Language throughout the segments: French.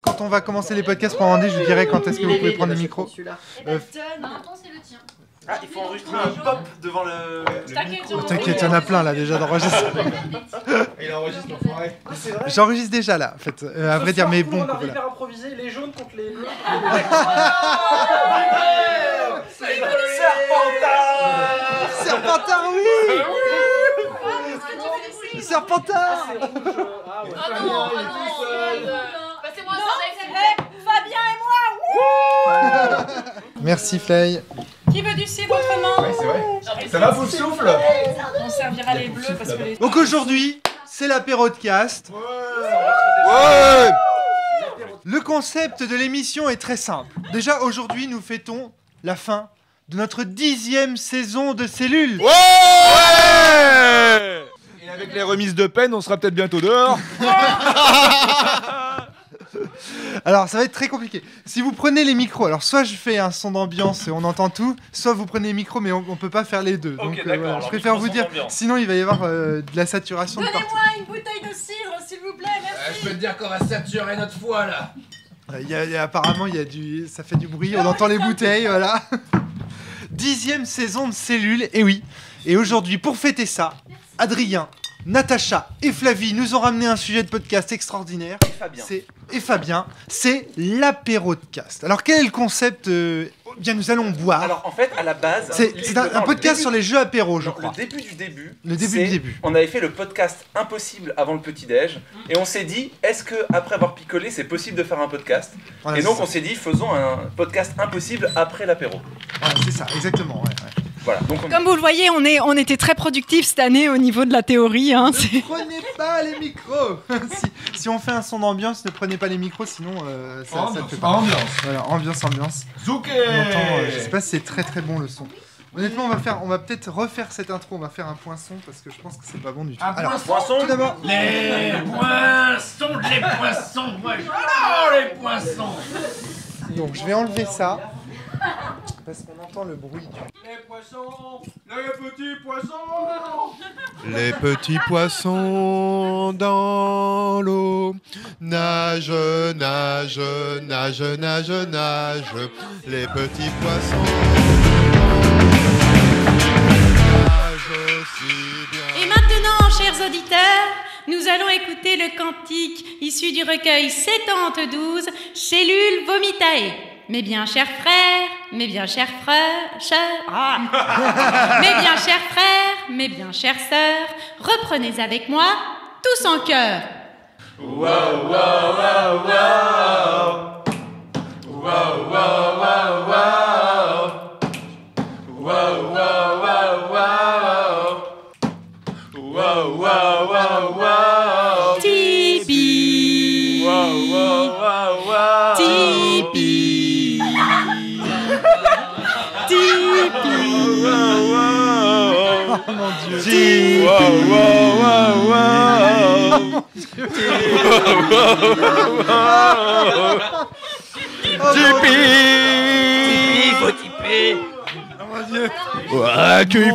Quand on va commencer les podcasts pour Vendée, je vous dirai quand est-ce que vous pouvez prendre les micros. c'est le tien. Ah, il faut enregistrer un pop devant le micro. T'inquiète, il y en a plein là déjà d'enregistrer. Il enregistre l'enfoiré. C'est vrai. J'enregistre déjà là, en fait. À vrai dire, mais bon. On a Voilà. hyper improvisé, les jaunes contre les bleus. Serpentard. Serpentard, oui. Serpentard. Ah non, passez-moi ça, Fabien et moi. Merci Flay. Qui veut du cidre autrement? Ouais, c'est vrai. Ça va, vous le souffle? On servira les bleus parce que les... Donc aujourd'hui, c'est l'apéro de cast. Ouais. Le concept de l'émission est très simple. Déjà aujourd'hui, nous fêtons la fin de notre 10e saison de Cellules. Ouais. Et avec les remises de peine, on sera peut-être bientôt dehors. Alors ça va être très compliqué. Si vous prenez les micros, alors soit je fais un son d'ambiance et on entend tout, soit vous prenez les micros mais on peut pas faire les deux. Ok, Donc d'accord, voilà, alors je préfère vous micro, dire, son d'ambiance. sinon il va y avoir de la saturation de partout. Donnez-moi une bouteille de cidre, s'il vous plaît, merci. Je peux te dire qu'on va saturer notre foie là. Apparemment ça fait du bruit, on entend les bouteilles, voilà. 10e saison de Cellules, et oui. Et aujourd'hui, pour fêter ça, Adrien, Natacha et Flavie nous ont ramené un sujet de podcast extraordinaire. Et Fabien, c'est l'apéro de cast. Alors quel est le concept Bien, nous allons boire. Alors en fait, à la base, C'est un podcast sur les jeux apéro, je crois. Le début du début. Le début c'est- du début. On avait fait le podcast impossible avant le petit-déj et on s'est dit, est-ce que après avoir picolé, c'est possible de faire un podcast? Voilà, Et donc c'est on s'est dit, faisons un podcast impossible après l'apéro. Voilà, c'est ça, exactement. Ouais. Voilà. Donc on... Comme vous le voyez, on était très productifs cette année au niveau de la théorie. Hein. Ne prenez pas les micros. si on fait un son d'ambiance, ne prenez pas les micros, sinon ça ne fait pas. Ambiance. Voilà, ambiance. Zouké. On entend, je sais pas si c'est très très bon le son. Honnêtement, on va peut-être refaire cette intro, on va faire un poinçon parce que je pense que c'est pas bon du tout. Alors, Poisson. tout d'abord, Les poissons, moi j'adore les poissons. donc je vais enlever ça parce qu'on entend le bruit du... Les poissons, les petits poissons. Les petits poissons dans l'eau nagent, nagent, nagent, nagent, nagent. Les petits poissons nagent aussi bien. Et maintenant, chers auditeurs, nous allons écouter le cantique issu du recueil 70-12, Cellules Vomitae. Mes bien chers frères, mes bien chers frères, mes bien chers frères, mes bien chères sœurs, reprenez avec moi, tous en chœur. Tipi. Tipi. Tipi. Oh mon dieu.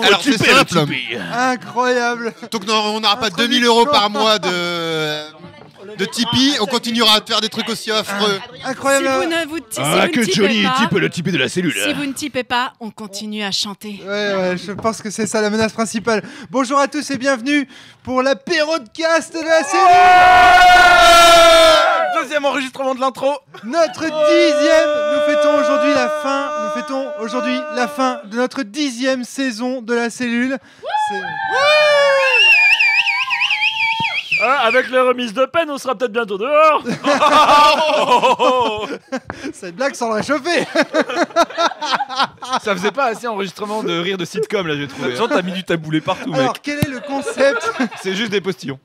Alors c'est simple. Incroyable. Donc on n'aura pas 2000 € par mois de Tipeee, on continuera à faire des trucs aussi affreux. Incroyable. Si vous ne tipez pas, le type de la cellule. si vous ne tipez pas, on continue à chanter. Ouais, je pense que c'est ça la menace principale. Bonjour à tous et bienvenue pour l'apéro de cast de la série. Deuxième enregistrement de l'intro. Notre 10e, nous fêtons aujourd'hui la fin de notre 10e saison de la cellule. Avec les remises de peine, on sera peut-être bientôt dehors. Cette blague sans le réchauffer. Ça faisait pas assez enregistrement de rire de sitcom là, j'ai trouvé. Genre, t'as mis du taboulé partout, mec. Alors, quel est le concept? C'est juste des postillons.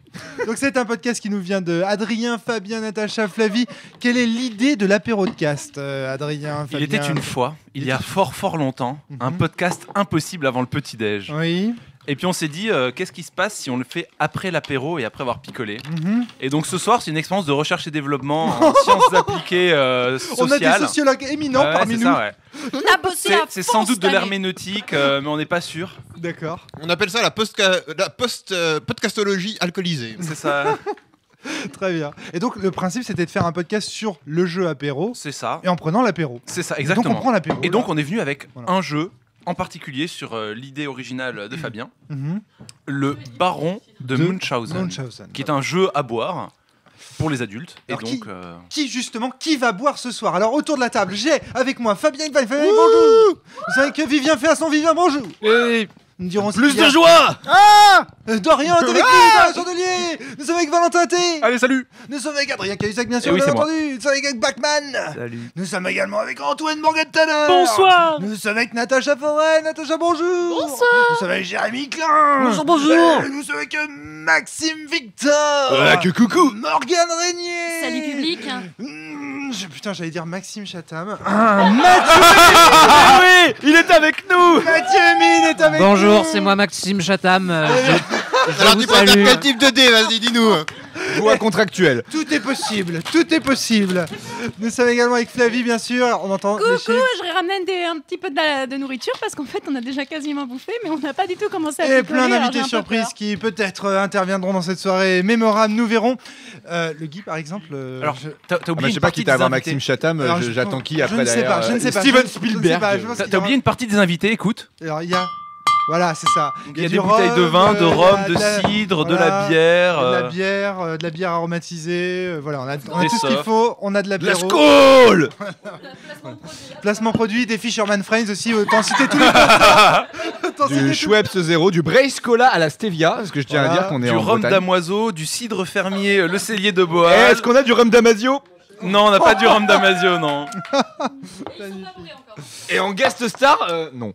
Donc, c'est un podcast qui nous vient de Adrien, Fabien, Natacha, Flavie. Quelle est l'idée de l'apéro de cast, Adrien, Fabien? Il était une fois, il y a fort longtemps, un podcast impossible avant le petit-déj. Oui. Et puis on s'est dit, qu'est-ce qui se passe si on le fait après l'apéro et après avoir picolé? Mhm. Et donc ce soir, c'est une expérience de recherche et développement en sciences appliquées On a sociales. des sociologues éminents Ouais, parmi c'est nous. ça, ouais. On a bossé à C'est fond sans doute cette de année. l'herméneutique, mais on n'est pas sûr. D'accord. On appelle ça la post-podcastologie alcoolisée. C'est ça. Très bien. Et donc le principe c'était de faire un podcast sur le jeu apéro C'est ça. et en prenant l'apéro. C'est ça, Donc exactement. on prend l'apéro. Et donc on est venu avec Voilà. un jeu en particulier sur l'idée originale de Fabien, Mhm. le Baron de Munchausen, Munchausen. qui est un jeu à boire pour les adultes. Alors, et donc, Qui va boire ce soir? Alors autour de la table, j'ai avec moi Fabien. Bonjour. Vous savez que Vivien fait à son Vivien, bonjour. Nous dirons Plus de joie. Dorian est avec nous dans le chandelier. Nous sommes avec Valentin T. Allez, salut. Nous sommes avec Adrien Cahuzac, bien sûr, Eh oui, bien c'est moi. entendu. Nous sommes avec Bachman. Salut. Nous sommes également avec Antoine Morgenthaler. Bonsoir. Nous sommes avec Natacha Forel. Natacha, bonjour. Bonsoir. Nous sommes avec Jérémy Klein. Bonjour. Et nous sommes avec Maxime Victor. Que coucou. Morgane Régnier. Salut public. Putain, j'allais dire Maxime Chatham. Ah oui, il est avec nous. Mathieu Mine est avec nous. Bonjour, c'est moi Maxime Chatham. Alors vous tu préfères salue. quel type de dé? Vas-y, dis-nous. Voix contractuelle. Tout est possible, tout est possible. Nous sommes également avec Flavie, bien sûr. On entend les Coucou, chiffres. je ramène un petit peu de nourriture parce qu'en fait on a déjà quasiment bouffé mais on n'a pas du tout commencé à Et picoler, plein alors j'ai d'invités un peu surprises peur. qui peut-être interviendront dans cette soirée mémorable, nous verrons. Le Guy, par exemple. alors, t'as Ah bah, oublié je sais une pas partie qui t'a des avoir invités. Maxime Chatham. Alors, J'attends qui je après ne sais derrière. pas, je ne sais pas. Steven Je ne sais Spielberg. pas, je pense qu'il y T'as aura- oublié une partie des invités, écoute. Alors, il y a. Voilà, c'est ça. Il y a du des bouteilles de rhum, vin, de rhum, il y a de cidre, de voilà, la bière. de la bière aromatisée. Voilà, on a tout Des ce qu'il softs. faut. On a de La l'apéro. Skol. Placement produit, des Fisherman Friends aussi. Autant citer tous les sponsors. Autant citer Du tous- Schweppes Zéro, du Brace Cola à la Stevia, parce que je tiens à Voilà. dire qu'on est Du en rhum Bretagne. damoiseau, du cidre fermier, le cellier de Eh, Boal. Est-ce qu'on a du rhum Damasio? Non, on n'a pas du rhum damasio, non. Et en guest star, non.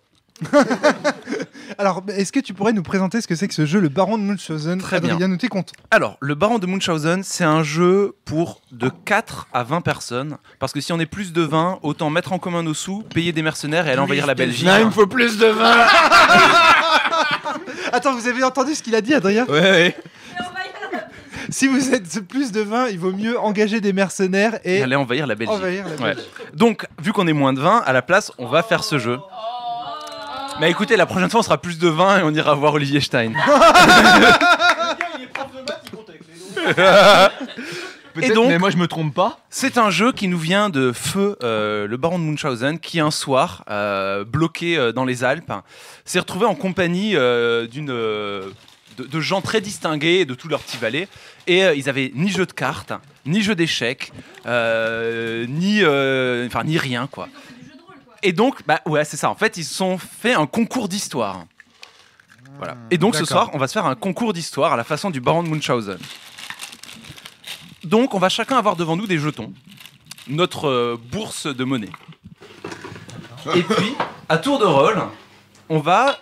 Alors, est-ce que tu pourrais nous présenter ce que c'est que ce jeu, le Baron de Munchausen? Très bien. Adrien, nous t'es content. Alors, le Baron de Munchausen, c'est un jeu pour de 4 à 20 personnes. Parce que si on est plus de 20, autant mettre en commun nos sous, payer des mercenaires et aller envahir la Belgique. Non, il me faut plus de vin. Attends, vous avez entendu ce qu'il a dit, Adrien? Ouais. Si vous êtes plus de 20, il vaut mieux engager des mercenaires Et et aller envahir la Belgique. envahir la Ouais. Belgique. Donc, vu qu'on est moins de 20, à la place, on va faire ce jeu. Mais écoutez, la prochaine fois, on sera plus de 20 et on ira voir Olivier Stein. Peut-être, donc- mais moi je me trompe pas. C'est un jeu qui nous vient de Feu, le baron de Munchausen, qui un soir, bloqué dans les Alpes, s'est retrouvé en compagnie de gens très distingués de tous leurs petits valets. Et ils avaient ni jeu de cartes, ni jeu d'échecs, ni rien, quoi. Et donc, bah ouais, c'est ça. En fait, ils se sont fait un concours d'histoire. Voilà. Et donc, ce d'accord. soir, on va se faire un concours d'histoire à la façon du baron de Munchausen. Donc, on va chacun avoir devant nous des jetons, notre bourse de monnaie. Et puis, à tour de rôle, on va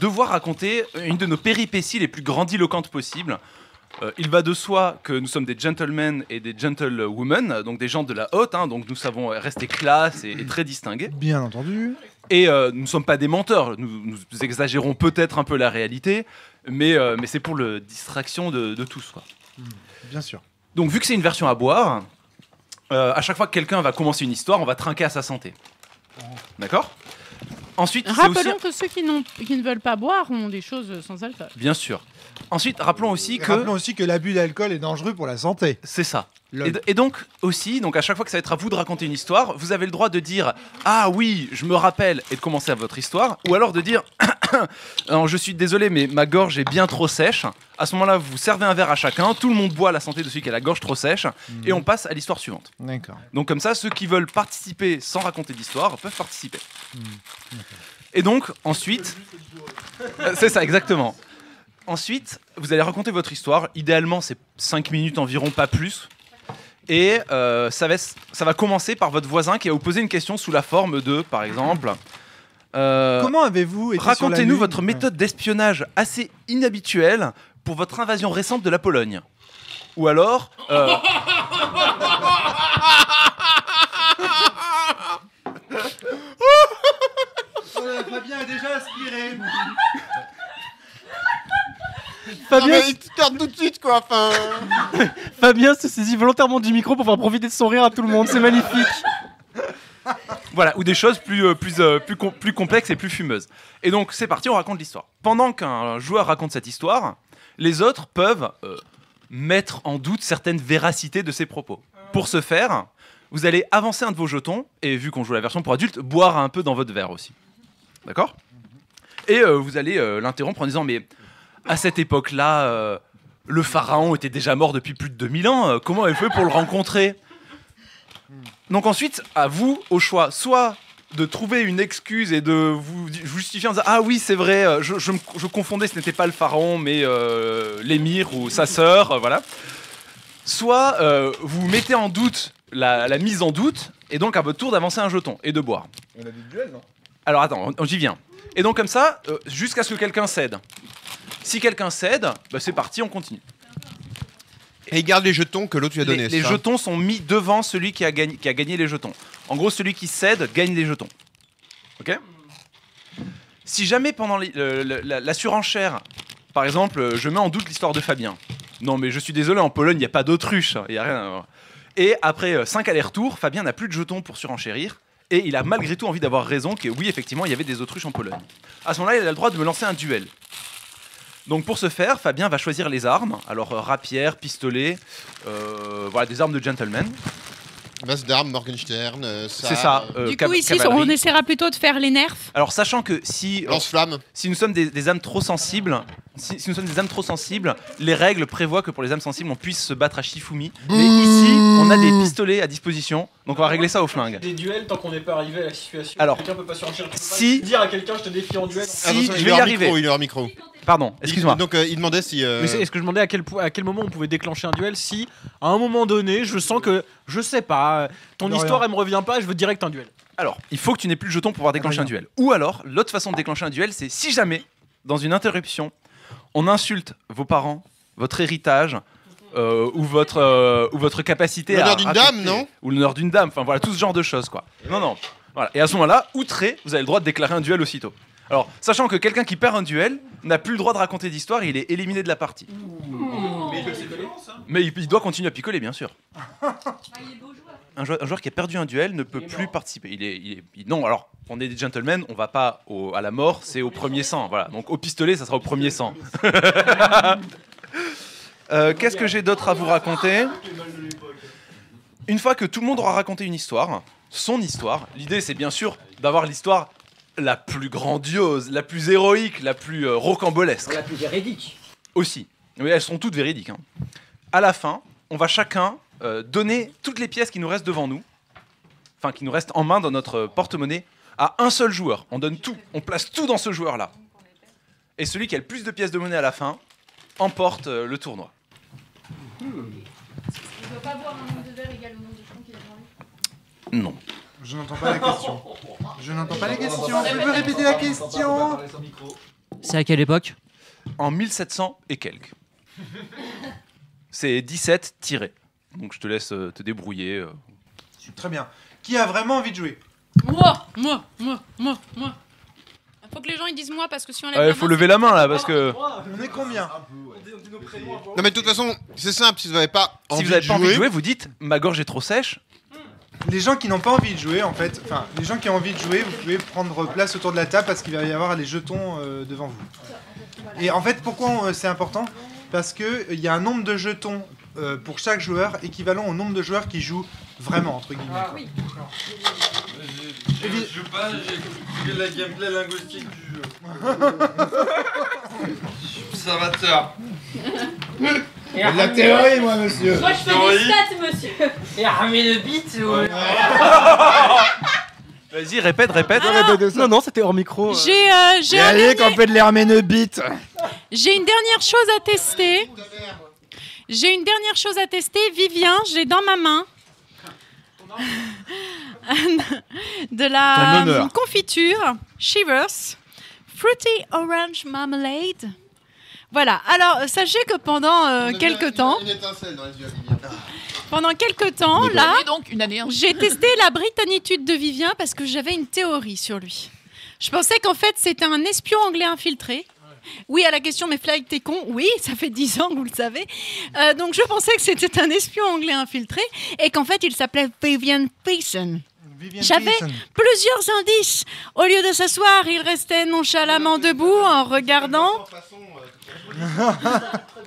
devoir raconter une de nos péripéties les plus grandiloquentes possibles. Il va de soi que nous sommes des gentlemen et des gentlewomen, donc des gens de la haute, hein, donc nous savons rester classe et très distingués. Bien entendu. Et nous ne sommes pas des menteurs, nous exagérons peut-être un peu la réalité, mais c'est pour la distraction de tous, quoi. Bien sûr. Donc vu que c'est une version à boire, à chaque fois que quelqu'un va commencer une histoire, on va trinquer à sa santé. D'accord ? Ensuite, c'est aussi... Rappelons que ceux qui ne veulent pas boire ont des choses sans alcool. Bien sûr. Ensuite, rappelons aussi que... Rappelons aussi que l'abus d'alcool est dangereux pour la santé. C'est ça. Lol. Et donc aussi, donc à chaque fois que ça va être à vous de raconter une histoire, vous avez le droit de dire « Ah oui, je me rappelle » et de commencer votre histoire, ou alors de dire « Alors, je suis désolé, mais ma gorge est bien trop sèche ». À ce moment-là, vous servez un verre à chacun, tout le monde boit à la santé de celui qui a la gorge trop sèche, et on passe à l'histoire suivante. D'accord. Donc comme ça, ceux qui veulent participer sans raconter d'histoire peuvent participer. Et donc, ensuite... c'est ça, exactement. Ensuite, vous allez raconter votre histoire. Idéalement, c'est 5 minutes environ, pas plus. Et ça va commencer par votre voisin qui va vous poser une question sous la forme de, par exemple... Comment avez-vous été sur la racontez-nous Lune votre méthode d'espionnage assez inhabituelle pour votre invasion récente de la Pologne. Ou alors... Fabien est déjà aspiré. Fabien, mais il te perd tout de suite quoi. Enfin, Fabien se saisit volontairement du micro pour faire profiter de son rire à tout le monde, c'est magnifique. Voilà, ou des choses plus complexes et plus fumeuses. Et donc, c'est parti, on raconte l'histoire. Pendant qu'un joueur raconte cette histoire, les autres peuvent mettre en doute certaines véracités de ses propos. Pour ce faire, vous allez avancer un de vos jetons, et vu qu'on joue la version pour adultes, boire un peu dans votre verre aussi. D'accord ? Et vous allez l'interrompre en disant, mais à cette époque-là, le pharaon était déjà mort depuis plus de 2000 ans, comment elle fait pour le rencontrer ? Donc ensuite, à vous, au choix, soit de trouver une excuse et de vous justifier en disant « Ah oui, c'est vrai, je confondais, ce n'était pas le pharaon, mais l'émir ou sa sœur, voilà. » Soit vous mettez en doute la mise en doute, et donc à votre tour d'avancer un jeton et de boire. On a des duels, non? Alors attends, j'y viens. Et donc comme ça, jusqu'à ce que quelqu'un cède. Si quelqu'un cède, bah, c'est parti, on continue. Et il garde les jetons que l'autre lui a donnés. Les jetons sont mis devant celui qui a gagné les jetons. En gros, celui qui cède gagne les jetons. Ok ? Si jamais pendant la surenchère, par exemple, je mets en doute l'histoire de Fabien. Non mais je suis désolé, en Pologne, il n'y a pas d'autruche. Il y a rien. Et après 5 allers-retours, Fabien n'a plus de jetons pour surenchérir. Et il a malgré tout envie d'avoir raison que oui, effectivement, il y avait des autruches en Pologne. À ce moment-là, il a le droit de me lancer un duel. Donc pour ce faire, Fabien va choisir les armes. Alors rapière, pistolet, voilà, des armes de gentleman. Base d'armes, Morgenstern, c'est ça. Du coup, ici, on essaiera plutôt de faire les nerfs. Alors sachant que si lance-flamme, si nous sommes des âmes trop sensibles, si nous sommes des âmes trop sensibles, les règles prévoient que pour les âmes sensibles, on puisse se battre à Shifumi. Mais ici, on a des pistolets à disposition, donc on va régler ça au flingue. Des duels tant qu'on n'est pas arrivé à la situation. Alors, quelqu'un peut pas surenchérir. Si dire à quelqu'un je te défie en duel. Si je vais y arriver. Il est hors micro. Pardon, excuse-moi. Donc il demandait si. Est-ce que je demandais à quel moment on pouvait déclencher un duel si, à un moment donné, je sens que, je sais pas, ton histoire elle me revient pas, je veux direct un duel. Alors, il faut que tu n'aies plus de jetons pour pouvoir déclencher un duel. Ou alors, l'autre façon de déclencher un duel, c'est si jamais, dans une interruption, on insulte vos parents, votre héritage, ou votre capacité à... L'honneur d'une dame, non ? Ou l'honneur d'une dame, enfin voilà, tout ce genre de choses, quoi. Non. Voilà. Et à ce moment-là, outré, vous avez le droit de déclarer un duel aussitôt. Alors, sachant que quelqu'un qui perd un duel n'a plus le droit de raconter d'histoire, il est éliminé de la partie. Mais il peut picoler, ça ? Mais il doit continuer à picoler, bien sûr. Un joueur qui a perdu un duel ne peut plus participer. Non, alors, on est des gentlemen, on va pas à la mort, c'est au premier sang. Voilà. Donc au pistolet, ça sera au premier sang. Qu'est-ce que j'ai d'autre à vous raconter ? Une fois que tout le monde aura raconté une histoire, son histoire, l'idée c'est bien sûr d'avoir l'histoire la plus grandiose, la plus héroïque, la plus rocambolesque. La plus véridique. Aussi. Oui, elles sont toutes véridiques. Hein. À la fin, on va chacun donner toutes les pièces qui nous restent devant nous, enfin qui nous restent en main dans notre porte-monnaie, à un seul joueur. On donne tout, on place tout dans ce joueur-là. Et celui qui a le plus de pièces de monnaie à la fin emporte le tournoi. Il ne doit pas boire un nombre de verres égal au nombre de jetons qu'il a devant lui. Non. Je n'entends pas la question. Je n'entends pas la question. Je peux répéter la question. C'est à quelle époque? En 1700 et quelques. C'est 17 tirés. Donc je te laisse te débrouiller. Très bien. Qui a vraiment envie de jouer? Moi. Faut que les gens ils disent moi parce que si on lève la Il faut main, lever la main là parce que On est combien? Non mais de toute façon, c'est simple, si vous n'avez pas si envie vous n'avez pas envie de jouer, jouer, vous dites ma gorge est trop sèche. Les gens qui n'ont pas envie de jouer, en fait, enfin, les gens qui ont envie de jouer, vous pouvez prendre place autour de la table parce qu'il va y avoir les jetons devant vous. Et en fait, pourquoi c'est important? Parce qu'il y a un nombre de jetons pour chaque joueur équivalent au nombre de joueurs qui jouent vraiment, entre guillemets. Oui. Je joue pas, j'ai la gameplay linguistique du jeu. Observateur. La théorie, moi, monsieur. Moi je fais des stats, monsieur. Et armé de bites ou... Vas-y, répète. Non, c'était hors micro. J'ai qu'on fait de l'herménobite. une dernière chose à tester. Vivien, j'ai dans ma main de la confiture Shivers Fruity Orange Marmalade. Voilà, alors sachez que pendant quelques temps, là, donc une année. j'ai testé la britannitude de Vivien parce que j'avais une théorie sur lui. Je pensais qu'en fait c'était un espion anglais infiltré. Oui, à la question, mais Flag, t'es con? Oui, ça fait 10 ans que vous le savez. Donc je pensais que c'était un espion anglais infiltré et qu'en fait il s'appelait Vivian Pearson. J'avais plusieurs indices. Au lieu de s'asseoir, il restait nonchalamment debout en regardant.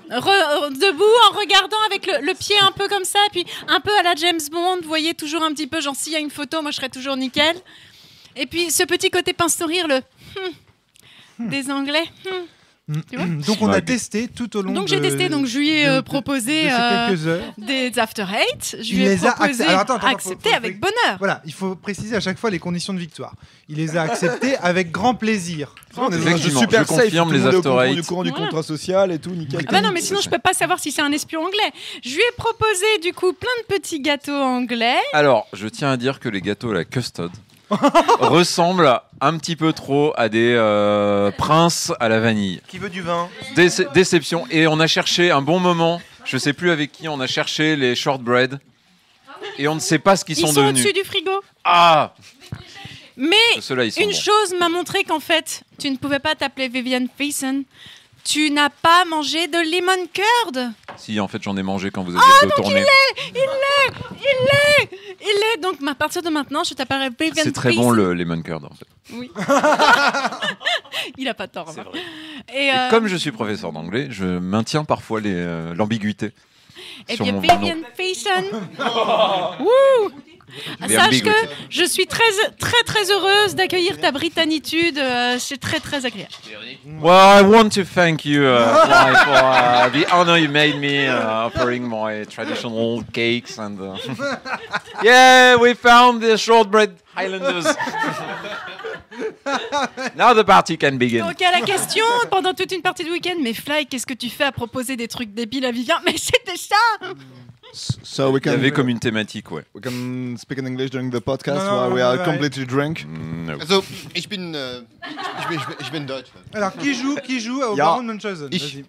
debout en regardant avec le pied un peu comme ça, puis un peu à la James Bond, vous voyez, toujours un petit peu, genre s'il y a une photo, moi je serais toujours nickel. Et puis ce petit côté pince-sourire, le des Anglais. Tu vois ? Donc on a testé tout au long Donc j'ai testé, donc je lui ai proposé de ces quelques heures. des After Eight. Je Il lui ai les a proposé Alors, attends, accepté faut- avec bonheur. Voilà, il faut préciser à chaque fois les conditions de victoire. Il les a acceptés avec grand plaisir. On est dans un jeu Effectivement, super je safe, confirme tout le les monde est au After courant Eight. du courant du Voilà. contrat social et tout, nickel. Ah bah non, mais sinon je peux pas savoir si c'est un espion anglais. Je lui ai proposé du coup plein de petits gâteaux anglais. Alors, je tiens à dire que les gâteaux, la custard, ressemblent un petit peu trop à des princes à la vanille. Qui veut du vin? Déception. Et on a cherché un bon moment, je sais plus avec qui, on a cherché les shortbread. Et on ne sait pas ce qu'ils Ils sont sont devenus. au-dessus du frigo. Ah, Mais ceux-là, ils sont une bons. chose m'a montré qu'en fait, tu ne pouvais pas t'appeler Vivian Faison. Tu n'as pas mangé de lemon curd. Si, en fait, j'en ai mangé quand vous aviez tourné. Il est donc à partir de maintenant, je t'appellerai Vivian Faison. C'est très bon le lemon curd, en fait. Oui. Il a pas tort. C'est hein. vrai. Et, Et comme je suis professeur d'anglais, je maintiens parfois l'ambiguïté eh sur bien, mon nom. Vivian Faison. Wouh. Sache que je suis très heureuse d'accueillir ta britannitude. C'est très agréable. Well, I want to thank you Fly, for the honor you made me offering my traditional cakes and yeah, we found the shortbread Highlanders. Now the party can begin. Donc à la question pendant toute une partie du week-end, mais Fly, qu'est-ce que tu fais à proposer des trucs débiles à Vivien? Mais c'était ça. So we Il y can, avait comme une thématique, ouais. we can speak in English during the podcast No, no, while we are right. completely drunk. No. Also, ich bin Deutsch. Alors, qui joue au Ja. Baron Munchausen? Ich. Vas-y.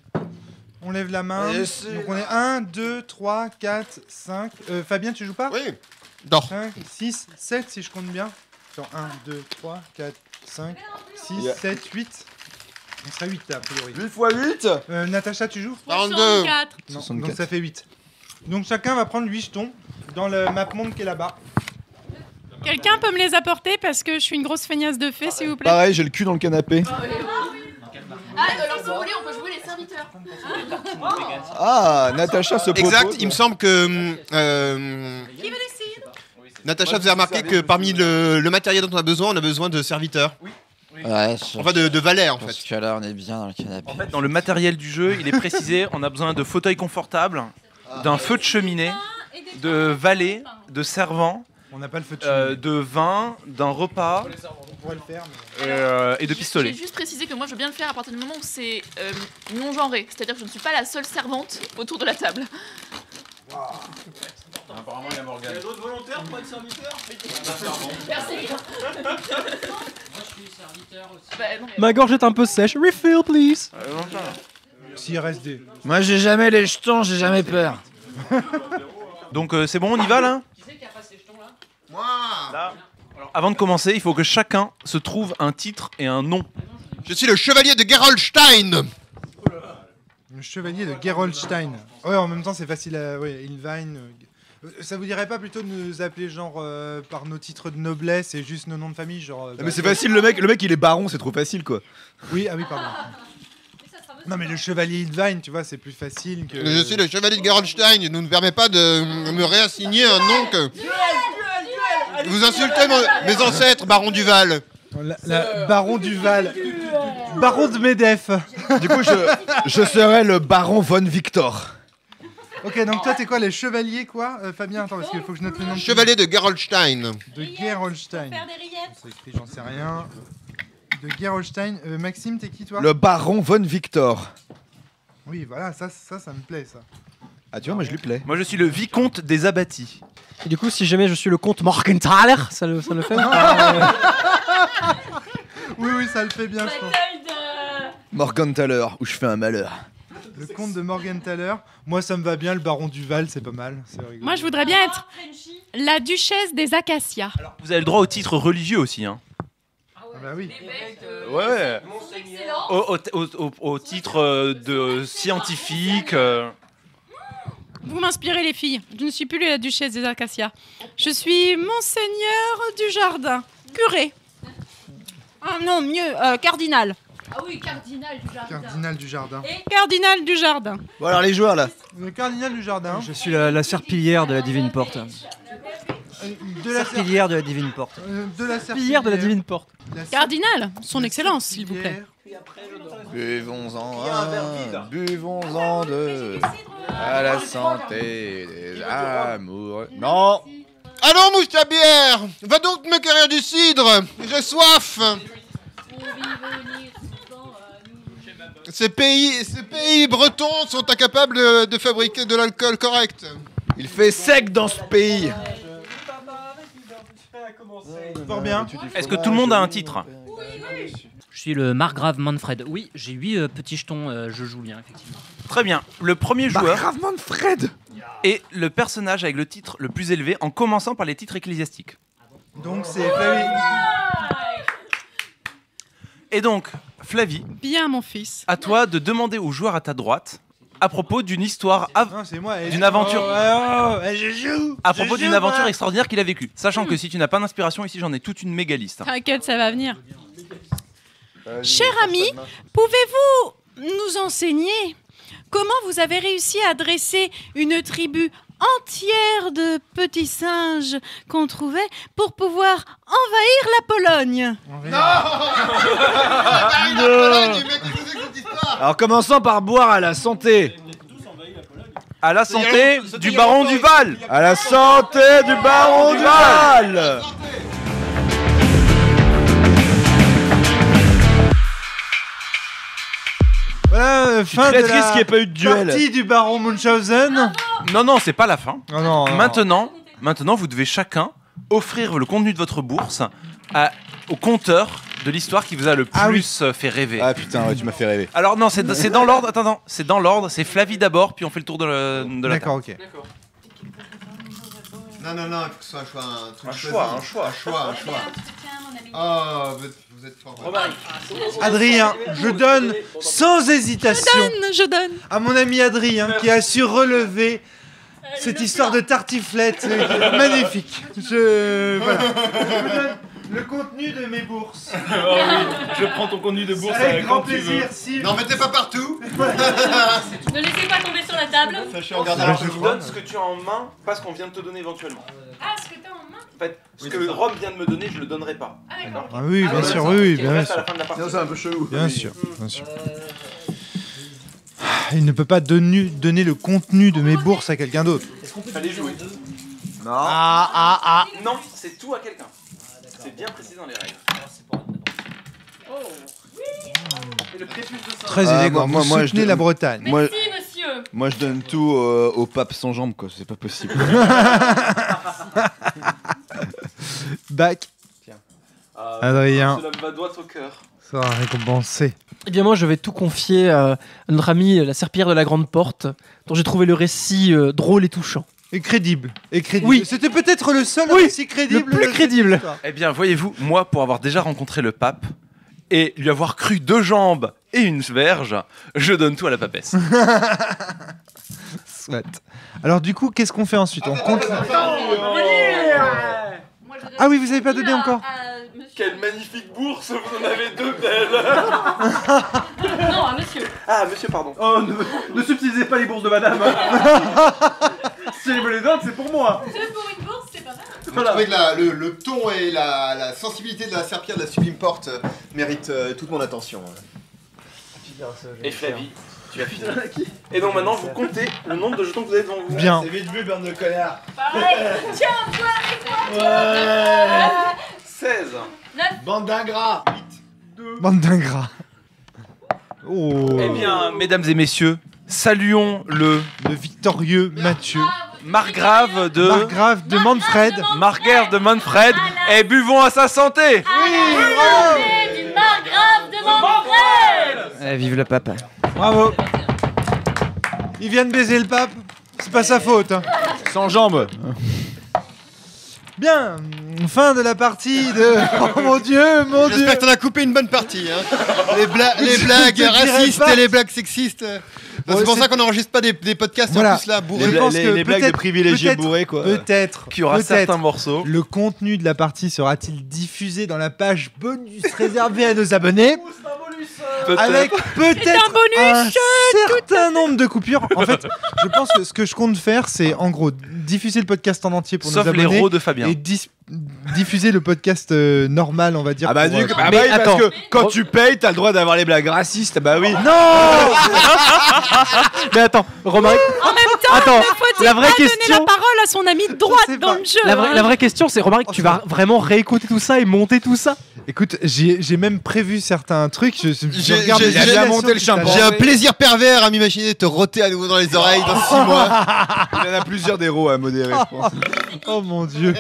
On lève la main. Yes. Donc on est 1, 2, 3, 4, 5. Fabien, tu joues pas? Oui. Doch. 5, 6, 7 si je compte bien. Attends, 1, 2, 3, 4, 5, 6, Yeah. 7, 8. On serait 8 a priori. 8 x 8 Natacha, tu joues? 42. 64. Non, 64. donc ça fait 8. Donc chacun va prendre 8 jetons dans le map monde qui est là-bas. Quelqu'un peut me les apporter parce que je suis une grosse feignasse de fée, s'il vous plaît. Pareil, j'ai le cul dans le canapé. Alors si vous voulez, on peut jouer les serviteurs. Ah, Natacha se propose. Exact, il me semble que Qui veut décider? Natacha vous avez remarqué que parmi le matériel dont on a besoin de serviteurs. Ouais, Enfin, de valets en dans fait. ce cas-là, on est bien dans le canapé. En fait, dans le matériel du jeu, il est précisé, on a besoin de fauteuils confortables, d'un feu de cheminée, de valets, de servants, On n'a pas le feu de cheminée. de vin, d'un repas On pourrait le faire. Mais... et de Je pistolets. vais juste préciser que moi je veux bien le faire à partir du moment où c'est non genré, c'est-à-dire que je ne suis pas la seule servante autour de la table. Apparemment, il y a Morgane. d'autres volontaires pour être serviteur? Merci. Moi, je suis serviteur aussi. Bah, non, mais- Ma gorge est un peu sèche. Refill, please. S'il reste des. Moi, j'ai jamais les jetons, j'ai jamais peur. Donc c'est bon, on y va là? Qui c'est qui a pas ces jetons là? Moi. Alors, avant de commencer, il faut que chacun se trouve un titre et un nom. Je suis le chevalier de Gerolstein. Le chevalier de Gerolstein. Ouais, en même temps, c'est facile à. Ouais, Ilvine. Ça vous dirait pas plutôt de nous appeler genre par nos titres de noblesse et juste nos noms de famille genre. Ah, mais c'est facile, le mec il est baron, c'est trop facile quoi. Oui, ah oui, pardon. Non, mais le chevalier Ilvine, tu vois, c'est plus facile que. Je suis le chevalier de Gerolstein. Il ne me permet pas de me réassigner un nom que. Vous insultez mes ancêtres, baron Duval. La baron Duval. Baron de Medef. Du coup, je serai le baron von Victor. Ok, donc toi, t'es quoi, les chevaliers, quoi Fabien, attends, parce qu'il faut que je note le nom. Chevalier de Gerolstein. De Gerolstein. Faire des rillettes. C'est écrit, j'en sais rien. De Gerolstein. Maxime, t'es qui, toi Le baron von Victor. Oui, voilà, ça me plaît, ça. Ah, tu vois, moi je lui plais. Moi, je suis le vicomte des abattis. Et du coup, si jamais je suis le comte Morgenthaler, ça le fait Oui, ça le fait bien, je pense. Morgenthaler, où je fais un malheur. Le comte de Morgenthaler. Moi, ça me va bien, le baron Duval, c'est pas mal. C'est rigolo. Moi, je voudrais bien être la duchesse des acacias. Vous avez le droit au titre religieux aussi. Hein. Ah bah oui. Ouais. Au titre de scientifique. Vous m'inspirez, les filles. Je ne suis plus la duchesse des acacias. Je suis monseigneur du jardin. Curé. Ah non, mieux, cardinal. Ah oui, cardinal du jardin. Cardinal du jardin. Et cardinal du jardin. Bon alors les joueurs là. Le cardinal du jardin. Je suis la serpillière de la divine porte. De la Serpillière de la divine porte. de la Serpillière de la divine porte. Cardinal, son excellence, s'il vous plaît. Buvons-en un, buvons-en deux, à la santé des amoureux. Non. Allons, mouche ta bière. Va donc me cueillir du cidre. J'ai soif. Ces pays bretons sont incapables de fabriquer de l'alcool correct. Il fait sec dans ce pays. Fort bien. Est-ce que tout le monde a un titre? Je suis le margrave Manfred. Oui, j'ai 8 petits jetons, je joue bien, effectivement. Très bien. Le premier joueur Margrave Manfred. est le personnage avec le titre le plus élevé en commençant par les titres ecclésiastiques. Donc c'est Flavie. Et donc, Flavie, Bien, mon fils. à toi de demander au joueur à ta droite à propos d'une histoire, Non, c'est moi. d'une aventure, Je joue. à propos d'une aventure extraordinaire qu'il a vécue. Sachant que si tu n'as pas d'inspiration, ici j'en ai toute une méga liste. T'inquiète, ça va venir. Cher ami, pouvez-vous nous enseigner comment vous avez réussi à dresser une tribu entière de petits singes qu'on trouvait pour pouvoir envahir la Pologne? Alors commençons par boire à la santé. À la santé du baron du Val. À la santé du baron du Val. Voilà, fin de Très triste la qu'il n'y ait pas eu de duel. partie du baron Munchausen. Non, c'est pas la fin. Oh non. Maintenant, vous devez chacun offrir le contenu de votre bourse au compteur de l'histoire qui vous a le plus fait rêver. Ah putain, ouais, tu m'as fait rêver. Alors non, c'est dans l'ordre. Attends, c'est dans l'ordre. C'est Flavie d'abord, puis on fait le tour de la D'accord, table. ok. Non, il faut que ce soit un choix. Un choix. Oh, vous êtes fort. Adrien, je donne sans hésitation Je donne. à mon ami Adrien qui a su relever cette histoire de tartiflette magnifique. Voilà. Je vous donne le contenu de mes bourses. Je prends ton contenu de bourse Avec grand plaisir. Si N'en mettez pas partout. Ne laissez pas tomber sur la table. Alors, je vous donne ce que tu as en main, pas ce qu'on vient de te donner éventuellement. Ah, ce que t'as en main. En fait, ce que Rome vient de me donner, je le donnerai pas. Ah, d'accord. Ah oui, bien sûr, oui, Il bien reste à sûr. la fin de la partie. C'est un peu chelou. Bien sûr. Il ne peut pas donner le contenu de mes bourses à quelqu'un d'autre. Fallait jouer. Non. Non, c'est tout à quelqu'un. C'est bien précisé dans les règles. Et le prépuce de ça. Très élégant. moi, Vous soutenez la Bretagne. Moi, Merci, monsieur. moi je donne tout au pape sans jambes quoi, c'est pas possible. Bac. Adrien. Cela me va droit au cœur. Sera récompensé. Eh bien moi je vais tout confier à notre ami la serpillière de la grande porte, dont j'ai trouvé le récit drôle et touchant. Et crédible. Oui. C'était peut-être le seul Oui, récit crédible. le plus crédible. Eh bien, voyez-vous, moi, pour avoir déjà rencontré le pape et lui avoir cru 2 jambes et une verge, je donne tout à la papesse. Soit. Alors du coup, qu'est-ce qu'on fait ensuite? On compte. Moi, je donne Ah oui, vous avez pas donné encore. à monsieur. Quelle magnifique bourse, vous en avez 2 belles. Non, à monsieur. Ah, monsieur, pardon. Oh, ne subtilisez pas les bourses de madame. Si elle me les donne, c'est pour moi. Deux pour une bourse, c'est pas mal. Je trouvais que le ton et la sensibilité de la serpillière de la sublime porte méritent toute mon attention. Et Flavie, tu as fini. Et donc maintenant, vous comptez le nombre de jetons que vous avez devant vous. Bien. C'est vite vu, bande de connards. Pareil. Tiens, toi, et toi. 16. Bande d'ingrats. Bande d'ingrats. Oh. Eh bien, mesdames et messieurs, saluons le victorieux Mathieu. Margrave de Manfred. Margrave de Manfred. Et buvons à sa santé. Du margrave de Manfred. Vive le pape. Bravo. Il vient de baiser le pape. C'est pas sa faute. Hein. Sans jambes. Bien. Fin de la partie de. Oh mon Dieu, mon Dieu. J'espère que t'en as coupé une bonne partie. Hein. Les Je blagues te dirai racistes pas. et les blagues sexistes. C'est pour ça qu'on n'enregistre pas des podcasts Voilà. en plus là, bourrés. Je pense que les blagues de peut-être- privilégiés peut-être- bourrés quoi. Peut-être. Qui aura peut-être certains morceaux. Le contenu de la partie sera-t-il diffusé dans la page bonus réservée à nos abonnés? avec peut-être un certain nombre de coupures. En fait, je pense que ce que je compte faire, c'est en gros diffuser le podcast en entier pour Sauf nos abonnés. les rots de Fabien. Et diffuser le podcast normal, on va dire. Ah bah, pour, bah oui, parce que quand tu payes, t'as le droit d'avoir les blagues racistes. Bah oui. Non. Mais attends, Romaric. En même temps, Attends, ne faut-il la vraie pas donner question- la parole à son ami de droite dans le jeu La vraie question, c'est Romaric, tu vas vraiment réécouter tout ça et monter tout ça? Écoute, j'ai même prévu certains trucs. Je J'ai regarde les déjà monté le simulations tout à champagne. J'ai l'heure. un plaisir pervers à m'imaginer te roter à nouveau dans les oreilles dans 6 mois. Il y en a plusieurs d'héros à modérer, je pense. Oh mon dieu.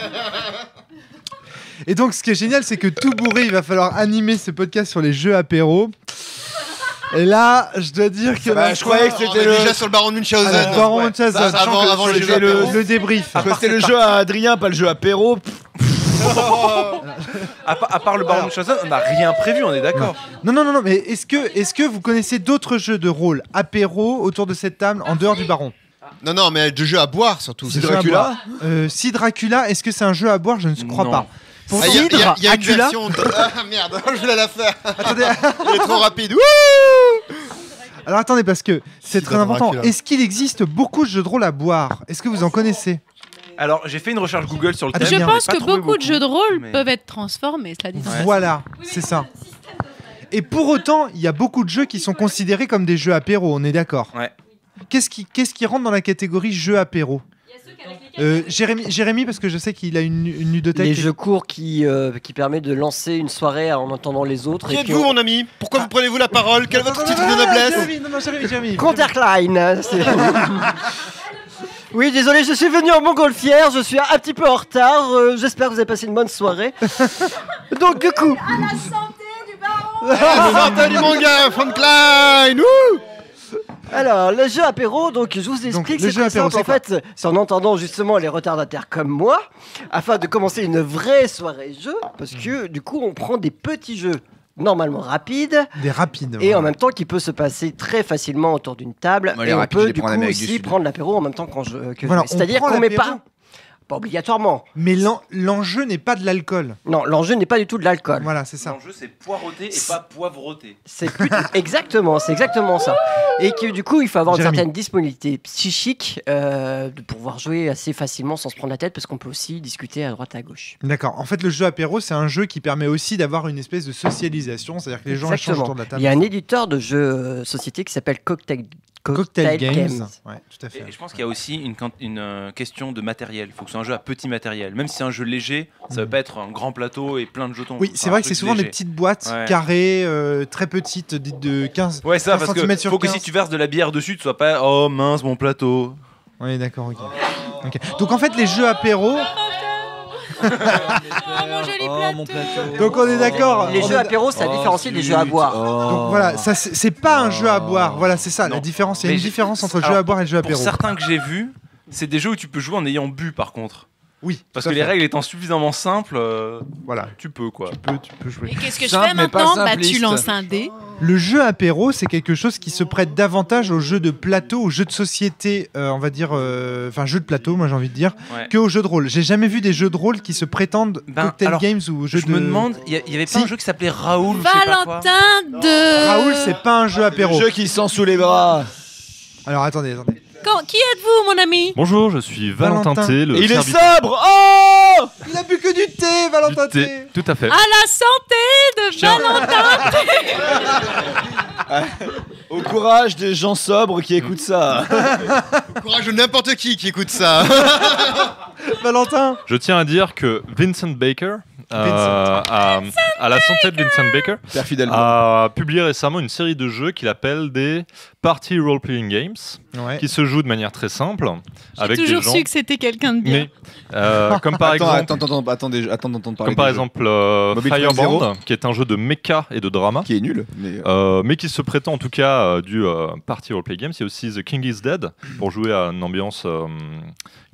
Et donc, ce qui est génial, c'est que tout bourré, il va falloir animer ce podcast sur les jeux apéro. Et là, je dois dire que. Bah, je croyais que On c'était est le. déjà sur le baron de Munchausen. Alors, Baron Munchausen, Bah, avant les jeux c'était le- apéro. le débrief. Que c'était le jeu à Adrien, pas le jeu apéro. À part le Baron Munchausen, on n'a rien prévu, on est d'accord. Non, mais est-ce que vous connaissez d'autres jeux de rôle apéro autour de cette table en dehors du Baron? Non, mais de jeux à boire surtout. C'est Jeux à Dracula. boire. Si Dracula, est-ce que c'est un jeu à boire? Je ne crois Non. pas. Pour Ah, il y a une Dracula, version de... Ah merde, je voulais la faire. attendez. Il est trop rapide. Wouh. Alors attendez, parce que c'est très important. Dracula. Est-ce qu'il existe beaucoup de jeux de rôle à boire? Est-ce que vous en connaissez? Alors, j'ai fait une recherche Google sur le Ah, thème. Je bien, pense j'ai pas que trouvé beaucoup de jeux de rôle mais- peuvent être transformés, cela dit. Ouais. Voilà, c'est ça. Et pour autant, il y a beaucoup de jeux qui sont considérés comme des jeux apéro, on est d'accord? Ouais. Qu'est-ce qui rentre dans la catégorie jeu apéro? Jérémy, parce que je sais qu'il a une ludothèque. Les jeux courts qui permettent de lancer une soirée en entendant les autres. Qui et puis êtes-vous, mon ami? Pourquoi vous prenez-vous la parole? Quel est votre titre de noblesse? Jérémy. Countercline. Oui, désolé, je suis venu en montgolfière, je suis un petit peu en retard. J'espère que vous avez passé une bonne soirée. Donc, du coup. À la santé du baron. La santé du manga, von Klein. Ouh. Alors, le jeu apéro, donc je vous explique, le c'est jeu très apéro, simple. En fait, c'est en entendant justement les retardataires comme moi, afin de commencer une vraie soirée jeu, parce que du coup, on prend des petits jeux normalement rapides. Des rapides. Et voilà. en même temps, qui peut se passer très facilement autour d'une table. Moi, les et on rapides, je peut les du prends en coup Amérique du aussi Sud. prendre l'apéro en même temps que Voilà, on c'est-à-dire prend qu'on met l'apéro. pas obligatoirement. Mais l'enjeu n'est pas de l'alcool. Non, l'enjeu n'est pas du tout de l'alcool. Voilà, c'est ça. L'enjeu, c'est poireauté et pas poivreauté. C'est exactement ça. Et que du coup, il faut avoir une Jérémy. certaine disponibilité psychique de pouvoir jouer assez facilement sans se prendre la tête, parce qu'on peut aussi discuter à droite à gauche. D'accord. En fait, le jeu apéro, c'est un jeu qui permet aussi d'avoir une espèce de socialisation, c'est-à-dire que les gens échangent autour de la table. Il y a un éditeur de jeux société qui s'appelle Cocktail Games. Ouais, tout à fait. Et je pense qu'il y a aussi une question de matériel. Il faut que ce soit un jeu à petit matériel. Même si c'est un jeu léger, ça ne veut pas être un grand plateau et plein de jetons. Oui, Enfin, c'est un vrai que truc c'est souvent des léger. petites boîtes Ouais. carrées, très petites, dites de 15 Ouais, ça, 15 parce que centimètres sur faut que 15. si tu verses de la bière dessus, tu sois pas oh mince mon plateau. Oui, d'accord, ok. Ok. Donc en fait, les jeux apéro. Oh mon joli plateau. Donc on est d'accord. Les jeux apéro, c'est à différencier des jeux à boire. Donc voilà, ça c'est pas un jeu à boire. Voilà, c'est ça la Non. différence. Il y a Mais une j'ai- différence entre le jeu Alors, à boire et le jeu Pour apéro. certains que j'ai vus, c'est des jeux où tu peux jouer en ayant bu par contre. Oui, Parce tout que à les fait. règles étant suffisamment simples, Voilà, tu peux quoi. tu peux jouer. Et qu'est-ce que je Simple, fais mais pas maintenant? Bah, simpliste. tu lances un dé. Le jeu apéro, c'est quelque chose qui se prête davantage aux jeux de plateau, aux jeux de société, on va dire, enfin jeux de plateau, moi j'ai envie de dire, Ouais. que aux jeux de rôle. J'ai jamais vu des jeux de rôle qui se prétendent cocktail alors, games ou jeux Je de. me demande, il y avait pas Si. un jeu qui s'appelait Raoul ou je sais pas quoi. Valentin de. Raoul, c'est pas un jeu apéro. Le jeu qui sent sous les bras. Alors attendez. Qui êtes-vous, mon ami? Bonjour, je suis Valentin Valentin. T, le Et il est serviteur sobre. Oh. Il a bu que du thé, Valentin du thé. T. Tout à fait. À la santé de Tiens. Valentin. Au courage des gens sobres qui écoutent ça. Courage de n'importe qui écoute ça. Valentin. Je tiens à dire que Vincent Baker, à la santé de Vincent Baker, Perfide allemand. a publié récemment une série de jeux qu'il appelle des Party Role-Playing Games, Ouais. qui se jouent de manière très simple, J'ai avec des toujours gens... su que c'était quelqu'un de bien. Mais, comme par exemple... Attends d'entendre parler. Comme par des jeux. exemple Mobile Firebrand, Zero. qui est un jeu de mecha et de drama, Qui est nul, mais. mais qui se prétend en tout cas du Party Roleplay Games. Il y a aussi The King is Dead, pour jouer à une ambiance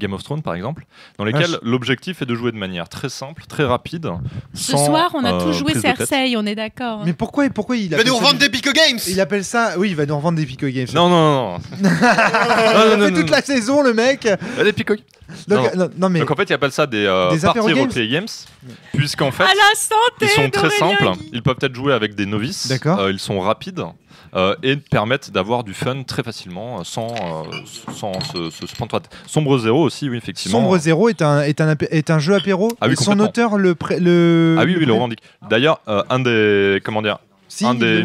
Game of Thrones par exemple, dans lesquels Vache. l'objectif est de jouer de manière très simple, très rapide, rapide. Ce soir, on a tous joué prise de tête. Cersei, on est d'accord. Mais pourquoi il Il va appelle nous ça revendre des Pico Games. Il appelle ça. Oui, il va nous revendre des Pico Games. Non. Il a fait toute la saison, le mec. Des Pico. Donc, non, mais Donc en fait, il appelle ça des apéro parties games. roleplay games, puisqu'en fait, À la santé ils sont très d'Aurélien simples. Guy. Ils peuvent être joués avec des novices. D'accord. Ils sont rapides et permettent d'avoir du fun très facilement sans se prendre trop la tête. Sombre Zéro aussi, oui, effectivement. Sombre Zéro est un jeu apéro. Ah oui, et son complètement. auteur le. Ah oui, le revendique. D'ailleurs, une des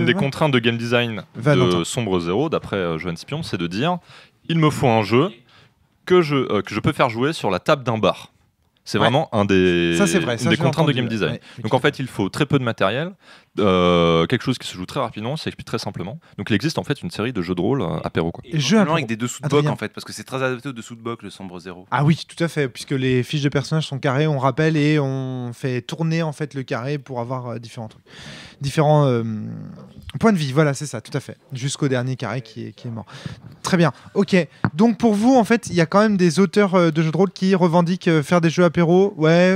ouais. contraintes de game design Valentin. de Sombre Zéro, d'après Johan Spion, c'est de dire il me faut un jeu que je peux faire jouer sur la table d'un bar. C'est vraiment Ça, c'est vrai. Ça, une des je l'ai contraintes de entendu, game design. ouais, Donc en fait, il faut très peu de matériel, quelque chose qui se joue très rapidement, ça explique très simplement. Donc il existe en fait une série de jeux de rôle apéro. Quoi. Et jeux Vraiment apéro. avec des dessous de Adrien. boc en fait, parce que c'est très adapté aux dessous de boc le Sombre Zéro. Ah oui, tout à fait, puisque les fiches de personnages sont carrées, on rappelle et on fait tourner en fait le carré pour avoir différents trucs, différents points de vie. Voilà, c'est ça, tout à fait, jusqu'au dernier carré qui est mort. Très bien. Ok. Donc pour vous, en fait, il y a quand même des auteurs de jeux de rôle qui revendiquent faire des jeux apéro. Ouais,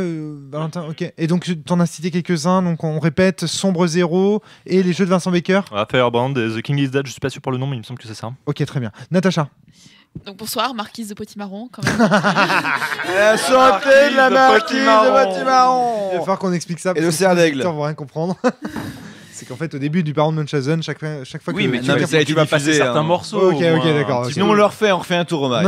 Valentin. Ok. Et donc t'en as cité quelques-uns. Donc on répète Sombre Zéro et les jeux de Vincent Baker. Firebrand et The King is Dead, je suis pas sûr pour le nom, mais il me semble que c'est ça. Ok, très bien. Natacha. Donc bonsoir, Marquise de Potimarron, quand même. La santé de la marquise de Potimarron. Il va falloir qu'on explique ça. Et parce le que cerf les d'aigle. auditeurs vont rien comprendre. C'est qu'en fait, au début du Baron de Munchausen, chaque fois Oui, que mais Non, mais ça a été tu vas passer diffusé, certains hein. morceaux. Ok, ok, d'accord. ok. Sinon, on le refait, on refait un tour au Mac.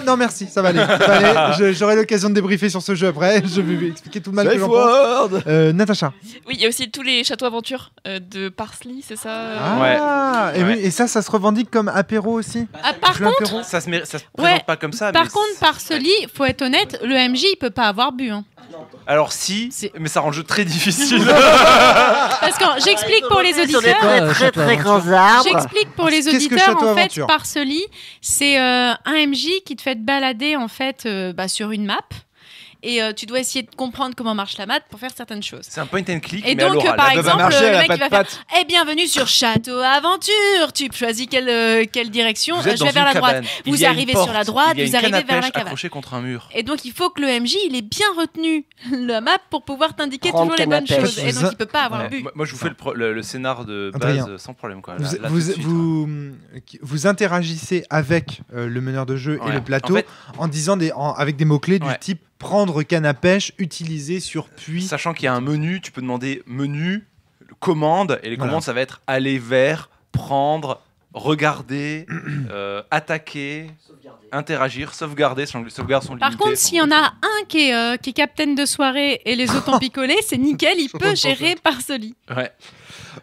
Non, merci, ça va aller. Ça va aller. J'aurai l'occasion de débriefer sur ce jeu après. Je vais expliquer tout le mal que j'en pense. Natacha. Oui, il y a aussi tous les châteaux aventures de Parsley, c'est ça Ah, et, oui, et ça se revendique comme apéro aussi. Ah, par Jeu contre, apéro. Ça se présente Ouais. pas comme ça. par mais contre, Parsley, faut être honnête, le MJ il peut pas avoir bu. Hein. Alors si, mais ça rend le jeu très difficile. Parce que j'explique pour les Sur des auditeurs. très grands arbres. J'explique pour les Qu'est-ce que auditeurs, Château en fait, Aventure Parsley, c'est un MJ qui te fait te balader en fait sur une map. Et tu dois essayer de comprendre comment marche la map pour faire certaines choses. C'est un point and click. Et mais à donc, l'oral. par Elle va exemple, marcher, elle le a mec pas il de va faire pattes. bienvenue sur Château Aventure. Tu choisis quelle direction. Vous êtes Je dans vais vers une la droite. cabane. Il Vous y a une arrivez porte. sur la droite, Il y a vous une canne arrivez à vers pêche la cabane. accrochée contre un mur. Et donc, il faut que le MJ il ait bien retenu la map pour pouvoir t'indiquer Prendre toujours les bonnes canne à choses. pêche. Et donc, il peut pas avoir Ouais. bu. Moi, je vous fais le scénar de Adrien. base sans problème. Quoi. Vous, Là, vous, tout de suite. vous interagissez avec le meneur de jeu et Ouais. le plateau En fait- en disant avec des mots-clés du Ouais. type prendre canne à pêche, utiliser sur puits. Sachant qu'il y a un menu, tu peux demander menu, commande, et les Voilà. commandes, ça va être aller vers, prendre, regarder, attaquer, interagir, sauvegarder. Les sauvegardes sont Par limitées. contre, s'il y en a un qui est capitaine de soirée et les autres ont picolé, c'est nickel, il peut gérer Parsley. Ouais.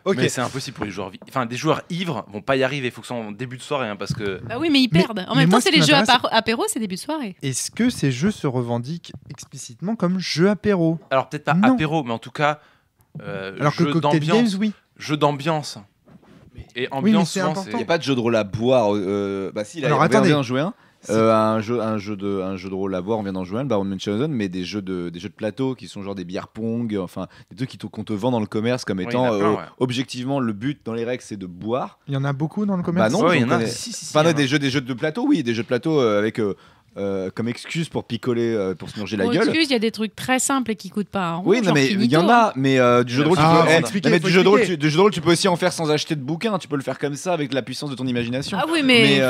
Ok. Mais c'est impossible pour les joueurs. Enfin, des joueurs ivres vont pas y arriver. Il faut que ce soit en début de soirée, hein, parce que. Bah oui, mais ils perdent. En mais même moi, temps, ce c'est qui les jeux m'intéresse, apéro, c'est début de soirée. Est-ce que ces jeux se revendiquent explicitement comme jeux apéro? Alors peut-être pas Non. apéro, mais en tout cas. Alors que jeu Cocktail Games, d'ambiance. oui. Jeu d'ambiance. Et mais ambiance, c'est souvent, important. Il n'y a pas de jeu de rôle à boire. Bah si, là, Alors, on attendez. vient d'en jouer un. Un jeu de rôle à boire, on vient d'en jouer un, le Baron de Munchausen, mais des jeux de plateau qui sont genre des bières pong, enfin des trucs qu'on te vend dans le commerce comme Oui, étant il y en a plein, ouais. objectivement le but dans les règles c'est de boire. Il y en a beaucoup dans le Bah commerce. non, Ouais, il y j'en en a. connais- Si, si, si, Enfin, il y en a. des jeux de plateau, oui, des jeux de plateau avec comme excuse pour picoler, pour se manger la Pour gueule. excuse, il y a des trucs très simples et qui coûtent pas un rond. Oui, non, genre mais il y Finito, en a, mais du jeu de rôle, tu Ah, peux, faut expliquer, non, mais faut du jeu de rôle, expliquer. du jeu de rôle, tu peux aussi en faire sans acheter de bouquin. Tu peux le faire comme ça avec la puissance de ton imagination. Ah oui, mais-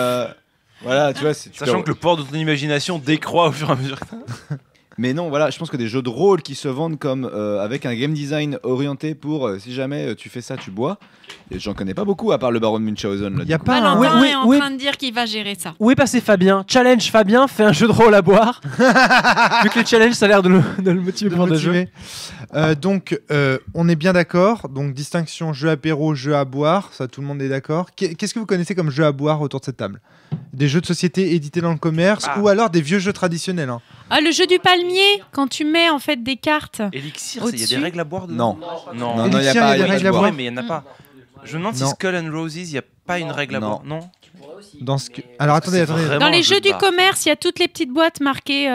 voilà, tu vois, Sachant que le port de ton imagination décroît au fur et à mesure. Mais non, voilà, je pense que des jeux de rôle qui se vendent comme avec un game design orienté pour si jamais tu fais ça, tu bois. Et j'en connais pas beaucoup à part le Baron de Munchausen. Là, Il y a du coup. pas Valentin Oui, est en oui. train de dire qu'il va gérer ça. Où est passé Fabien? Challenge Fabien, fait un jeu de rôle à boire. Vu que le challenge, ça a l'air de le motiver de pour des jeux. motiver. Donc, on est bien d'accord. Donc, distinction jeu apéro, jeu à boire. Ça, tout le monde est d'accord. Qu'est-ce que vous connaissez comme jeu à boire autour de cette table? Des jeux de société édités dans le commerce Ah. ou alors des vieux jeux traditionnels, hein. Ah, le jeu du palmier, quand tu mets en fait des cartes. Élixir, il y a Au-dessus. des règles à boire dedans? Non. Non, Non, il y a Élixir, pas. il y a des règles à boire. Ouais, mais il n'y en a pas. Je me demande si Non. Skull and Roses, il n'y a pas une règle à Non. boire. Non. Dans ce que... Alors, attendez, C'est attendez. vraiment Dans un les jeu jeux de du bar. commerce, il y a toutes les petites boîtes marquées,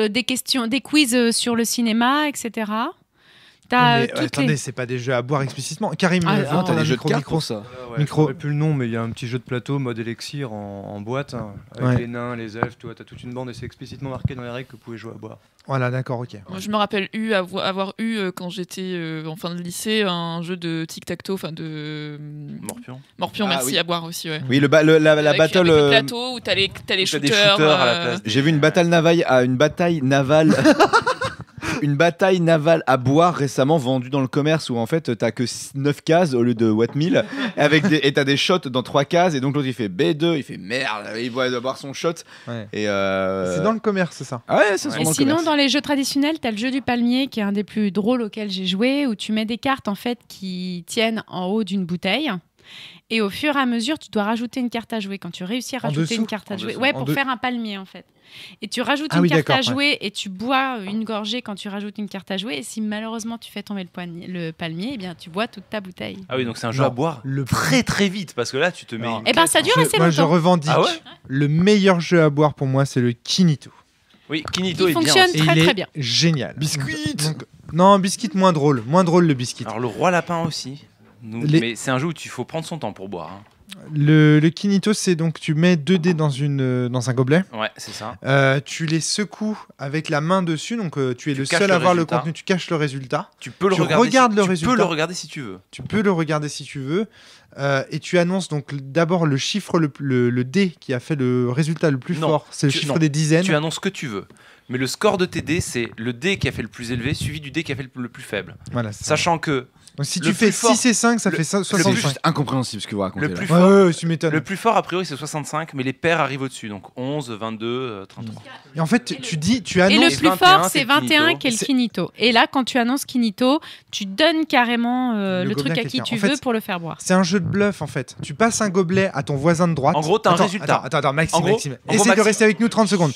des questions, des quiz sur le cinéma, etc. T'as Mais, toutes attendez, les... c'est pas des jeux à boire explicitement. Karim, t'as des jeux de micro, cartes micro. pour ça. Je me rappelle plus le nom, mais il y a un petit jeu de plateau mode élixir en boîte, avec Ouais. les nains, les elfes, tu vois, t'as toute une bande et c'est explicitement marqué dans les règles que vous pouvez jouer à boire. Voilà, d'accord, ok. Moi, je me rappelle avoir eu quand j'étais en fin de lycée un jeu de tic-tac-toe, enfin de Morpion. Morpion, Ah, merci, oui. à boire aussi, ouais. Oui, la Avec battle. le plateau où t'as les shooters. J'ai vu une bataille navale. Une bataille navale à boire récemment vendue dans le commerce où en fait t'as que 9 cases au lieu de what 1000 et t'as des shots dans 3 cases et donc l'autre il fait B2, il fait merde, il doit boire son shot. Ouais. Et C'est dans le commerce, c'est ça. Ah ouais, c'est Et sinon, dans les jeux traditionnels, t'as le jeu du palmier qui est un des plus drôles auxquels j'ai joué, où tu mets des cartes en fait qui tiennent en haut d'une bouteille. Et au fur et à mesure, tu dois rajouter une carte à jouer. Quand tu réussis à En rajouter dessous une carte à En jouer, dessous. ouais, En pour deux- faire un palmier en fait. Et tu rajoutes Ah une oui, carte à d'accord, jouer et tu bois une gorgée quand tu rajoutes une carte à jouer. Et si malheureusement tu fais tomber le palmier, eh bien tu bois toute ta bouteille. Ah oui, donc c'est un jeu Non, à boire le très très vite parce que là tu te mets. Eh ben ça dure assez Moi, je longtemps. revendique Ah ouais le meilleur jeu à boire pour moi, c'est le Kinito. Oui, Kinito Il est bien. fonctionne aussi. Et très il très est bien. génial. Biscuit. Donc, non, biscuit moins drôle le biscuit. Alors le roi lapin aussi. Mais c'est un jeu où il faut prendre son temps pour boire. hein. Le Kinito, c'est donc tu mets 2 dés dans un gobelet. Ouais, c'est ça. Tu les secoues avec la main dessus, donc tu es le caches seul le à voir le résultat. contenu, tu caches le résultat. Tu peux le Tu regarder. regardes le tu résultat. peux le regarder si tu veux. Tu peux le regarder si tu veux. Et tu annonces donc d'abord le chiffre, le dé qui a fait le résultat le plus Non, fort, c'est le tu- chiffre non, des dizaines. Tu annonces ce que tu veux. Mais le score de tes dés, c'est le dé qui a fait le plus élevé suivi du dé qui a fait le plus faible. Voilà, c'est ça. Sachant que. Donc si le tu fais plus fort- 6 et 5, ça le- fait le 65. plus- C'est incompréhensible ce que vous racontez. Le plus là. fort, Ouais, tu m'étonnes. le plus fort, a priori, c'est 65, mais les paires arrivent au-dessus. Donc 11, 22, 33. Et en fait, tu Et annonces. le plus 21, fort, c'est c'est le 21 Kinito. qui est le Kinito. Et là, quand tu annonces Kinito, tu donnes carrément Le le truc gobelet à à qui quelqu'un. tu En fait, veux pour le faire boire. C'est un jeu de bluff en fait. Tu passes un gobelet à ton voisin de droite. En gros, t'as un Attends, résultat. Attends, Maxime, En gros, Maxime. en gros, Essaye de Maxime- rester avec nous 30 secondes.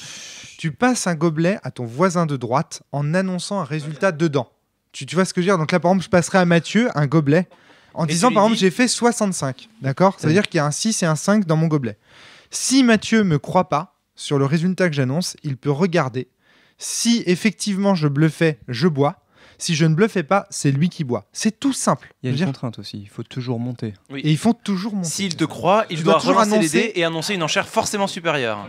Tu passes un gobelet à ton voisin de droite en annonçant un résultat dedans. Tu vois ce que je veux dire? Donc là, par exemple, je passerai à Mathieu un gobelet en Et disant, tu lui par exemple, dis- j'ai fait 65. D'accord? Ça veut dire qu'il y a un 6 et un 5 dans mon gobelet. Si Mathieu me croit pas sur le résultat que j'annonce, il peut regarder. Si effectivement je bluffais, je bois. Si je ne bluffais pas, c'est lui qui boit. C'est tout simple. Il y a Je veux une dire. contrainte aussi, il faut toujours monter. Oui. Et ils font toujours monter. S'il te croit, il Tu doit dois toujours relancer les annoncer- dés et annoncer une enchère forcément supérieure.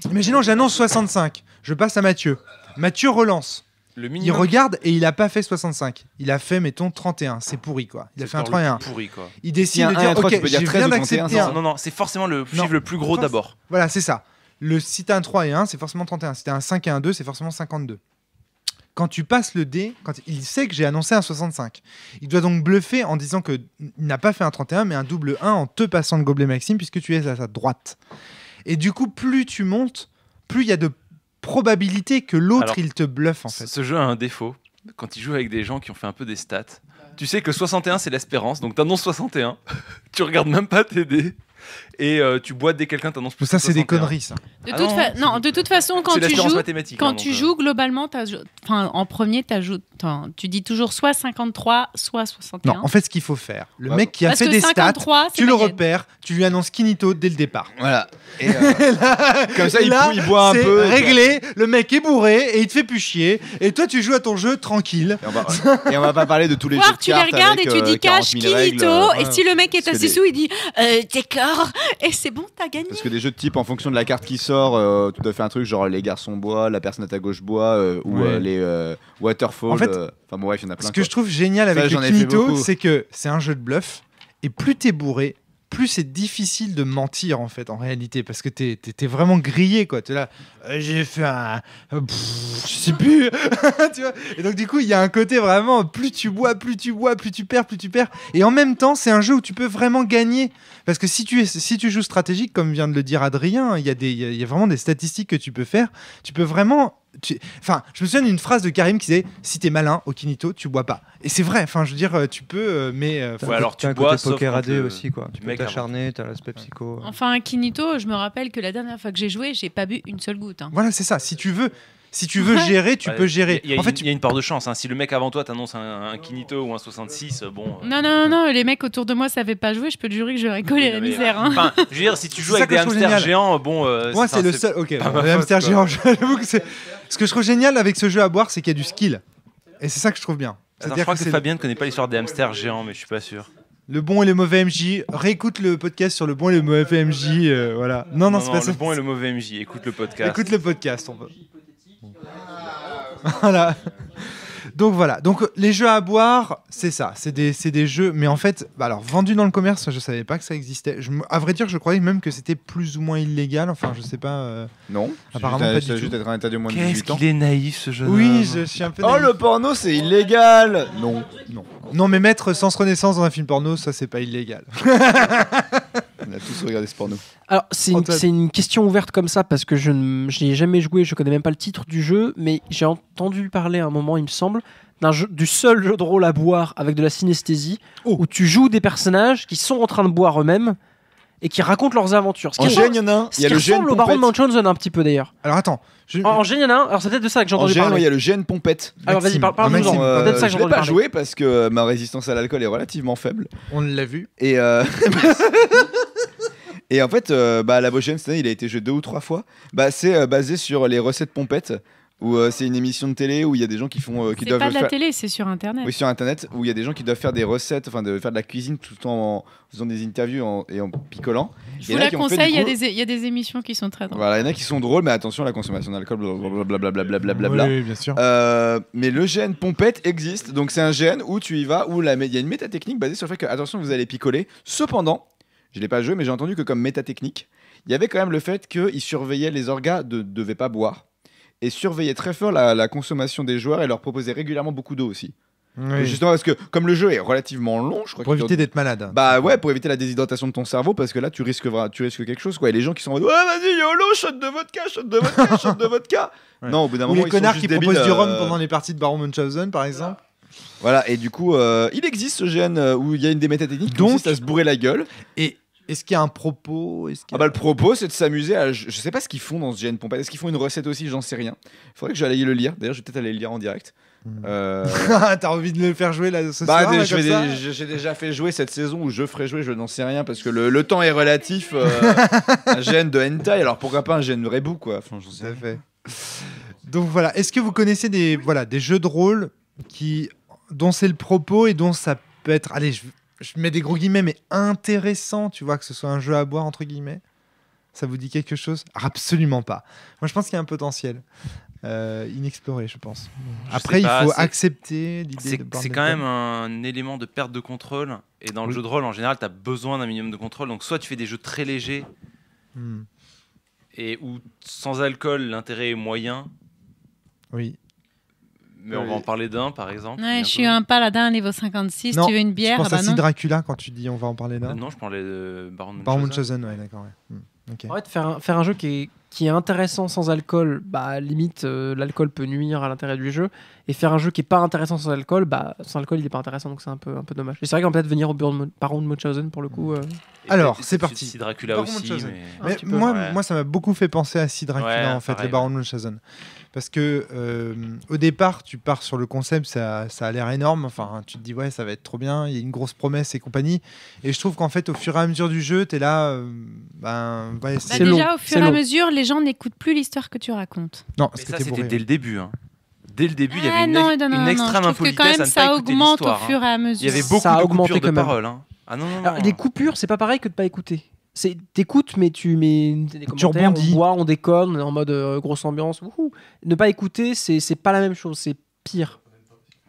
Imaginons, j'annonce 65. Je passe à Mathieu. Mathieu relance. Le Il minimum. regarde et il a pas fait 65. Il a fait, mettons, 31. C'est pourri, quoi. Il a C'est fait un encore 3 et le 1. plus pourri, quoi. Il S'il y a décide de un dire, et 3, ok, tu peux dire je 13 viens ou 31, d'accepter un. Non, non, c'est forcément le Non. chiffre le plus gros d'abord. Voilà, c'est ça. Si t'as un 3 et 1, c'est forcément 31. Si t'as un 5 et un 2, c'est forcément 52. Quand tu passes le dé, il sait que j'ai annoncé un 65. Il doit donc bluffer en disant qu'il n'a pas fait un 31, mais un double 1 en te passant le gobelet Maxime, puisque tu es à sa droite. Et du coup, plus tu montes, plus il y a de probabilité que l'autre, Alors, il te bluffe, en fait. Ce jeu a un défaut. Quand il joue avec des gens qui ont fait un peu des stats, tu sais que 61 c'est l'espérance, donc t'annonces 61, tu regardes même pas tes dés, et tu bois dès que quelqu'un t'annonce plus. Ça, c'est des 61. conneries, ça. De toute façon, quand c'est tu l'espérance joues, mathématique, hein, tu donc, joues globalement, en premier, tu dis toujours soit 53, soit 61. Non, en fait, ce qu'il faut faire, le mec qui a Parce fait que des stats, 53, c'est tu le moyenne. repères, tu lui annonces Kinito dès le départ. Voilà. Et Comme ça, il boit un peu. C'est réglé, le mec est bourré et il te fait plus chier. Et toi, tu joues à ton jeu tranquille. Et on va pas parler de tous les jeux Voir, de tu les cartes regardes et avec, tu dis 40 cash, 000 règles, Kinito, et si le mec est Parce que assez des- sous, il dit d'accord, et c'est bon, t'as gagné. Parce que des jeux de type, en fonction de la carte qui sort, tu dois faire un truc genre les garçons bois, la personne à ta gauche bois, ou Ouais. les Waterfall. En fait, enfin bon, bref, il y en a plein. Ce que je trouve génial avec j'en le ai fait Kinito, beaucoup. c'est que c'est un jeu de bluff. Et plus t'es bourré, plus c'est difficile de mentir en fait, en réalité. Parce que t'es vraiment grillé, quoi. T'es là, j'ai fait un. Je sais plus. Tu vois. Et donc, du coup, il y a un côté vraiment, plus tu bois, plus tu perds, plus tu perds. Et en même temps, c'est un jeu où tu peux vraiment gagner. Parce que si tu joues stratégique, comme vient de le dire Adrien, il y a vraiment des statistiques que tu peux faire. Tu peux vraiment. Enfin, je me souviens d'une phrase de Karim qui disait si t'es malin au Kinito, tu bois pas. Et c'est vrai, enfin, je veux dire, tu peux, mais. T'as Ouais, alors t'as tu un bois, côté sauf poker quand AD le- aussi, quoi. Tu peux mec t'acharner, t'as l'aspect psycho. Enfin, un Kinito, je me rappelle que la dernière fois que j'ai joué, j'ai pas bu une seule goutte. hein. Voilà, c'est ça. Si tu veux gérer, tu Ouais, peux gérer. Il y a En fait, il y a une part de chance. hein. Si le mec avant toi t'annonce un Kinito ou un 66, bon. Non, les mecs autour de moi savaient pas jouer, je peux te jurer que j'aurais collé la mais- misère. hein. Enfin, je veux dire, si tu joues C'est ça avec que des je trouve hamsters génial. géants, bon. moi, c'est le seul. Ok, pas bon, ma le faute, hamster quoi. géant, j'avoue que c'est. Ce que je trouve génial avec ce jeu à boire, c'est qu'il y a du skill. Et c'est ça que je trouve bien. Attends, je crois que Fabien ne connaît pas l'histoire des hamsters géants, mais je suis pas sûr. Le bon et le mauvais MJ. Réécoute le podcast sur le bon et le mauvais MJ. Voilà. Non, c'est pas ça. Le bon et le mauvais MJ. Écoute le podcast. Écoute le podcast. On peut. Voilà. Donc voilà. Donc les jeux à boire, c'est ça. C'est des jeux. Mais en fait, alors vendus dans le commerce, je savais pas que ça existait. À vrai dire, je croyais même que c'était plus ou moins illégal. Enfin, je sais pas. Non. Apparemment pas du tout. Juste être interdit au moins de 18 ans. Qu'est-ce qu'il est naïf ce jeune Oui, homme. je suis un peu. Oh, le porno, c'est illégal. Non. Non, mais mettre Sens Renaissance dans un film porno, ça c'est pas illégal. On a tous regardé ce porno. Alors, c'est une question ouverte comme ça parce que je n'y ai jamais joué, je connais même pas le titre du jeu, mais j'ai entendu parler à un moment, il me semble, du seul jeu de rôle à boire avec de la synesthésie où tu joues des personnages qui sont en train de boire eux-mêmes et qui racontent leurs aventures. En GN, il y en a un. Il y a le GN Pompette. Au Baron de Munchausen un petit peu d'ailleurs. Alors attends. En GN, il y en a un. Alors c'est peut-être de ça que j'ai entendu parler. Il y a le GN Pompette. Alors vas-y, parle-nous-en. Peut-être ça que j'ai entendu parler. Je l'ai pas joué parce que ma résistance à l'alcool est relativement faible. On l'a vu. Et et en fait, la Bochème, cette année, il a été joué 2 ou 3 fois. C'est basé sur les recettes Pompette. Où c'est une émission de télé où il y a des gens qui font qui doivent c'est pas de la télé, c'est sur internet. Oui, sur internet où il y a des gens qui doivent faire des recettes, enfin de faire de la cuisine tout en faisant des interviews et en picolant. Je vous la conseille, il y a des émissions qui sont très drôles. Voilà, il y en a qui sont drôles, mais attention à la consommation d'alcool, blablabla. Oui, bien sûr. Mais le GN Pompette existe, donc c'est un GN où tu y vas, où il y a une métatechnique basée sur le fait que attention, vous allez picoler. Cependant, je l'ai pas joué, mais j'ai entendu que comme métatechnique, il y avait quand même le fait qu'ils surveillaient les orgas ne devaient pas boire. Et surveiller très fort la consommation des joueurs et leur proposer régulièrement beaucoup d'eau aussi. Oui. Justement parce que comme le jeu est relativement long, je crois pour éviter d'être malade. Bah ouais, pour éviter la déshydratation de ton cerveau parce que là tu risques quelque chose quoi. Et les gens qui sont en mode ouais vas-y YOLO, shot de vodka, shot de vodka. Ouais. Non, au bout d'un moment les connards qui proposent débiles, du rhum pendant les parties de Baron Munchausen par exemple. Voilà, et du coup il existe ce GN où il y a une des métatechniques qui consiste à se bourrer la gueule. Et est-ce qu'il y a un propos le propos, c'est de s'amuser à... Je sais pas ce qu'ils font dans ce GN Pompette. Est-ce qu'ils font une recette aussi? J'en sais rien. Il faudrait que j'aille le lire. D'ailleurs, je vais peut-être aller le lire en direct. T'as envie de le faire jouer là ce soir j'ai déjà fait jouer cette saison où je ferai jouer, je n'en sais rien parce que le temps est relatif. Un GN de hentai, alors pourquoi pas un GN de Rebou quoi. Enfin, j'en sais fait. Donc voilà, est-ce que vous connaissez des jeux de rôle dont c'est le propos et dont ça peut être... Allez, je mets des gros guillemets, mais intéressant, tu vois, que ce soit un jeu à boire, entre guillemets. Ça vous dit quelque chose? Absolument pas. Moi, je pense qu'il y a un potentiel inexploré, je pense. Après, il faut accepter l'idée de boire. C'est quand même un élément de perte de contrôle. Et dans le jeu de rôle, en général, tu as besoin d'un minimum de contrôle. Donc, soit tu fais des jeux très légers, et où sans alcool, l'intérêt est moyen. Oui. Mais on va en parler d'un, par exemple. Ouais, je suis un paladin niveau 56. Non, tu veux une bière? Je pense à non. Dracula quand tu dis on va en parler d'un. Non, je parlais de Baron Munchausen, ouais, d'accord. Ouais. Okay. En fait, faire un jeu qui est intéressant sans alcool, limite, l'alcool peut nuire à l'intérêt du jeu. Et faire un jeu qui est pas intéressant sans alcool, sans alcool, il est pas intéressant, donc c'est un peu dommage. Et c'est vrai qu'on peut peut-être venir au Baron de Munchausen pour le coup. Alors, c'est parti. Si Dracula aussi. Mais moi, ça m'a beaucoup fait penser à Dracula, en fait, pareil, le Baron de Munchausen. Parce que au départ, tu pars sur le concept, ça a l'air énorme. Enfin, tu te dis ouais, ça va être trop bien. Il y a une grosse promesse et compagnie. Et je trouve qu'en fait, au fur et à mesure du jeu, t'es là. C'est long. Déjà, au fur et à mesure, les gens n'écoutent plus l'histoire que tu racontes. Non, parce que c'était dès le début. Hein. Dès le début, il y avait une extrême impolitesse à ne ça pas écouter augmente l'histoire. Au fur et à mesure. Il y avait beaucoup de coupures de paroles. Hein. Ah non. Alors, les coupures, c'est pas pareil que de pas écouter. T'écoutes, mais tu mets des commentaires, on boit, on déconne, en mode grosse ambiance. Ne pas écouter, c'est pas la même chose, c'est pire.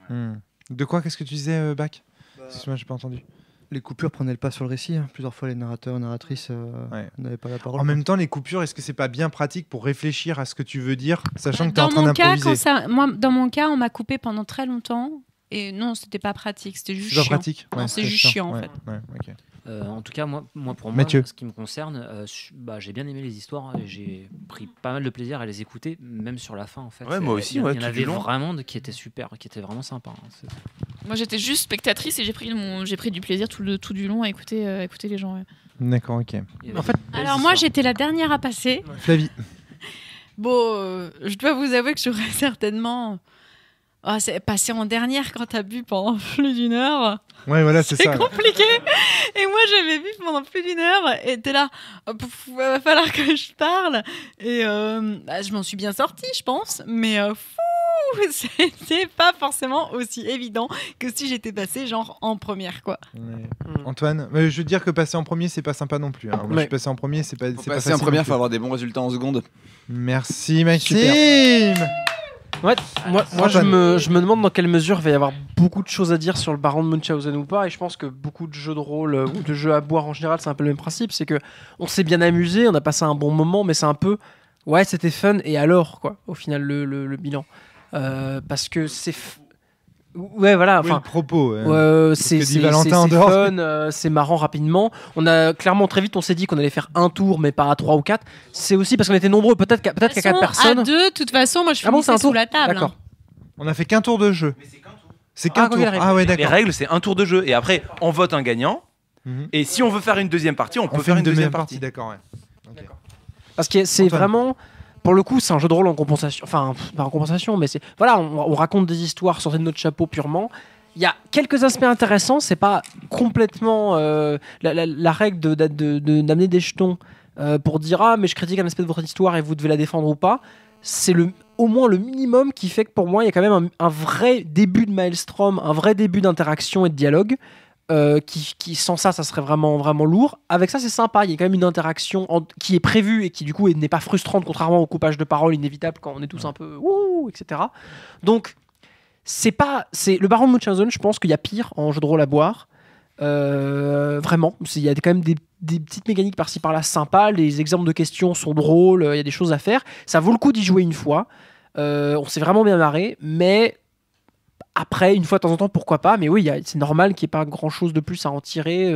De quoi? Qu'est-ce que tu disais, Bac? Excuse-moi, j'ai pas entendu. Les coupures prenaient le pas sur le récit. Plusieurs fois, les narrateurs, narratrices n'avaient pas la parole. En même temps, les coupures, est-ce que c'est pas bien pratique pour réfléchir à ce que tu veux dire, sachant que t'es en train d'improviser? Dans mon cas, on m'a coupé pendant très longtemps. Et non, c'était pas pratique, c'était juste chiant. C'est pas pratique. Non, c'est juste chiant, en fait. Okay. En tout cas, moi, pour Mathieu. moi, ce qui me concerne, j'ai bien aimé les histoires et j'ai pris pas mal de plaisir à les écouter, même sur la fin, en fait. Ouais, moi aussi. Il y en avait vraiment qui étaient super, qui étaient vraiment sympas. Hein. Moi, j'étais juste spectatrice et j'ai pris du plaisir tout du long à écouter les gens. Ouais. D'accord, ok. En fait, alors moi, j'étais la dernière à passer. Flavie. Bon, je dois vous avouer que j'aurais certainement... c'est passé en dernière quand t'as bu pendant plus d'une heure. Ouais, voilà, c'est ça. C'est compliqué. Et moi, j'avais bu pendant plus d'une heure et t'es là, va falloir que je parle. Et je m'en suis bien sortie, je pense. Mais c'était pas forcément aussi évident que si j'étais passée genre en première, quoi. Antoine, je veux dire que passer en premier, c'est pas sympa non plus. Hein. Moi, je suis passé en premier, c'est pas. Pour c'est pas passer en facile première, non il plus. faut avoir des bons résultats en seconde. Merci Maxime. Ouais, moi je me demande dans quelle mesure il va y avoir beaucoup de choses à dire sur le baron de Munchausen ou pas, et je pense que beaucoup de jeux de rôle ou de jeux à boire en général, c'est un peu le même principe, c'est que on s'est bien amusé, on a passé un bon moment, mais c'est un peu ouais c'était fun et alors quoi au final le bilan parce que c'est ouais voilà Oui, enfin le propos. c'est ce que dit Valentin en dehors. fun, c'est marrant rapidement. On a clairement très vite on s'est dit qu'on allait faire un tour mais pas à 3 ou 4. C'est aussi parce qu'on était nombreux, peut-être qu'à 4 personnes. À 2, de toute façon, moi je Ah bon, finissais c'est un tour sous la table. D'accord. On a fait qu'un tour de jeu. C'est qu'un tour. Ah ouais, Les d'accord. règles, c'est un tour de jeu. Et après, on vote un gagnant. Et si on veut faire une deuxième partie, on peut faire une deuxième partie. D'accord, ouais. Parce que c'est Antoine. vraiment, pour le coup, c'est un jeu de rôle en compensation. Enfin, pas en compensation, mais c'est. Voilà, on raconte des histoires sorties de notre chapeau purement. Il y a quelques aspects intéressants, c'est pas complètement la règle d'amener des jetons pour dire ah, mais je critique un aspect de votre histoire et vous devez la défendre ou pas. C'est au moins le minimum qui fait que pour moi, il y a quand même un vrai début de Maelstrom, un vrai début d'interaction et de dialogue. Qui sans ça serait vraiment vraiment lourd. Avec ça c'est sympa, il y a quand même une interaction qui est prévue et qui du coup n'est pas frustrante contrairement au coupage de parole inévitable quand on est tous un peu ouh etc. Donc c'est le baron de Munchausen, je pense qu'il y a pire en jeu de rôle à boire. Vraiment, il y a quand même des petites mécaniques par-ci par-là sympas, les exemples de questions sont drôles, il y a des choses à faire, ça vaut le coup d'y jouer une fois. On s'est vraiment bien marré, mais après, une fois de temps en temps, pourquoi pas, mais oui, c'est normal qu'il n'y ait pas grand chose de plus à en tirer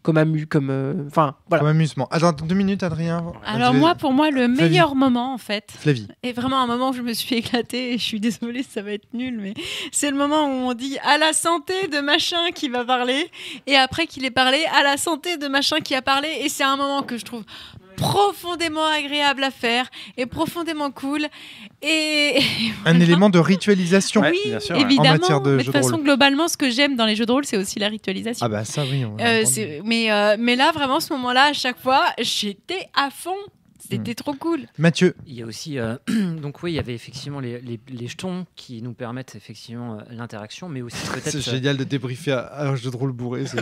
comme amusement. Attends 2 minutes, Adrien. Alors moi, pour moi, le meilleur moment en fait, Flavie. et vraiment un moment où je me suis éclatée, et je suis désolée, ça va être nul, mais c'est le moment où on dit à la santé de machin qui va parler, et après qu'il ait parlé, à la santé de machin qui a parlé, et c'est un moment que je trouve profondément agréable à faire et profondément cool et Un élément de ritualisation. oui, bien sûr, évidemment, en matière de mais de jeu toute de façon rôle. globalement ce que j'aime dans les jeux de rôle c'est aussi la ritualisation. Ah bah ça oui. On l'a entendu. mais là vraiment ce moment-là à chaque fois j'étais à fond, c'était trop cool. Mathieu. Il y a aussi, donc oui, il y avait effectivement les jetons qui nous permettent effectivement l'interaction, mais aussi peut-être. C'est génial de débriefer à un jeu de rôle bourré. C'est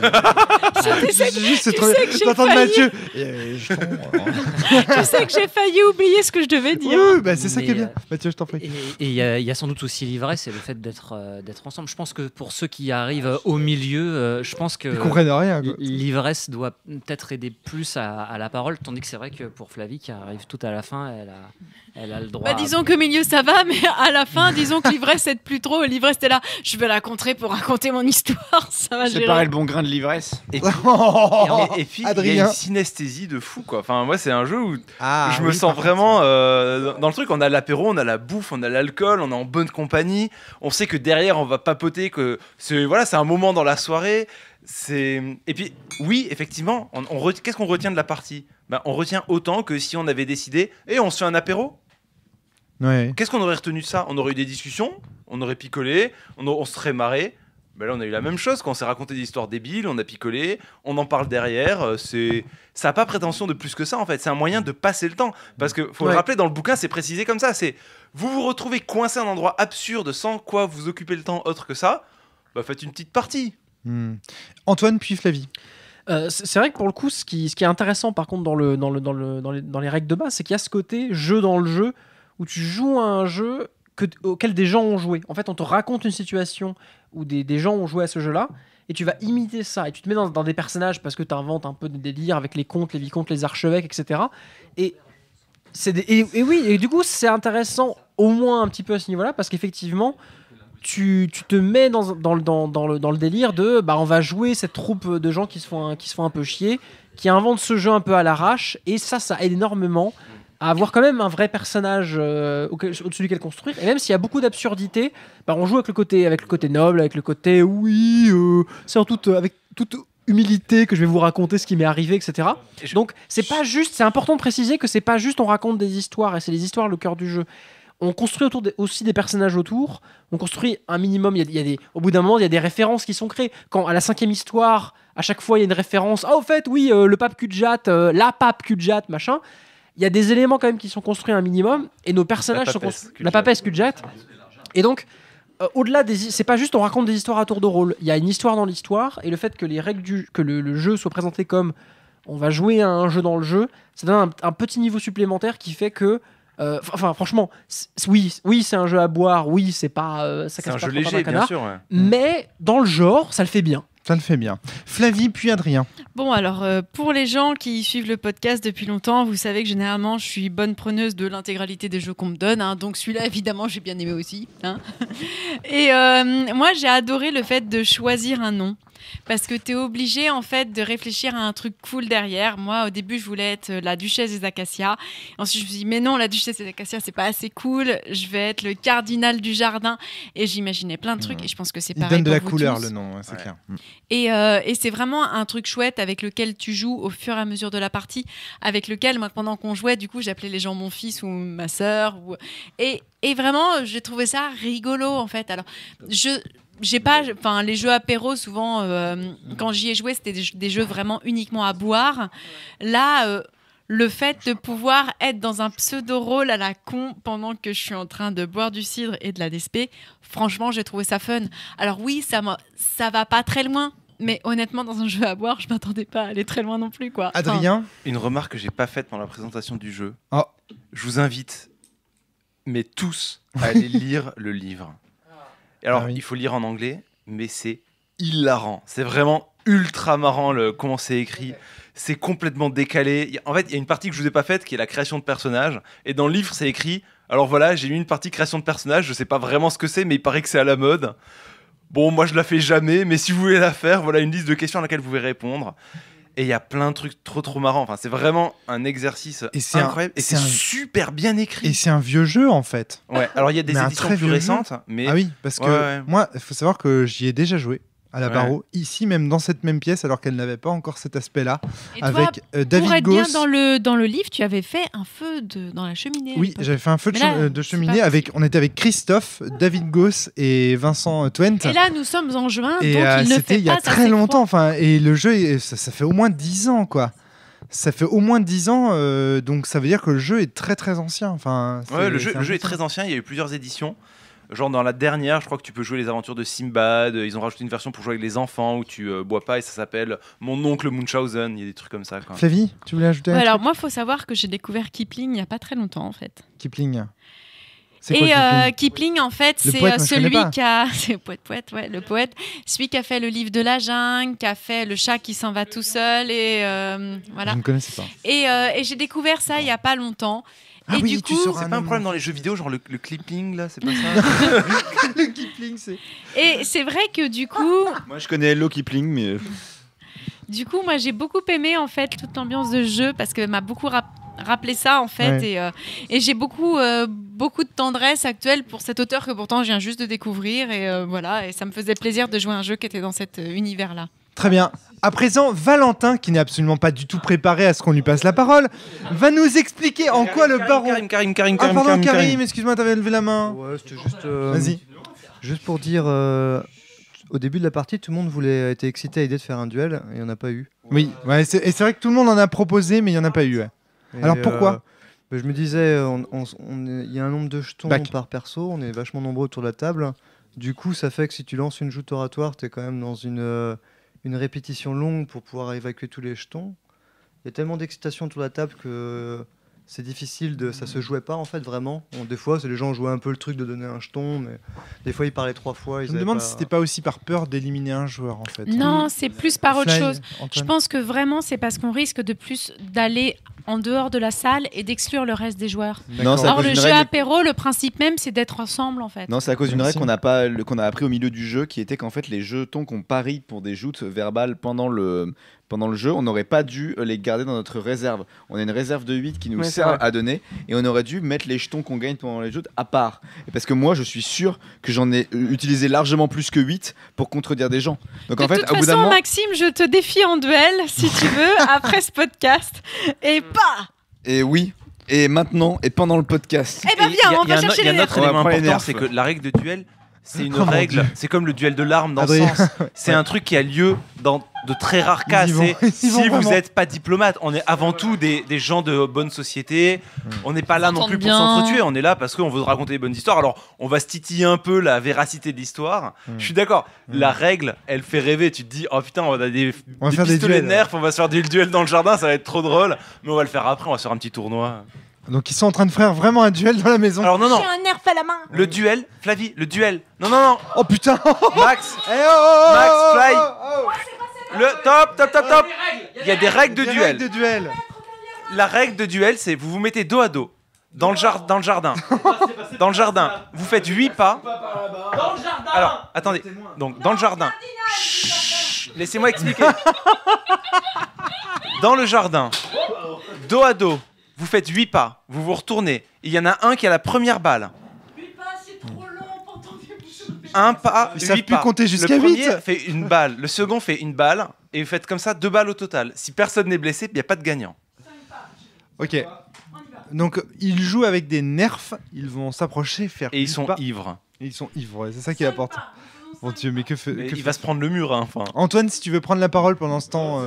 c'est trop sais que j'ai d'entendre failli- Mathieu. Je sais que j'ai failli oublier ce que je devais dire. Oui, bah c'est ça qui est bien. Mathieu, je t'en prie. Et il y a sans doute aussi l'ivresse et le fait d'être ensemble. Je pense que pour ceux qui arrivent au milieu, je pense que Ils comprennent rien, quoi. l'ivresse doit peut-être aider plus à la parole, tandis que c'est vrai que pour Flavie qui arrive tout à la fin, elle a le droit. Bah, disons qu'au milieu ça va, mais à la fin, disons que l'ivresse aide plus trop. L'ivresse était là, je vais la contrer pour raconter mon histoire. Ça va C'est gérer. pareil le bon grain de l'ivresse. Et puis, il y a Adrien. une synesthésie de fou, quoi. Enfin, moi, c'est un jeu où je me oui, sens par vraiment dans le truc. On a l'apéro, on a la bouffe, on a l'alcool, on est en bonne compagnie. On sait que derrière, on va papoter, que c'est un moment dans la soirée. Et puis, oui, effectivement, qu'est-ce qu'on retient de la partie ? On retient autant que si on avait décidé et on se fait un apéro. Ouais. Qu'est-ce qu'on aurait retenu de ça ? On aurait eu des discussions, on aurait picolé, on se serait marré. Ben là, on a eu la même chose quand on s'est raconté des histoires débiles, on a picolé, on en parle derrière. Ça n'a pas prétention de plus que ça, en fait. C'est un moyen de passer le temps. Parce que, faut le rappeler, dans le bouquin, c'est précisé comme ça. C'est vous vous retrouvez coincé à un endroit absurde sans quoi vous occuper le temps autre que ça, faites une petite partie. Antoine puis Flavie. C'est vrai que pour le coup, ce qui est intéressant par contre dans les règles de base, c'est qu'il y a ce côté jeu dans le jeu où tu joues à un jeu auquel des gens ont joué. En fait, on te raconte une situation où des gens ont joué à ce jeu-là et tu vas imiter ça et tu te mets dans des personnages parce que tu inventes un peu des délires avec les comtes, les vicomtes, les archevêques, etc. Et oui, et du coup, c'est intéressant au moins un petit peu à ce niveau-là parce qu'effectivement, tu te mets dans le délire de on va jouer cette troupe de gens qui se font un peu chier, qui inventent ce jeu un peu à l'arrache, et ça aide énormément à avoir quand même un vrai personnage au-dessus duquel construire. Et même s'il y a beaucoup d'absurdité, on joue avec le côté noble, avec le côté c'est avec toute humilité que je vais vous raconter ce qui m'est arrivé, etc. Donc c'est pas juste, c'est important de préciser que c'est pas juste on raconte des histoires, et c'est les histoires le cœur du jeu. On construit aussi des personnages autour. On construit un minimum. Au bout d'un moment, il y a des références qui sont créées. Quand à la 5e histoire, à chaque fois, il y a une référence. Ah, au fait, oui, le pape Cudjat, la pape Cudjat, machin. Il y a des éléments quand même qui sont construits un minimum. Et nos personnages sont construits. La papesse Cudjat. Et donc, au-delà c'est pas juste on raconte des histoires à tour de rôle. Il y a une histoire dans l'histoire et le fait que les règles que le jeu soit présenté comme on va jouer à un jeu dans le jeu, ça donne un petit niveau supplémentaire qui fait que franchement, oui, c'est un jeu à boire, oui, c'est pas ça casse un pas jeu le léger, bien sûr. Ouais. Mais dans le genre, ça le fait bien. Ça le fait bien. Flavie puis Adrien. Bon, alors, pour les gens qui suivent le podcast depuis longtemps, vous savez que généralement, je suis bonne preneuse de l'intégralité des jeux qu'on me donne. Hein, donc, celui-là, évidemment, j'ai bien aimé aussi. Hein. Et moi, j'ai adoré le fait de choisir un nom. Parce que tu es obligé, en fait, de réfléchir à un truc cool derrière. Moi, au début, je voulais être la duchesse des acacias. Ensuite, je me suis dit, mais non, la duchesse des acacias, c'est pas assez cool. Je vais être le cardinal du jardin. Et j'imaginais plein de trucs. Et je pense que c'est pareil. Il donne de la pour couleur, tous. le nom, c'est clair. Et c'est vraiment un truc chouette avec lequel tu joues au fur et à mesure de la partie. Avec lequel, moi, pendant qu'on jouait, du coup, j'appelais les gens mon fils ou ma sœur. Et vraiment, j'ai trouvé ça rigolo, en fait. Alors, les jeux apéro, souvent, quand j'y ai joué, c'était des jeux vraiment uniquement à boire. Là, le fait de pouvoir être dans un pseudo-rôle à la con pendant que je suis en train de boire du cidre et de la DSP, franchement, j'ai trouvé ça fun. Alors oui, ça va pas très loin. Mais honnêtement, dans un jeu à boire, je m'attendais pas à aller très loin non plus, quoi. Adrien, une remarque que j'ai pas faite pendant la présentation du jeu. Oh. Je vous invite, mais tous, à aller lire le livre. Et alors, il faut lire en anglais, mais c'est hilarant. C'est vraiment ultra marrant comment c'est écrit. C'est complètement décalé. En fait, il y a une partie que je vous ai pas faite qui est la création de personnages. Et dans le livre, c'est écrit. Alors voilà, j'ai mis une partie création de personnages. Je sais pas vraiment ce que c'est, mais il paraît que c'est à la mode. Bon, moi je la fais jamais, mais si vous voulez la faire, voilà une liste de questions à laquelle vous pouvez répondre. Et il y a plein de trucs trop marrants. Enfin, c'est vraiment un exercice incroyable. Et c'est super bien écrit. Et c'est un vieux jeu en fait. Ouais. Alors il y a des éditions plus récentes, mais ah oui, parce que moi, il faut savoir que j'y ai déjà joué à la Barreau, ici même dans cette même pièce, alors qu'elle n'avait pas encore cet aspect-là, Et avec toi, David pour être Gauss. bien dans le livre, tu avais fait un feu dans la cheminée. Oui, j'avais fait un feu de cheminée on était avec Christophe, David Gauss et Vincent Twent. Et là, nous sommes en juin, Et donc il ne c'était fait il y a pas très assez longtemps. Enfin, et le jeu, ça fait au moins 10 ans, quoi. Ça fait au moins 10 ans, donc ça veut dire que le jeu est très très ancien. Enfin, le jeu est très ancien. Il y a eu plusieurs éditions. Genre dans la dernière, je crois que tu peux jouer les aventures de Simbad. Ils ont rajouté une version pour jouer avec les enfants où tu bois pas et ça s'appelle Mon oncle Munchausen. Il y a des trucs comme ça. Flavie, tu voulais ajouter un alors truc moi, il faut savoir que j'ai découvert Kipling il n'y a pas très longtemps en fait. Kipling. C'est quoi, Kipling, en fait, le c'est poète, celui qui a... C'est le poète. Celui qui a fait le livre de la jungle, qui a fait Le chat qui s'en va tout seul, et voilà. Je ne connaissais pas. Et j'ai découvert ça il n'y a pas longtemps. Ah et oui, du coup, c'est pas un problème dans les jeux vidéo, genre le clipping là, c'est pas ça. Le Kipling, c'est. Et c'est vrai que du coup... Moi, je connais Hello Kipling, mais... Du coup, moi, j'ai beaucoup aimé, en fait, toute l'ambiance de jeu, parce que m'a beaucoup rappelé ça, en fait, et j'ai beaucoup de tendresse actuelle pour cet auteur que pourtant je viens juste de découvrir, et voilà, et ça me faisait plaisir de jouer à un jeu qui était dans cet univers-là. Très bien. À présent, Valentin, qui n'est absolument pas du tout préparé à ce qu'on lui passe la parole, va nous expliquer en quoi le baron... Karim, excuse-moi, t'avais levé la main. Ouais, c'était juste... Vas-y. Juste pour dire... Au début de la partie, tout le monde était excité à l'idée de faire un duel, et il n'y en a pas eu. Oui, et c'est vrai que tout le monde en a proposé, mais il n'y en a pas eu. Ouais. Alors pourquoi je me disais, il y a un nombre de jetons par perso, on est vachement nombreux autour de la table. Du coup, ça fait que si tu lances une joute oratoire, tu es quand même dans une répétition longue pour pouvoir évacuer tous les jetons. Il y a tellement d'excitation autour de la table que c'est difficile, ça se jouait pas en fait vraiment. Des fois, les gens jouaient un peu le truc de donner un jeton, mais des fois ils parlaient 3 fois. Je me demande si c'était pas aussi par peur d'éliminer un joueur en fait. Non, c'est plus par autre chose. Antoine. Je pense que vraiment c'est parce qu'on risque de plus d'aller en dehors de la salle et d'exclure le reste des joueurs. Or le jeu apéro, le principe même c'est d'être ensemble en fait. Non, c'est à cause d'une règle qu'on a appris au milieu du jeu, qui était qu'en fait les jetons qu'on parie pour des joutes verbales pendant le jeu, on n'aurait pas dû les garder dans notre réserve. On a une réserve de 8 qui nous sert à donner, et on aurait dû mettre les jetons qu'on gagne pendant les joutes à part. Et parce que moi je suis sûr que j'en ai utilisé largement plus que 8 pour contredire des gens. Donc de en fait, toute façon, Maxime, je te défie en duel si tu veux après ce podcast. Et pas. Et oui. Et maintenant, et pendant le podcast. Eh ben viens, on va chercher les Il y a un autre élément important, nerfs. c'est que la règle de duel, c'est une règle. C'est comme le duel de l'arme dans le sens. C'est un truc qui a lieu dans de très rares cas. Ils y vont, C'est ils y vont si vous vraiment. n'êtes pas diplomate, on est avant tout des gens de bonne société. On n'est pas là non S'entendent plus pour bien. s'entretuer. On est là parce qu'on veut raconter des bonnes histoires. Alors, on va se titiller un peu la véracité de l'histoire. Je suis d'accord. La règle, elle fait rêver. Tu te dis, oh putain, on a des On va faire des pistolets duels. nerfs, on va se faire des duels dans le jardin, ça va être trop drôle. Mais on va le faire après. On va se faire un petit tournoi. Donc ils sont en train de faire vraiment un duel dans la maison. Alors non, non. J'ai un nerf à la main. Le duel, Flavie, le duel. Non, non, non. Oh putain. Max, Eh, oh, Max, oh, Fly. oh, oh. Le top. Il y a des règles de Des duel. règles de duel. La règle de duel, c'est vous vous mettez dos à dos dans le jardin. Dans le jardin, vous faites 8 pas. Dans le jardin. Alors, attendez. Donc dans le jardin. Chut, laissez-moi expliquer. Dans le jardin, dos à dos, vous faites 8 pas. Vous vous retournez. Il y en a un qui a la première balle. Un pas, Ils savent 8 plus pas. compter jusqu'à Le premier 8. fait une balle, le second fait une balle, et vous faites comme ça 2 balles au total. Si personne n'est blessé, il n'y a pas de gagnant. Ok. Donc ils jouent avec des nerfs, ils vont s'approcher, faire. Et ils 8 sont pas. ivres. Et ils sont ivres, ouais, c'est ça qui est important. Mon Dieu, mais que fait. Mais que il va se prendre le mur, hein, enfin. Antoine, si tu veux prendre la parole pendant ce temps.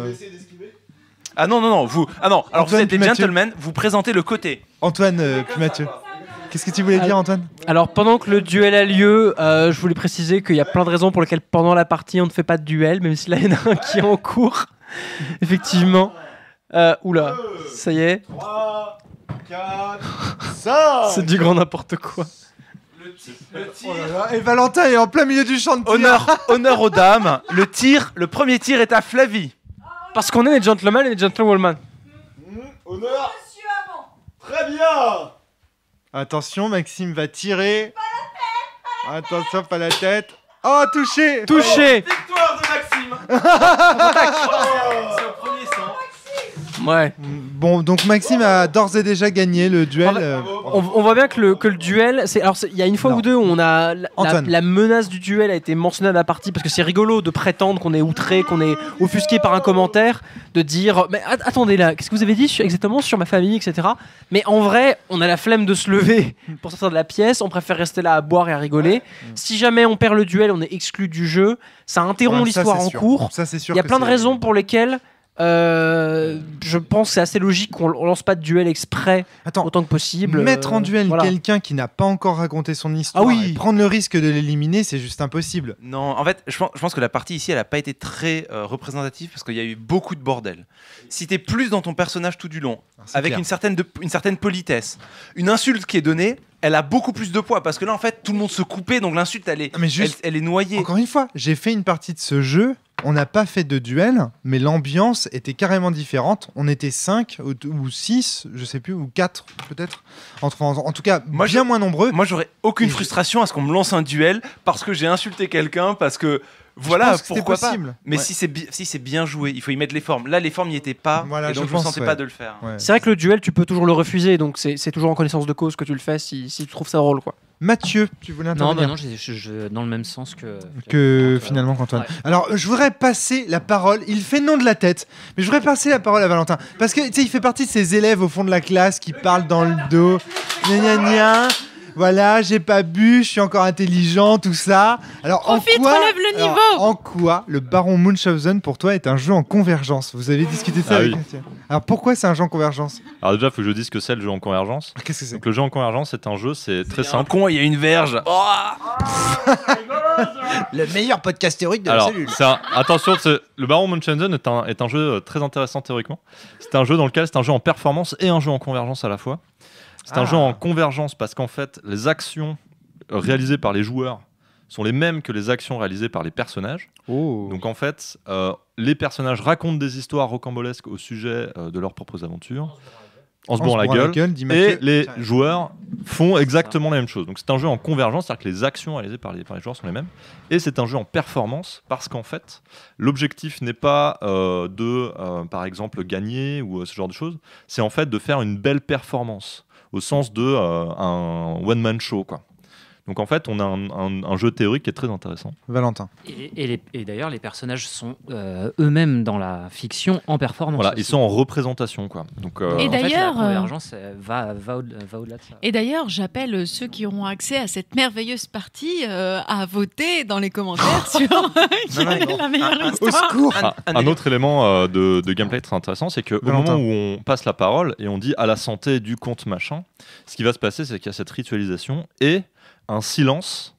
Ah non, non, non, vous. Ah non, alors vous Antoine êtes des Mathieu. gentlemen, vous présentez le côté. Antoine, puis Mathieu. Qu'est-ce que tu voulais dire, Antoine? Alors, pendant que le duel a lieu, je voulais préciser qu'il y a plein de raisons pour lesquelles pendant la partie on ne fait pas de duel, même si là il y en a un qui est en cours. Effectivement. Oula, ça y est. 3, 4, 5. C'est du grand n'importe quoi. Oh là là, et Valentin est en plein milieu du champ de tir. Honneur aux dames. Le premier tir est à Flavie. Parce qu'on est des gentlemen et des gentlewomen. Honneur. Très bien. Attention, Maxime va tirer. Attention, pas la tête. Oh, touché. Touché. Victoire de Maxime. C'est au premier sang. Ouais. Bon, donc Maxime a d'ores et déjà gagné le duel. On voit bien que le duel, il y a une fois ou deux où on a Antoine. la menace du duel a été mentionnée à la partie parce que c'est rigolo de prétendre qu'on est outré, qu'on est offusqué par un commentaire, de dire mais attendez là, qu'est-ce que vous avez dit exactement sur ma famille, etc. Mais en vrai, on a la flemme de se lever pour sortir de la pièce, on préfère rester là à boire et à rigoler. Si jamais on perd le duel, on est exclu du jeu, ça interrompt Ouais, ça, l'histoire c'est en sûr. cours. Ça, c'est sûr Il y a que plein de c'est- raisons pour lesquelles je pense que c'est assez logique qu'on lance pas de duel exprès autant que possible. Mettre en duel voilà. quelqu'un qui n'a pas encore raconté son histoire, Ah oui. et prendre le risque de l'éliminer, c'est juste impossible. Non, en fait, je pense que la partie ici, elle n'a pas été très représentative parce qu'il y a eu beaucoup de bordel. Si t'es plus dans ton personnage tout du long, avec clair. une certaine politesse, une insulte qui est donnée, elle a beaucoup plus de poids parce que là, en fait, tout le monde se coupait, donc l'insulte, elle est, Mais juste- elle est noyée. Encore une fois, j'ai fait une partie de ce jeu. On n'a pas fait de duel, mais l'ambiance était carrément différente. On était 5 ou 6, je sais plus, ou 4 peut-être. En tout cas, bien moins nombreux. Moi, j'aurais aucune frustration à ce qu'on me lance un duel parce que j'ai insulté quelqu'un, parce que voilà, pense que c'était pourquoi pas. possible. Mais Ouais. si c'est bien joué, il faut y mettre les formes. Là, les formes n'y étaient pas, Voilà, et donc je je ne me pense, sentais ouais. pas de le faire. C'est vrai que le duel, tu peux toujours le refuser, donc c'est toujours en connaissance de cause que tu le fais si tu trouves ça drôle, quoi. Mathieu, tu voulais Non, intervenir? bah non, je dans le même sens que. Finalement qu'Antoine. Ouais. Alors, je voudrais passer la parole. Il fait non de la tête, mais je voudrais passer la parole à Valentin. Parce que, tu sais, il fait partie de ces élèves au fond de la classe qui parlent dans le dos. Gna gna gna. Voilà, j'ai pas bu, je suis encore intelligent, tout ça. Alors, Profite, en quoi, relève le alors, niveau. en quoi le Baron Munchausen, pour toi, est un jeu en convergence? Vous avez discuté de ça Ah avec oui. Mathieu. Alors, pourquoi c'est un jeu en convergence? Alors déjà, il faut que je dise que c'est le jeu en convergence. Qu'est-ce que c'est? Donc le jeu en convergence, c'est un jeu, c'est très Un simple. con, il y a une verge. Le meilleur podcast théorique de Alors, la cellule. attention, le Baron Munchausen est un jeu très intéressant théoriquement. C'est un jeu dans lequel c'est un jeu en performance et un jeu en convergence à la fois. C'est un jeu en convergence parce qu'en fait, les actions réalisées par les joueurs sont les mêmes que les actions réalisées par les personnages. Donc en fait, les personnages racontent des histoires rocambolesques au sujet de leurs propres aventures. En se bourrant la gueule, dit Mathieu. et les joueurs font exactement la même chose. Donc c'est un jeu en convergence, c'est-à-dire que les actions réalisées par les joueurs sont les mêmes. Et c'est un jeu en performance parce qu'en fait, l'objectif n'est pas par exemple, gagner ou ce genre de choses. C'est en fait de faire une belle performance au sens de un one-man show, quoi. Donc en fait, on a un jeu théorique qui est très intéressant. Valentin. Et d'ailleurs, les personnages sont eux-mêmes dans la fiction en performance. Voilà, aussi. ils sont en représentation, quoi. Donc, Et en fait, d'ailleurs, la convergence va au-delà de ça. Et d'ailleurs, j'appelle ceux qui auront accès à cette merveilleuse partie à voter dans les commentaires sur quelle est la meilleure histoire. Un autre élément de gameplay très intéressant, c'est qu'au Valentin. moment où on passe la parole et on dit à la santé du comte machin, ce qui va se passer, c'est qu'il y a cette ritualisation et un silence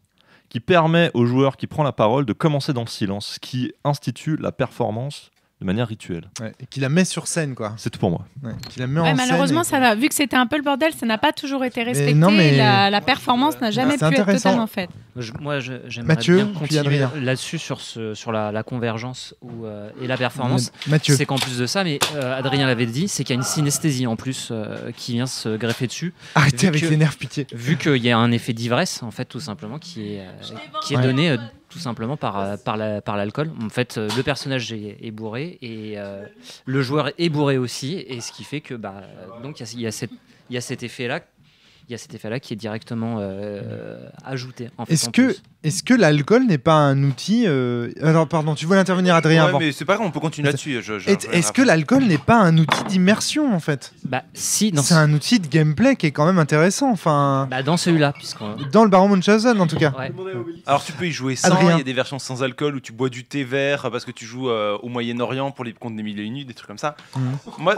qui permet au joueur qui prend la parole de commencer dans le silence, ce qui institue la performance de manière rituelle. Ouais, et qui la met sur scène, quoi. C'est tout pour moi. Ouais, qui la met Ouais, en malheureusement, scène. vu que c'était un peu le bordel, ça n'a pas toujours été respecté. non, mais- La performance n'a jamais c'est pu être intéressant. totalement faite. Moi, j'aimerais Mathieu, bien puis continuer Adrien. là-dessus sur la convergence et la performance. Mathieu. C'est qu'en plus de ça, mais Adrien l'avait dit, c'est qu'il y a une synesthésie en plus qui vient se greffer dessus. Arrêtez Vu avec que- les nerfs, pitié. Vu qu'il y a un effet d'ivresse, en fait, tout simplement, qui est Ouais. donné tout simplement par l'alcool. En fait, le personnage est bourré et le joueur est bourré aussi, et ce qui fait que donc il y a cet effet-là. Il y a cet effet-là qui est directement ajouté. En fait, en plus. Est-ce que l'alcool n'est pas un outil Alors, pardon, tu voulais intervenir, Adrien, Ouais, avant. mais c'est pas grave, on peut continuer là-dessus. Est-ce que l'alcool n'est pas un outil d'immersion, en fait Si, c'est un outil de gameplay qui est quand même intéressant. Enfin, dans celui-là, dans le Baron Munchausen, en tout cas. Alors tu peux y jouer sans, Adrien. il y a des versions sans alcool où tu bois du thé vert parce que tu joues au Moyen-Orient pour les comptes des mille et une nuits, des trucs comme ça. Moi,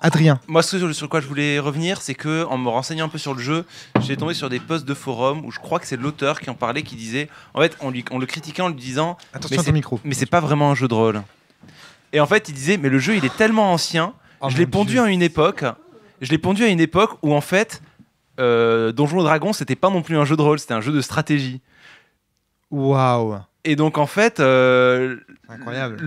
Adrien. Moi, sur quoi je voulais revenir, c'est que en me renseignant un peu sur le jeu, j'ai tombé sur des posts de forum où je crois que c'est l'auteur qui en parlait, qui disait, en fait, on le critiquait en lui disant, Attention mais à ton micro. Mais c'est pas vraiment un jeu de rôle. Et en fait, il disait, mais le jeu, il est tellement ancien. Je l'ai pondu à une époque. Je l'ai pondu à une époque où en fait, Donjons et Dragons, c'était pas non plus un jeu de rôle, c'était un jeu de stratégie. Waouh. Et donc en fait, incroyable.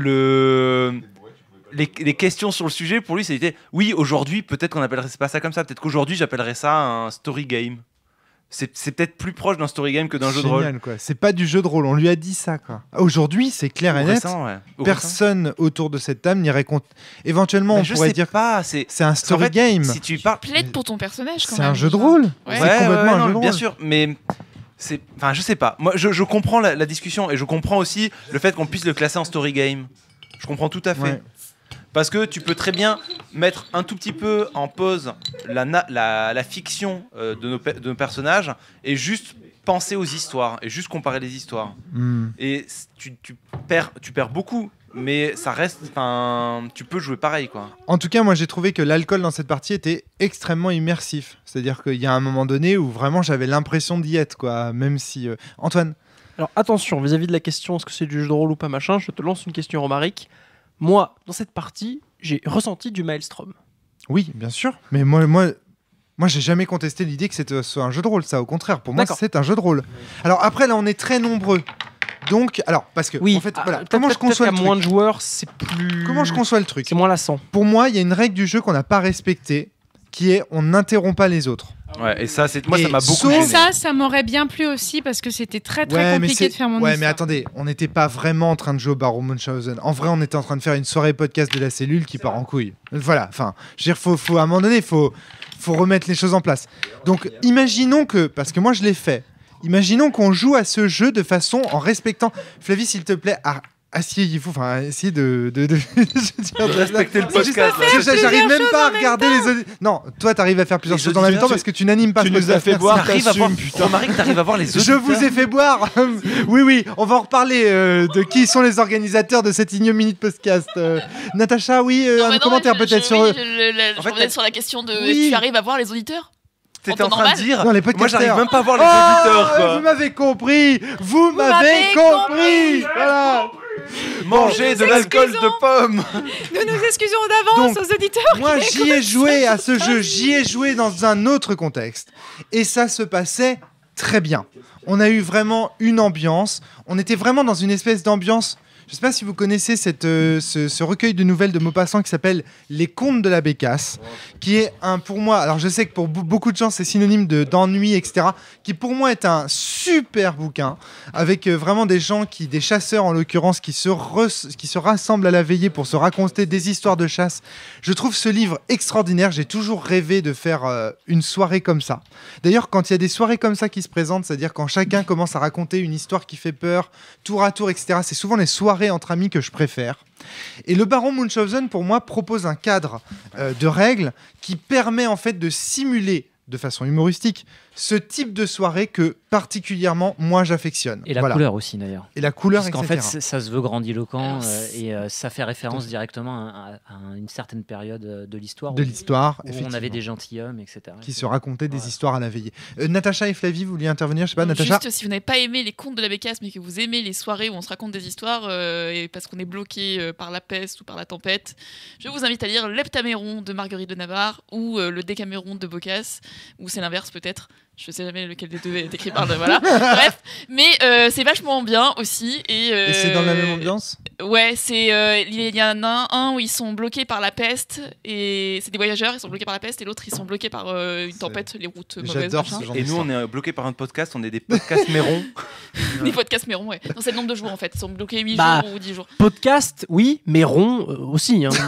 Les questions sur le sujet, pour lui, c'était oui, aujourd'hui, peut-être qu'on appellerait pas ça comme ça. Peut-être qu'aujourd'hui, j'appellerais ça un story game. C'est peut-être plus proche d'un story game que d'un jeu de rôle. Génial, quoi. C'est pas du jeu de rôle, on lui a dit ça, quoi. Aujourd'hui, c'est clair et net. Récent, ouais. Au Personne autour de cette table n'irait compte. Éventuellement, Mais on je pourrait sais dire pas, c'est un story en fait, game. Si tu parles, Plaide pour ton personnage quand C'est même. un jeu de rôle. Ouais. C'est complètement un non, jeu de bien rôle. sûr, mais enfin, je sais pas. Moi, je comprends la discussion et je comprends aussi le fait qu'on puisse le classer en story game. Je comprends tout à fait. Ouais. Parce que tu peux très bien mettre un tout petit peu en pause la fiction de nos personnages et juste penser aux histoires et juste comparer les histoires. Et tu perds beaucoup, mais ça reste. Enfin, tu peux jouer pareil, quoi. En tout cas, moi j'ai trouvé que l'alcool dans cette partie était extrêmement immersif. C'est-à-dire qu'il y a un moment donné où vraiment j'avais l'impression d'y être, quoi. Même si. Antoine. Alors attention, vis-à-vis de la question est-ce que c'est du jeu de rôle ou pas machin, je te lance une question Romaric. Moi, dans cette partie, j'ai ressenti du Maelstrom. Oui, bien sûr. Mais moi j'ai jamais contesté l'idée que c'était soit un jeu de rôle, ça. Au contraire, pour moi, D'accord. c'est un jeu de rôle. Alors après, là, on est très nombreux. Donc, alors, parce que, Oui, en fait, voilà, peut-être- comment je peut-être conçois le qu'à truc moins de joueurs, c'est plus. Comment je conçois le truc C'est moins lassant. Pour moi, il y a une règle du jeu qu'on n'a pas respectée, qui est on n'interrompt pas les autres. Ouais, et ça, moi, ça m'a beaucoup sauf- gêné. Ça m'aurait bien plu aussi parce que c'était très Ouais, mais compliqué de faire mon ouais, histoire. mais attendez, on n'était pas vraiment en train de jouer au Baron Munchausen. En vrai, on était en train de faire une soirée podcast de la cellule qui part en couille. Voilà, enfin, je veux dire, faut à un moment donné, faut remettre les choses en place. Donc, imaginons que, parce que moi je l'ai fait, imaginons qu'on joue à ce jeu de façon en respectant. Flavie, s'il te plaît, asseyez-vous, enfin, essayez de respecter le podcast. J'arrive même pas à regarder les auditeurs. Non, toi, t'arrives à faire plusieurs choses en même temps parce que tu n'animes pas Tu ce nous podcast. as fait boire, Merci. t'arrives à voir. Romaric, t'arrives à voir les Je auditeurs. vous ai fait boire. Oui, on va en reparler de qui sont les organisateurs de cette ignominie de podcast. Natacha, oui, un commentaire peut-être sur eux. Je revenais sur la question de Oui. tu arrives à voir les auditeurs T'étais en temps train de normal dire. Non, les Moi, podcasters. j'arrive même pas à voir les Oh, auditeurs, quoi. Vous m'avez compris. Vous m'avez compris. Voilà. Manger de l'alcool de pomme. Nous nous excusons d'avance Donc, aux auditeurs. Moi, qui j'y ai écoutent joué à ce cette jeu. J'y ai joué dans un autre contexte. Et ça se passait très bien. On a eu vraiment une ambiance. On était vraiment dans une espèce d'ambiance Je sais pas si vous connaissez ce recueil de nouvelles de Maupassant qui s'appelle Les Contes de la Bécasse, qui est pour moi, alors je sais que pour beaucoup de gens c'est synonyme d'ennui, etc., qui pour moi est un super bouquin, avec vraiment des chasseurs en l'occurrence, qui se rassemblent à la veillée pour se raconter des histoires de chasse. Je trouve ce livre extraordinaire, j'ai toujours rêvé de faire une soirée comme ça. D'ailleurs, quand il y a des soirées comme ça qui se présentent, c'est-à-dire quand chacun commence à raconter une histoire qui fait peur, tour à tour, etc., c'est souvent les soirées entre amis que je préfère. Et le baron Munchausen, pour moi, propose un cadre de règles qui permet en fait de simuler de façon humoristique ce type de soirée que particulièrement moi j'affectionne. Et la couleur aussi d'ailleurs. Et la couleur, parce qu'en etc. fait ça se veut grandiloquent et ça fait référence directement à une certaine période de l'histoire. Où on avait des gentilshommes, etc. Qui se racontaient des histoires à la veillée. Natacha et Flavie, vous vouliez intervenir? Je sais pas, Natacha. Juste si vous n'avez pas aimé les contes de la Bécasse, mais que vous aimez les soirées où on se raconte des histoires et parce qu'on est bloqué par la peste ou par la tempête, je vous invite à lire l'Heptaméron de Marguerite de Navarre ou le Décaméron de Boccace, ou c'est l'inverse peut-être. Je sais jamais lequel des deux est écrit par le voilà. Bref, mais c'est vachement bien aussi et c'est dans la même ambiance. Ouais, il y en a un où ils sont bloqués par la peste et c'est des voyageurs, ils sont bloqués par la peste et l'autre ils sont bloqués par une tempête, les routes mauvaises. J'adore ce genre. Et nous on est bloqués par un podcast, on est des podcasts mérons. Des podcasts mérons, ouais. Non, c'est le nombre de jours en fait, ils sont bloqués 8 jours ou 10 jours. Podcast, oui, mais rond aussi. Hein, donc,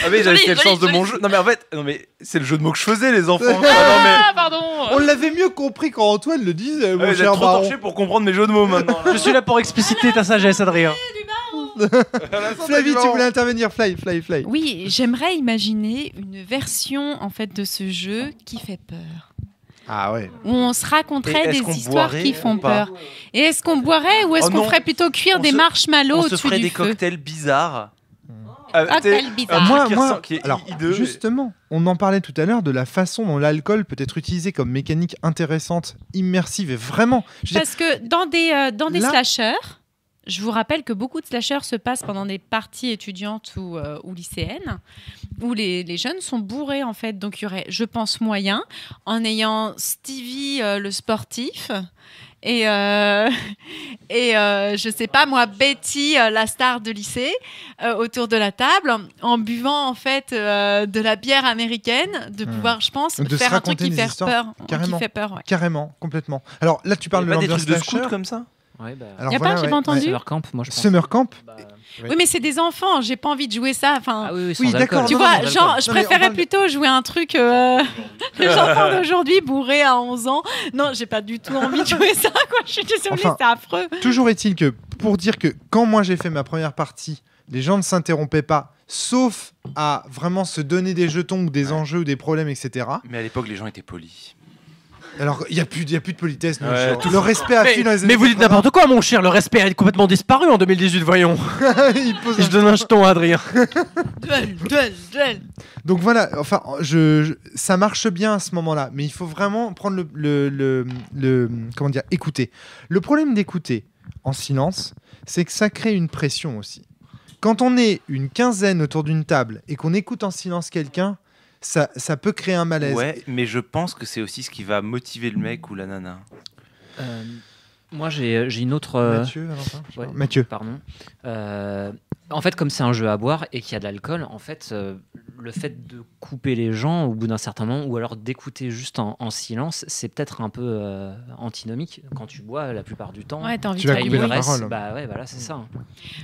Ah mais j'avais fait le sens de mon jeu. Non mais en fait, c'est le jeu de mots que je faisais les enfants. Pardon. On l'avait mieux compris quand Antoine le disait. J'ai trop torché pour comprendre mes jeux de mots maintenant. Je suis là pour expliciter ta sagesse, Adrien. Flavie, tu voulais intervenir, Fly. Oui, j'aimerais imaginer une version en fait de ce jeu qui fait peur. Ah ouais. Où on se raconterait des histoires qui font peur. Et est-ce qu'on boirait ou est-ce qu'on ferait plutôt cuire des marshmallows au-dessus du feu? On se ferait des cocktails bizarres. Justement, on en parlait tout à l'heure de la façon dont l'alcool peut être utilisé comme mécanique intéressante, immersive et vraiment. Parce que dans des slashers, je vous rappelle que beaucoup de slashers se passent pendant des parties étudiantes ou lycéennes, où les jeunes sont bourrés en fait. Donc il y aurait, je pense, moyen, en ayant Stevie le sportif. Et je sais pas moi, Betty, la star de lycée, autour de la table, en buvant en fait de la bière américaine, de pouvoir, je pense, faire un truc qui fait peur. Carrément, qui fait peur, ouais. Carrément, complètement. Alors là, tu parles de des trucs de slasher scout comme ça. Ouais, y a pas, j'ai pas entendu. Summer Camp, moi je pense. Summer Camp. Oui, mais c'est des enfants, j'ai pas envie de jouer ça. Enfin, oui, d'accord. Tu vois, genre, je préférais plutôt jouer un truc. Les enfants d'aujourd'hui bourrés à 11 ans. Non, j'ai pas du tout envie de jouer ça, quoi. Je suis désolée, c'est affreux. Toujours est-il que, pour dire que quand moi j'ai fait ma première partie, les gens ne s'interrompaient pas, sauf à vraiment se donner des jetons ou des enjeux ou des problèmes, etc. Mais à l'époque, les gens étaient polis. Alors, il n'y a plus de politesse. Tout le respect a fui dans les années. Mais vous dites n'importe quoi, mon cher. Le respect a complètement disparu en 2018, voyons. Je donne un jeton à Adrien. Duel. Donc voilà, enfin, ça marche bien à ce moment-là, mais il faut vraiment prendre comment dire, écouter. Le problème d'écouter en silence, c'est que ça crée une pression aussi. Quand on est une quinzaine autour d'une table et qu'on écoute en silence quelqu'un, ça peut créer un malaise. Ouais, mais je pense que c'est aussi ce qui va motiver le mec ou la nana. Moi, j'ai une autre. Mathieu. Pardon. En fait, comme c'est un jeu à boire et qu'il y a de l'alcool, en fait, le fait de couper les gens au bout d'un certain moment, ou alors d'écouter juste en silence, c'est peut-être un peu antinomique. Quand tu bois, la plupart du temps, t'as envie de couper la parole. Bah ouais, voilà, c'est ça.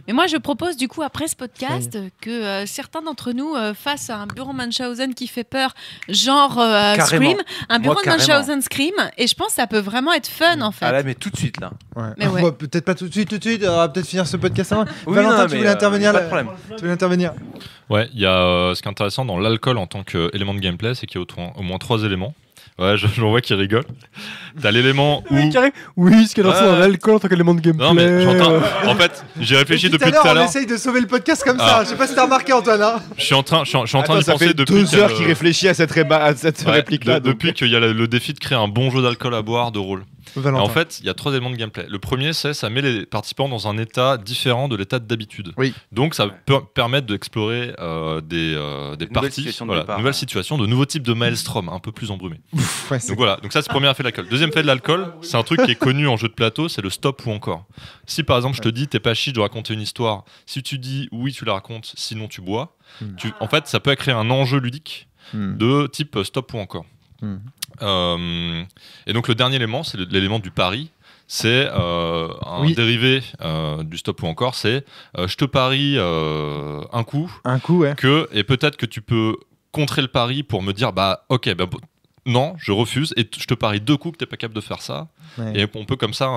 Mais moi, je propose du coup après ce podcast que certains d'entre nous fassent un bureau Munchausen qui fait peur, genre Scream, un bureau Munchausen Scream, et je pense que ça peut vraiment être fun en fait. Ah là, mais tout de suite là. Ouais. Mais ouais. Peut-être pas tout de suite. On va peut-être finir ce podcast avant. Oui, Valentin, tu voulais intervenir pas de problème. Tu voulais intervenir. Ouais, il y a ce qui est intéressant dans l'alcool en tant qu'élément de gameplay, c'est qu'il y a au moins 3 éléments. Ouais, j'en vois qui rigole. T'as l'élément où. Oui, ce qu'il y a dans l'alcool en tant qu'élément de gameplay. Non, mais j'entends. En fait, j'ai réfléchi depuis tout à l'heure. On essaye de sauver le podcast comme ça. Je sais pas si t'as remarqué, Antoine. Hein. Je suis en train de ça penser fait depuis 2 heures qu'il réfléchit à cette réplique-là. Depuis qu'il y a le défi de créer un bon jeu d'alcool à boire de rôle. Valentin. Et en fait, il y a 3 éléments de gameplay. Le premier, c'est ça met les participants dans un état différent de l'état d'habitude. Donc ça peut permettre d'explorer des parties, nouvelles situations, de nouveaux types de maelstrom un peu plus embrumés. Donc voilà, donc ça c'est le premier effet de l'alcool. Deuxième effet de l'alcool, c'est un truc qui est connu en jeu de plateau, c'est le stop ou encore. Si par exemple je te dis t'es pas chiche de raconter une histoire, si tu dis oui tu la racontes, sinon tu bois, en fait ça peut créer un enjeu ludique de type stop ou encore. Et donc le dernier élément, c'est l'élément du pari. C'est un dérivé du stop ou encore. C'est je te parie un coup, et peut-être que tu peux contrer le pari pour me dire non, je refuse, et je te parie 2 coups que t'es pas capable de faire ça. Et on peut comme ça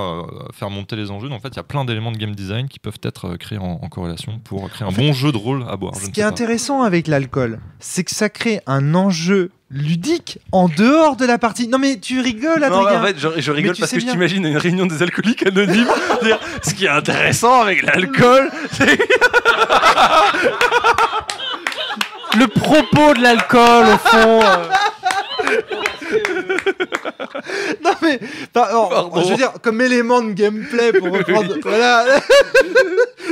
faire monter les enjeux. Donc, en fait, il y a plein d'éléments de game design qui peuvent être créés en corrélation pour créer un bon jeu de rôle à boire. Ce qui est intéressant avec l'alcool, c'est que ça crée un enjeu ludique en dehors de la partie. Non mais tu rigoles, Adrien. Non, en fait, je rigole parce que je t'imagine une réunion des alcooliques anonymes. Dire, ce qui est intéressant avec l'alcool, c'est... Le propos de l'alcool, au fond. Non mais, je veux dire, comme élément de gameplay pour reprendre, voilà,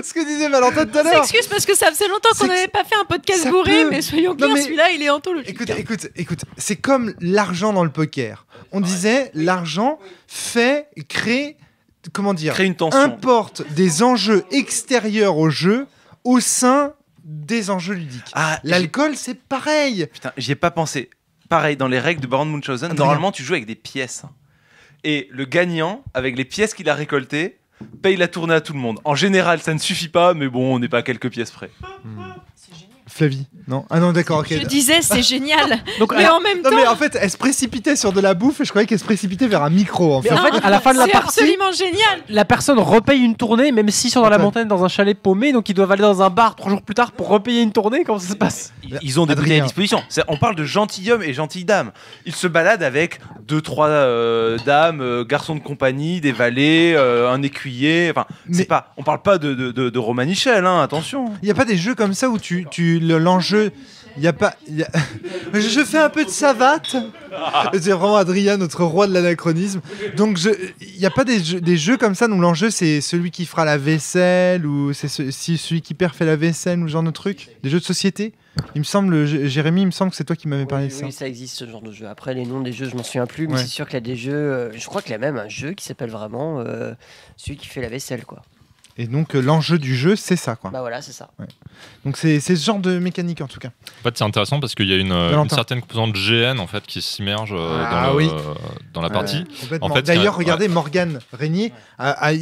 ce que disait Valentin tout à l'heure. On s'excuse parce que ça faisait longtemps qu'on n'avait pas fait un podcast bourré, mais soyons clairs, celui-là il est anthologique. Écoute, c'est comme l'argent dans le poker. On disait, l'argent crée une tension. Importe des enjeux extérieurs au jeu au sein des enjeux ludiques. L'alcool, c'est pareil. Putain, j'y ai pas pensé. Pareil, dans les règles de Baron Munchausen, normalement tu joues avec des pièces. Et le gagnant, avec les pièces qu'il a récoltées, paye la tournée à tout le monde. En général, ça ne suffit pas, mais bon, on n'est pas à quelques pièces près. Flavie, non? Ah non, d'accord, ok. Je disais, c'est génial. Donc, mais en même temps. Non, mais en fait, elle se précipitait sur de la bouffe et je croyais qu'elle se précipitait vers un micro. En fait, à la fin de la c'est partie, absolument génial. la personne repaye une tournée, même s'ils sont dans la montagne, dans un chalet paumé, donc ils doivent aller dans un bar 3 jours plus tard pour repayer une tournée. Comment ça se passe? Ils ont des bouteilles à disposition. On parle de gentilshommes et gentilles dames. Ils se baladent avec 2-3 dames, garçons de compagnie, des valets, un écuyer. Enfin, on parle pas de Romanichel, hein, attention. Il y a pas des jeux comme ça où l'enjeu. Il y a pas. Je fais un peu de savate. C'est vraiment Adrien, notre roi de l'anachronisme. Donc il y a pas des jeux comme ça où l'enjeu c'est celui qui fera la vaisselle ou c'est celui qui perd fait la vaisselle ou ce genre de truc. Des jeux de société. Il me semble, Jérémy, il me semble que c'est toi qui m'avais parlé de ça. Oui, ça existe ce genre de jeu. Après, les noms des jeux, je m'en souviens plus, mais c'est sûr qu'il y a des jeux. Je crois qu'il y a même un jeu qui s'appelle vraiment celui qui fait la vaisselle, quoi. Et donc l'enjeu du jeu, c'est ça, quoi. Bah voilà, c'est ça. Ouais. Donc c'est ce genre de mécanique en tout cas. En fait, c'est intéressant parce qu'il y a une certaine composante GN en fait qui s'immerge dans la partie. En fait, d'ailleurs, regardez, Morgane Régnier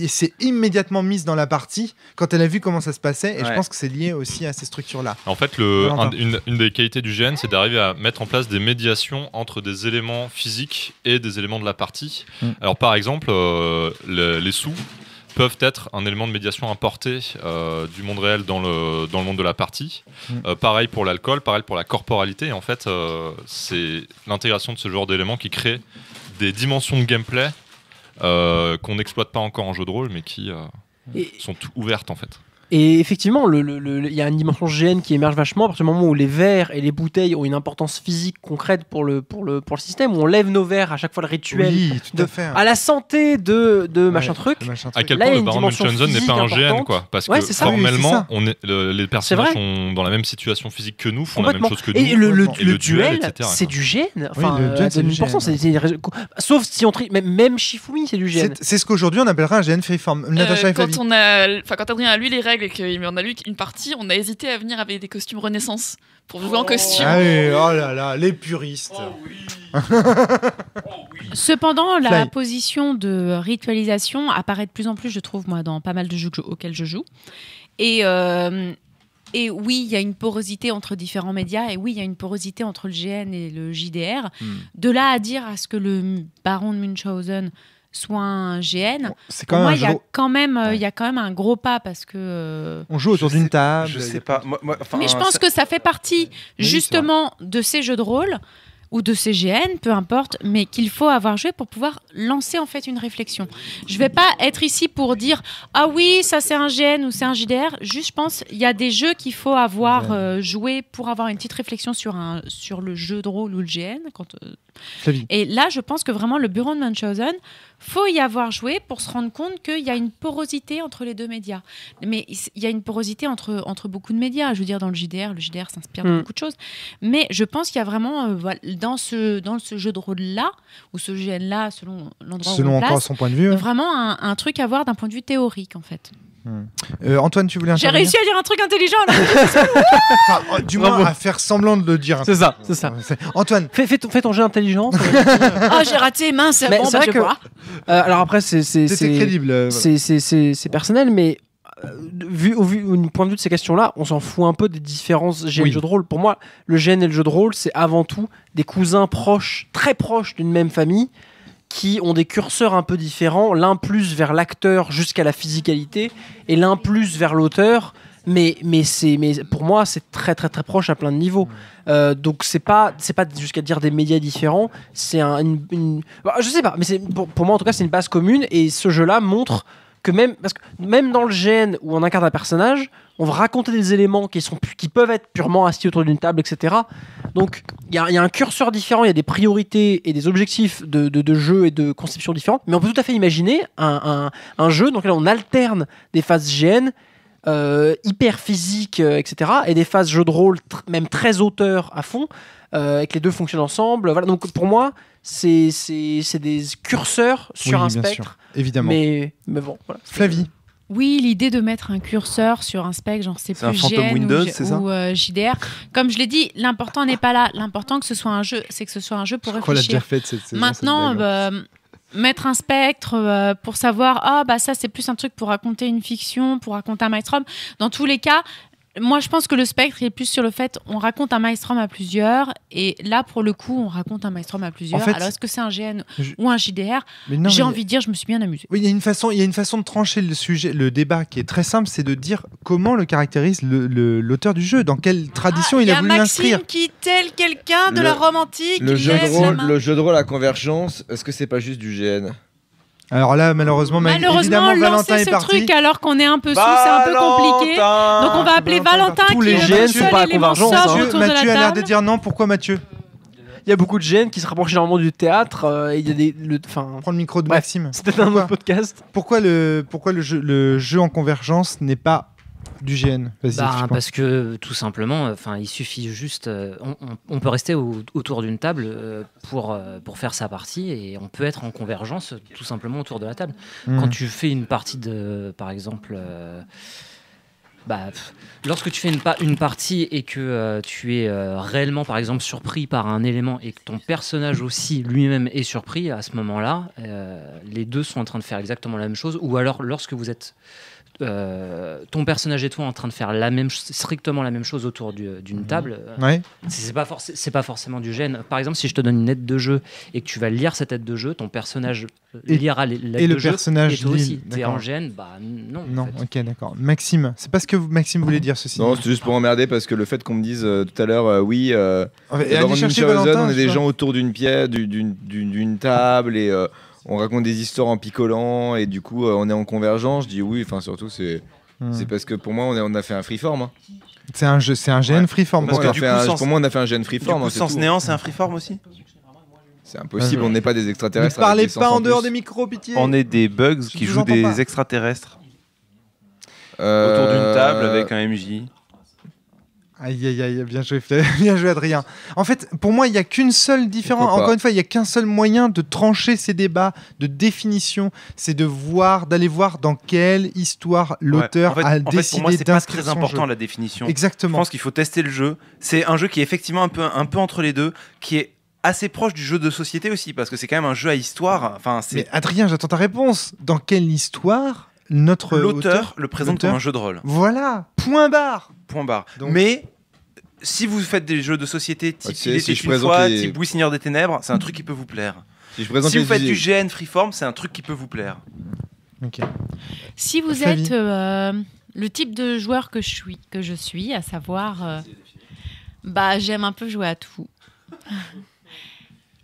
s'est immédiatement mise dans la partie quand elle a vu comment ça se passait, et je pense que c'est lié aussi à ces structures-là. En fait, une des qualités du GN, c'est d'arriver à mettre en place des médiations entre des éléments physiques et des éléments de la partie. Alors, par exemple, les sous peuvent être un élément de médiation importé du monde réel dans le monde de la partie. Pareil pour l'alcool, pareil pour la corporalité. Et en fait, c'est l'intégration de ce genre d'éléments qui crée des dimensions de gameplay qu'on n'exploite pas encore en jeu de rôle, mais qui sont ouvertes en fait. Et effectivement, il y a une dimension GN qui émerge vachement à partir du moment où les verres et les bouteilles ont une importance physique concrète pour le système, où on lève nos verres à chaque fois le rituel à la santé de machin truc. À quel point le Baron Munchausen n'est pas un GN, quoi, parce que formellement, les personnages sont dans la même situation physique que nous, font la même chose que nous. Et le duel, c'est du GN. Enfin, à 2000%, sauf si on même Shifumi, c'est du GN. C'est ce qu'aujourd'hui on appellera un GN freeform. Quand Adrien a lu les règles et qu'il m'en a lu une partie, on a hésité à venir avec des costumes Renaissance pour jouer en costume. Ah oui, oh là là, les puristes. Cependant, la position de ritualisation apparaît de plus en plus, je trouve, moi, dans pas mal de jeux auxquels je joue. Et oui, il y a une porosité entre différents médias, et oui, il y a une porosité entre le GN et le JDR. De là à dire à ce que le Baron de Munchausen soit un GN, pour moi, il y a quand même un gros pas, parce que... on joue autour d'une table. Je sais pas. Mais je pense que ça fait partie, justement, de ces jeux de rôle, ou de ces GN, peu importe, mais qu'il faut avoir joué pour pouvoir lancer en fait une réflexion. Je vais pas être ici pour dire ah oui, ça c'est un GN ou c'est un JDR. Juste, je pense il y a des jeux qu'il faut avoir joué pour avoir une petite réflexion sur le jeu de rôle ou le GN. Et là, je pense que vraiment le Baron de Munchausen, faut y avoir joué pour se rendre compte qu'il y a une porosité entre les deux médias. Mais il y a une porosité entre beaucoup de médias. Je veux dire, dans le JDR s'inspire de beaucoup de choses. Mais je pense qu'il y a vraiment, dans ce jeu de rôle-là, ou ce GN-là, selon l'endroit où on encore place, son point de vue, vraiment un truc à voir d'un point de vue théorique, en fait. Antoine, tu voulais J'ai intervenir? réussi à dire un truc intelligent là. Enfin, du moins à faire semblant de le dire. C'est ça. Antoine, fais ton jet d'intelligence. J'ai raté, mince. Mais Bon, c'est bah, vrai je que, vois. alors après, c'est crédible. C'est personnel, mais vu au point de vue de ces questions-là, on s'en fout un peu des différences GN et jeu de rôle. Pour moi, le GN et le jeu de rôle, c'est avant tout des cousins proches, très proches d'une même famille, qui ont des curseurs un peu différents, l'un plus vers l'acteur jusqu'à la physicalité, et l'un plus vers l'auteur. Mais pour moi, c'est très très très proche à plein de niveaux. Donc c'est pas jusqu'à dire des médias différents. C'est je sais pas, mais pour moi en tout cas, c'est une base commune. Et ce jeu-là montre que parce que même dans le GN où on incarne un personnage, on va raconter des éléments qui peuvent être purement assis autour d'une table, etc. Donc il y a un curseur différent, il y a des priorités et des objectifs de jeu et de conception différentes. Mais on peut tout à fait imaginer un jeu dans lequel on alterne des phases GN hyper physiques, etc. et des phases jeu de rôle même très auteur à fond, et que les deux fonctionnent ensemble. Voilà. Donc pour moi, c'est des curseurs sur un spectre. Sûr, évidemment. Mais bon, voilà. Flavie. Oui, l'idée de mettre un curseur sur un spectre, j'en sais plus, un Phantom GN Windows, c'est ça ou JDR. Comme je l'ai dit, l'important n'est pas là. L'important que ce soit un jeu, c'est que ce soit un jeu pour réfléchir. On l'a déjà fait cette saison. Maintenant, mettre un spectre pour savoir, ça c'est plus un truc pour raconter une fiction, pour raconter un maelstrom. Dans tous les cas, moi je pense que le spectre est plus sur le fait on raconte un maelstrom à plusieurs, et là pour le coup on raconte un maelstrom à plusieurs. En fait, alors est-ce que c'est un GN ou un JDR? Envie de dire je me suis bien amusée. Oui, il y a une façon de trancher le sujet, le débat qui est très simple, c'est de dire comment le caractérise l'auteur du jeu, dans quelle tradition il a voulu l'inscrire. Il y a Maxime qui, tel quelqu'un de la Rome antique, le jeu de rôle à convergence, est-ce que c'est pas juste du GN? Alors là, malheureusement évidemment, Valentin est ce parti. truc alors qu'on est un peu sous, c'est un peu compliqué. Donc on va appeler Valentin tous les qui GN sont pas à convergence. Mathieu a l'air de dire non. Pourquoi Mathieu? Il y a beaucoup de GN qui se rapprochent généralement du théâtre. Il y a prends le micro de Maxime. C'était un autre podcast. Pourquoi le jeu en convergence n'est pas du GN? Parce que tout simplement, il suffit juste. On peut rester autour d'une table pour faire sa partie, et on peut être en convergence tout simplement autour de la table. Quand tu fais une partie par exemple. Lorsque tu fais une partie et que tu es réellement, par exemple, surpris par un élément, et que ton personnage aussi lui-même est surpris, à ce moment-là, les deux sont en train de faire exactement la même chose. Ou alors, lorsque vous êtes ton personnage et toi en train de faire strictement la même chose autour d'une table, c'est pas forcément du GN. Par exemple, si je te donne une aide de jeu et que tu vas lire cette aide de jeu, ton personnage lira l'aide de jeu, et toi aussi t'es en GN, non. Non, en fait. Ok, d'accord. Maxime, c'est pas ce que Maxime voulait dire, ceci. Non, c'est juste pour emmerder, parce que le fait qu'on me dise tout à l'heure, on est des gens autour d'une pièce, d'une table, et on raconte des histoires en picolant, et du coup on est en convergence. Je dis oui, surtout c'est parce que pour moi on a fait un freeform. C'est un GN freeform. Pour moi on a fait un GN freeform. Du coup, Sens Néant, c'est un freeform aussi? C'est impossible, on n'est pas des extraterrestres. Ne parlez pas en dehors des micros, pitié. On est des bugs qui jouent des extraterrestres autour d'une table avec un MJ. Aïe, bien joué, bien joué Adrien. En fait, pour moi, il n'y a qu'une seule différence. Encore une fois, il n'y a qu'un seul moyen de trancher ces débats de définition, c'est d'aller voir dans quelle histoire l'auteur a décidé d'inscrire son jeu. Pour moi, c'est pas très important la définition. Exactement. Je pense qu'il faut tester le jeu. C'est un jeu qui est effectivement un peu entre les deux, qui est assez proche du jeu de société aussi, parce que c'est quand même un jeu à histoire. Mais Adrien, j'attends ta réponse. Dans quelle histoire l'auteur le présente comme un jeu de rôle? Voilà, point barre. Donc, mais si vous faites des jeux de société type Il était une fois, type Oui Seigneur des Ténèbres, c'est un truc qui peut vous plaire. Si vous faites du GN freeform, c'est un truc qui peut vous plaire. Okay. Si vous êtes le type de joueur que je suis, à savoir, j'aime un peu jouer à tout.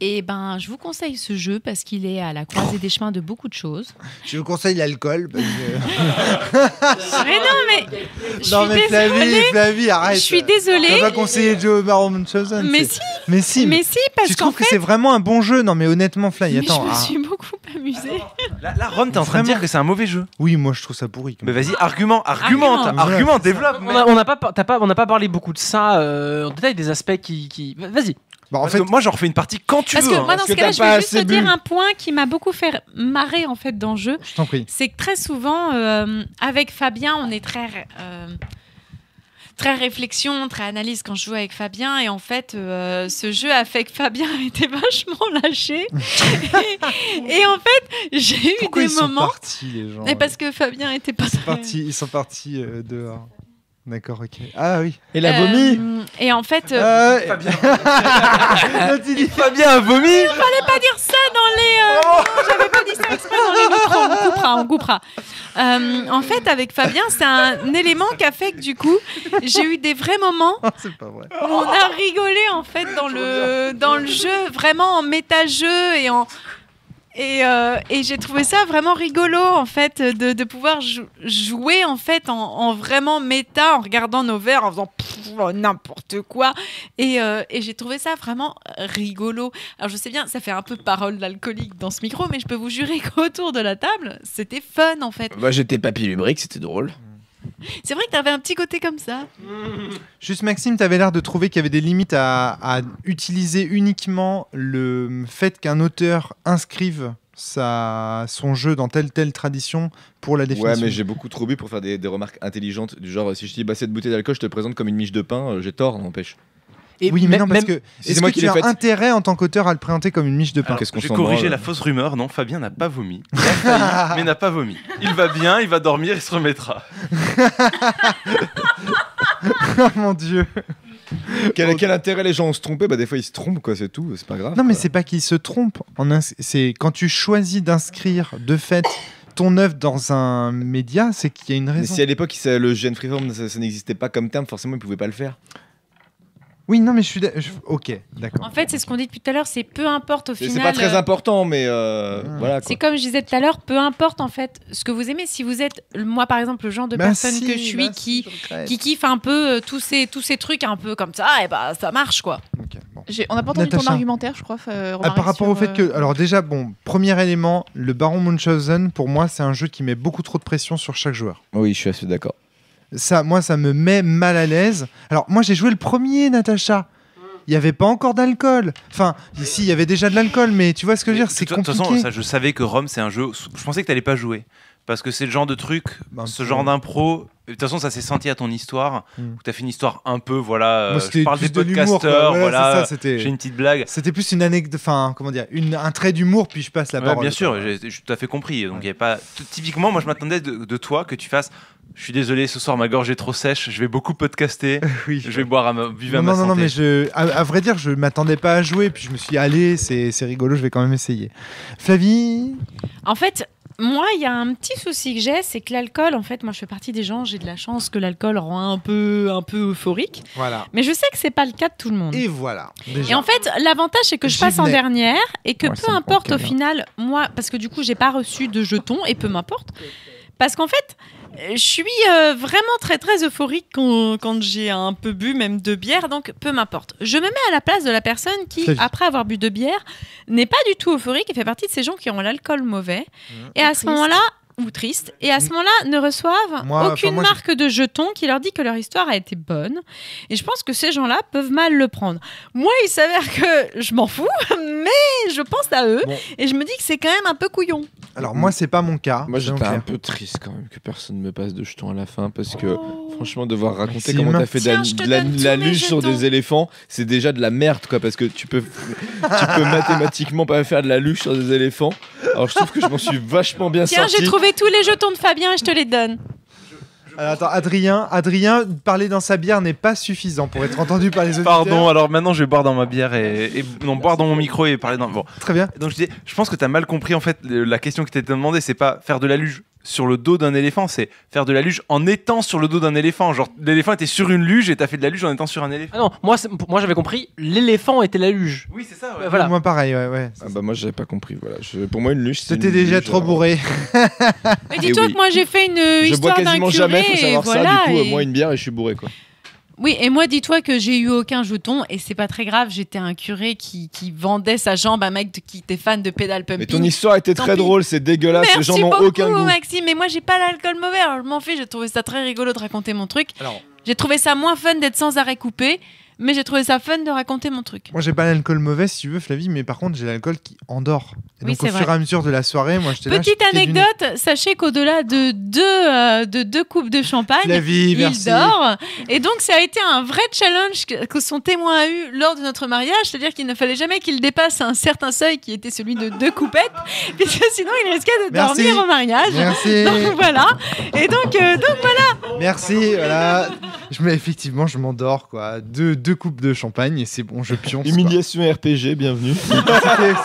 Et je vous conseille ce jeu parce qu'il est à la croisée des chemins de beaucoup de choses. Je vous conseille l'alcool. Mais Flavie, arrête. Je suis désolée. Tu vas pas conseiller Joe Baron Munchausen. Mais si, parce tu trouves que c'est vraiment un bon jeu? Non, mais honnêtement, Flavie, attends. Je me suis beaucoup amusé. Là, Ron, t'es en train de dire que c'est un mauvais jeu. Oui, moi je trouve ça pourri. Mais vas-y, argumente, développe. On n'a pas parlé beaucoup de ça en détail, des aspects qui... Vas-y. Bah, en fait, moi j'en refais une partie quand tu Parce veux. que moi, dans ce cas-là, je vais juste te bu. dire un point qui m'a beaucoup fait marrer en fait dans le jeu. Je t'en prie. C'est que très souvent, avec Fabien, on est très réflexion, très analyse quand je joue avec Fabien. Et en fait, ce jeu a fait que Fabien était vachement lâché. et en fait, j'ai eu Pourquoi des ils sont moments. partis, les gens Et parce que Fabien était pas très... Ils sont partis dehors. D'accord, ok. Ah oui. Et la vomi. Et en fait, Fabien. Fabien a vomi. Il fallait pas dire ça dans les. Non, j'avais pas dit ça exprès dans les micros. On coupera. En fait, avec Fabien, c'est un élément qui a fait que du coup, j'ai eu des vrais moments C'est pas vrai. où on a rigolé en fait dans le jeu, vraiment en méta-jeu et j'ai trouvé ça vraiment rigolo en fait de pouvoir jouer en fait en vraiment méta en regardant nos verres en faisant n'importe quoi et j'ai trouvé ça vraiment rigolo. Alors je sais bien ça fait un peu parole d'alcoolique dans ce micro mais je peux vous jurer qu'autour de la table c'était fun en fait. Bah j'étais papy lubrique, c'était drôle. C'est vrai que t'avais un petit côté comme ça. Juste Maxime, t'avais l'air de trouver qu'il y avait des limites à utiliser uniquement le fait qu'un auteur inscrive son jeu dans telle tradition pour la définition. Ouais, mais j'ai beaucoup trop bu pour faire des remarques intelligentes du genre si je te dis bah cette bouteille d'alcool je te le présente comme une miche de pain, j'ai tort, n'empêche. Et oui, mais non, parce que si c'est est-ce moi que qui tu l'ai as faite. intérêt en tant qu'auteur à le présenter comme une miche de pain? Alors, j'ai corrigé la fausse rumeur. Non, Fabien n'a pas vomi. Il a failli, mais n'a pas vomi. Il va bien, il va dormir, il se remettra. Oh mon Dieu. Quel intérêt les gens ont se tromper? Bah des fois ils se trompent quoi, c'est tout, c'est pas grave. Non mais c'est pas qu'ils se trompent. C'est quand tu choisis d'inscrire de fait ton œuvre dans un média, c'est qu'il y a une raison. Mais si à l'époque le GN Freeform ça n'existait pas comme terme, forcément ils pouvaient pas le faire. Oui, non mais ok, d'accord. En fait, c'est ce qu'on dit depuis tout à l'heure, c'est peu importe au final. C'est pas très important, mais voilà. C'est comme je disais tout à l'heure, peu importe en fait ce que vous aimez. Si vous êtes, moi par exemple, le genre de personne que je suis qui kiffe un peu tous ces trucs un peu comme ça, et bah ça marche quoi. On n'a pas entendu ton argumentaire, je crois. Par rapport au fait que, alors déjà, premier élément, le Baron Munchausen, pour moi, c'est un jeu qui met beaucoup trop de pression sur chaque joueur. Oui, je suis assez d'accord. Ça me met mal à l'aise. Alors moi j'ai joué le premier, Natacha. Il n'y avait pas encore d'alcool. Enfin, ici il y avait déjà de l'alcool, mais tu vois ce que je veux dire, c'est compliqué. De toute façon, ça, je savais que Rome c'est un jeu. Je pensais que t'allais pas jouer parce que c'est le genre de truc, ce genre d'impro. De toute façon, ça s'est senti à ton histoire. Où t'as fait une histoire un peu, voilà. Moi, je parle des de l'humour, podcasteurs, quoi. voilà. Ça, j'ai une petite blague. C'était plus une anecdote, enfin, comment dire, un trait d'humour, puis je passe la parole. Bien sûr, j'ai tout à fait compris. Donc, il y a pas. Typiquement, moi, je m'attendais de toi que tu fasses. Je suis désolé, ce soir ma gorge est trop sèche. Je vais beaucoup podcaster. Oui. Je vais boire à ma santé. Non, mais à vrai dire, je m'attendais pas à jouer. Puis je me suis dit, allez, c'est rigolo, je vais quand même essayer. Flavie. En fait, moi, il y a un petit souci que j'ai, c'est que l'alcool, en fait, moi, je fais partie des gens, j'ai de la chance que l'alcool rend un peu euphorique. Voilà. Mais je sais que c'est pas le cas de tout le monde. Et voilà. Et en fait, l'avantage, c'est que je passe en dernière et que Ouais, peu importe au final, moi, parce que du coup, j'ai pas reçu de jetons et peu m'importe. Parce qu'en fait, je suis vraiment très très euphorique quand j'ai un peu bu, même 2 bières, donc peu m'importe. Je me mets à la place de la personne qui, après avoir bu 2 bières, n'est pas du tout euphorique et fait partie de ces gens qui ont l'alcool mauvais. Et à ce moment-là, ou triste, et à ce moment-là, ne reçoivent aucune marque de jeton qui leur dit que leur histoire a été bonne. Et je pense que ces gens-là peuvent mal le prendre. Moi, il s'avère que je m'en fous, mais je pense à eux, et je me dis que c'est quand même un peu couillon. Alors moi, c'est pas mon cas. Moi, j'étais un peu triste quand même que personne me passe de jetons à la fin parce que franchement, devoir raconter comment t'as fait de la luge sur des éléphants, c'est déjà de la merde quoi parce que tu peux mathématiquement pas faire de la luge sur des éléphants. Alors je trouve que je m'en suis vachement bien sorti. Tiens, j'ai trouvé tous les jetons de Fabien et je te les donne. Alors, attends, Adrien, parler dans sa bière n'est pas suffisant pour être entendu par les auditeurs. Pardon, alors maintenant je vais boire dans ma bière et non, boire dans mon micro et parler dans. Bon. Très bien. Donc je pense que tu as mal compris en fait la question qui t'était demandée, c'est pas faire de la luge sur le dos d'un éléphant, c'est faire de la luge en étant sur le dos d'un éléphant. Genre l'éléphant était sur une luge et t'as fait de la luge en étant sur un éléphant. Ah non, moi j'avais compris, l'éléphant était la luge. Oui, c'est ça. Ouais. Voilà. Moi pareil, ouais. Ah bah moi j'avais pas compris. Voilà. Pour moi une luge. C'était déjà trop bourré. Mais dis-toi que moi j'ai fait une histoire d'un curé. Je bois quasiment jamais, faut savoir voilà, ça. Du coup, moi une bière et je suis bourré quoi. Oui, et moi, dis-toi que j'ai eu aucun jeton et c'est pas très grave. J'étais un curé qui vendait sa jambe à un mec qui était fan de pédale pumping. Mais ton histoire était très drôle, c'est dégueulasse, ces gens n'ont Merci aucun beaucoup, goût. Maxime. Mais moi, j'ai pas l'alcool mauvais. Alors, je m'en fiche. J'ai trouvé ça très rigolo de raconter mon truc. Alors, J'ai trouvé ça moins fun d'être sans arrêt coupé, mais j'ai trouvé ça fun de raconter mon truc. moi, j'ai pas l'alcool mauvais, si tu veux, Flavie, mais par contre, j'ai l'alcool qui endort. Et Oui, donc, c'est au fur et vrai. à mesure de la soirée, moi, j'étais là. Petite je piquais du nez. anecdote, sachez qu'au-delà de deux coupes de champagne, Flavie, il merci. dort. Et donc, ça a été un vrai challenge que son témoin a eu lors de notre mariage. C'est-à-dire qu'il ne fallait jamais qu'il dépasse un certain seuil qui était celui de 2 coupettes, puisque sinon, il risquait de Merci. dormir au mariage. Merci. Donc, voilà. Et donc voilà. Merci, voilà. Effectivement, je m'endors, quoi. Deux coupes de champagne et c'est bon, je pionce. quoi. Humiliation RPG, bienvenue.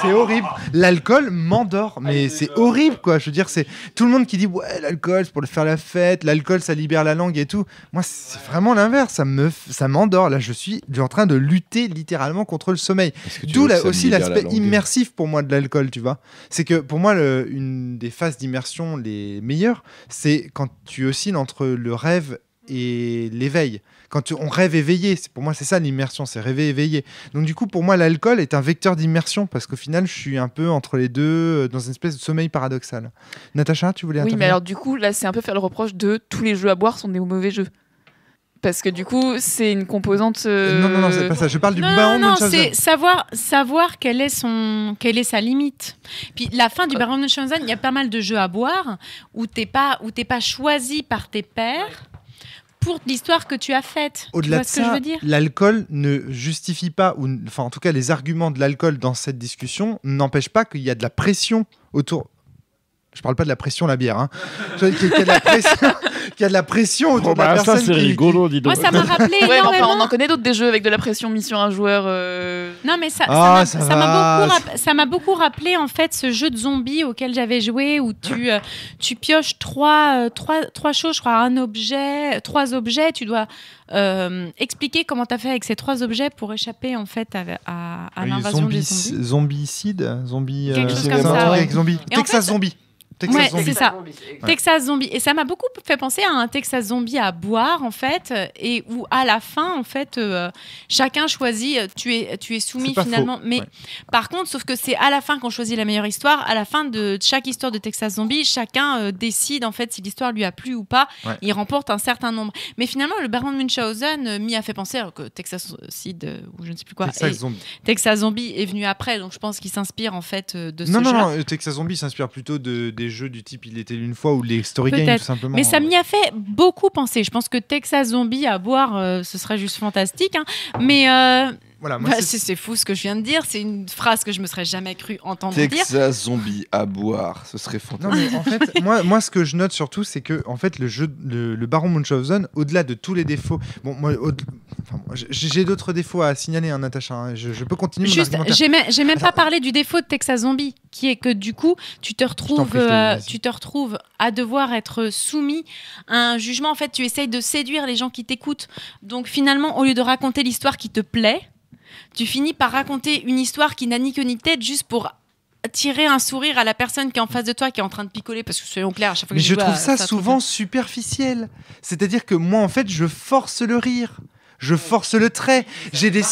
C'est horrible. L'alcool m'endort, mais c'est horrible, quoi. Je veux dire, c'est tout le monde qui dit ouais, l'alcool c'est pour faire la fête, l'alcool ça libère la langue et tout. Moi, c'est vraiment l'inverse. Ça m'endort. Là, je suis en train de lutter littéralement contre le sommeil. D'où aussi l'aspect immersif pour moi de l'alcool, tu vois. C'est que pour moi, une des phases d'immersion les meilleures, c'est quand tu oscilles entre le rêve et l'éveil. Quand on rêve éveillé, pour moi c'est ça l'immersion, c'est rêver éveillé. Donc du coup pour moi l'alcool est un vecteur d'immersion parce qu'au final je suis un peu entre les deux dans une espèce de sommeil paradoxal. Natacha, tu voulais Oui, intervenir? mais alors du coup, là, c'est un peu faire le reproche de tous les jeux à boire sont des mauvais jeux. Parce que du coup, c'est une composante. Non, c'est pas ça. Je parle du Non, Baron non, Munchausen. c'est savoir quelle est sa limite. Puis la fin du Baron Munchausen, il y a pas mal de jeux à boire où t'es pas choisi par tes pairs pour l'histoire que tu as faite. Au-delà de tu vois ce que je ça, veux dire? l'alcool ne justifie pas, enfin en tout cas les arguments de l'alcool dans cette discussion n'empêchent pas qu'il y a de la pression autour. Je parle pas de la pression, la bière. Hein. Qu'il y a de la pression autour de la personne. Ça, c'est rigolo, dis donc. Moi, ça m'a rappelé Ouais, mais enfin, énormément. on en connaît d'autres des jeux avec de la pression mis sur un joueur. Non, mais ça m'a beaucoup rappelé en fait ce jeu de zombies auquel j'avais joué où tu pioches trois choses, je crois, trois objets. Tu dois expliquer comment tu as fait avec ces 3 objets pour échapper en fait à l'invasion des zombies. Zombicide, Quelque chose comme ça, ouais. Avec zombie. Et en Texas fait- Zombie. Ouais, Zombie. c'est ça. Ouais. Texas Zombie. Et ça m'a beaucoup fait penser à un Texas Zombie à boire, en fait, et où à la fin, en fait, chacun choisit, tu es soumis C'est pas finalement. faux. Mais Ouais. par contre, sauf que c'est à la fin qu'on choisit la meilleure histoire. À la fin de chaque histoire de Texas Zombie, chacun décide, en fait, si l'histoire lui a plu ou pas. Ouais. Il remporte un certain nombre. Mais finalement, le Baron Munchausen m'y a fait penser, alors que Texas Seed, ou je ne sais plus quoi. Texas Zombie. Texas Zombie est venu après, donc je pense qu'il s'inspire, en fait, de ce Non, jeu-là. Texas Zombie s'inspire plutôt des jeux du type Il était une fois ou les story games Peut-être. tout simplement. Mais ça m'y a fait beaucoup penser. Je pense que Texas Zombie à boire, ce serait juste fantastique. Hein. Mais Voilà, moi, c'est fou ce que je viens de dire. C'est une phrase que je me serais jamais cru entendre dire. Texas Zombie à boire, ce serait Non, fantastique. mais en fait, moi, ce que je note surtout, c'est que en fait, le Baron Munchausen, au-delà de tous les défauts, bon, moi, j'ai d'autres défauts à signaler, hein, Natacha. Hein, je peux continuer mon Juste, argumentaire. j'ai même pas parlé du défaut de Texas Zombie, qui est que du coup, tu te retrouves à devoir être soumis à un jugement. En fait, tu essayes de séduire les gens qui t'écoutent. Donc finalement, au lieu de raconter l'histoire qui te plaît, tu finis par raconter une histoire qui n'a ni queue ni tête, juste pour tirer un sourire à la personne qui est en face de toi, qui est en train de picoler, parce que soyons clairs, à chaque fois que Mais j'ai je joué trouve à ça ce souvent truc-là. superficiel. C'est-à-dire que moi, en fait, je force le rire. Je force le trait. J'ai des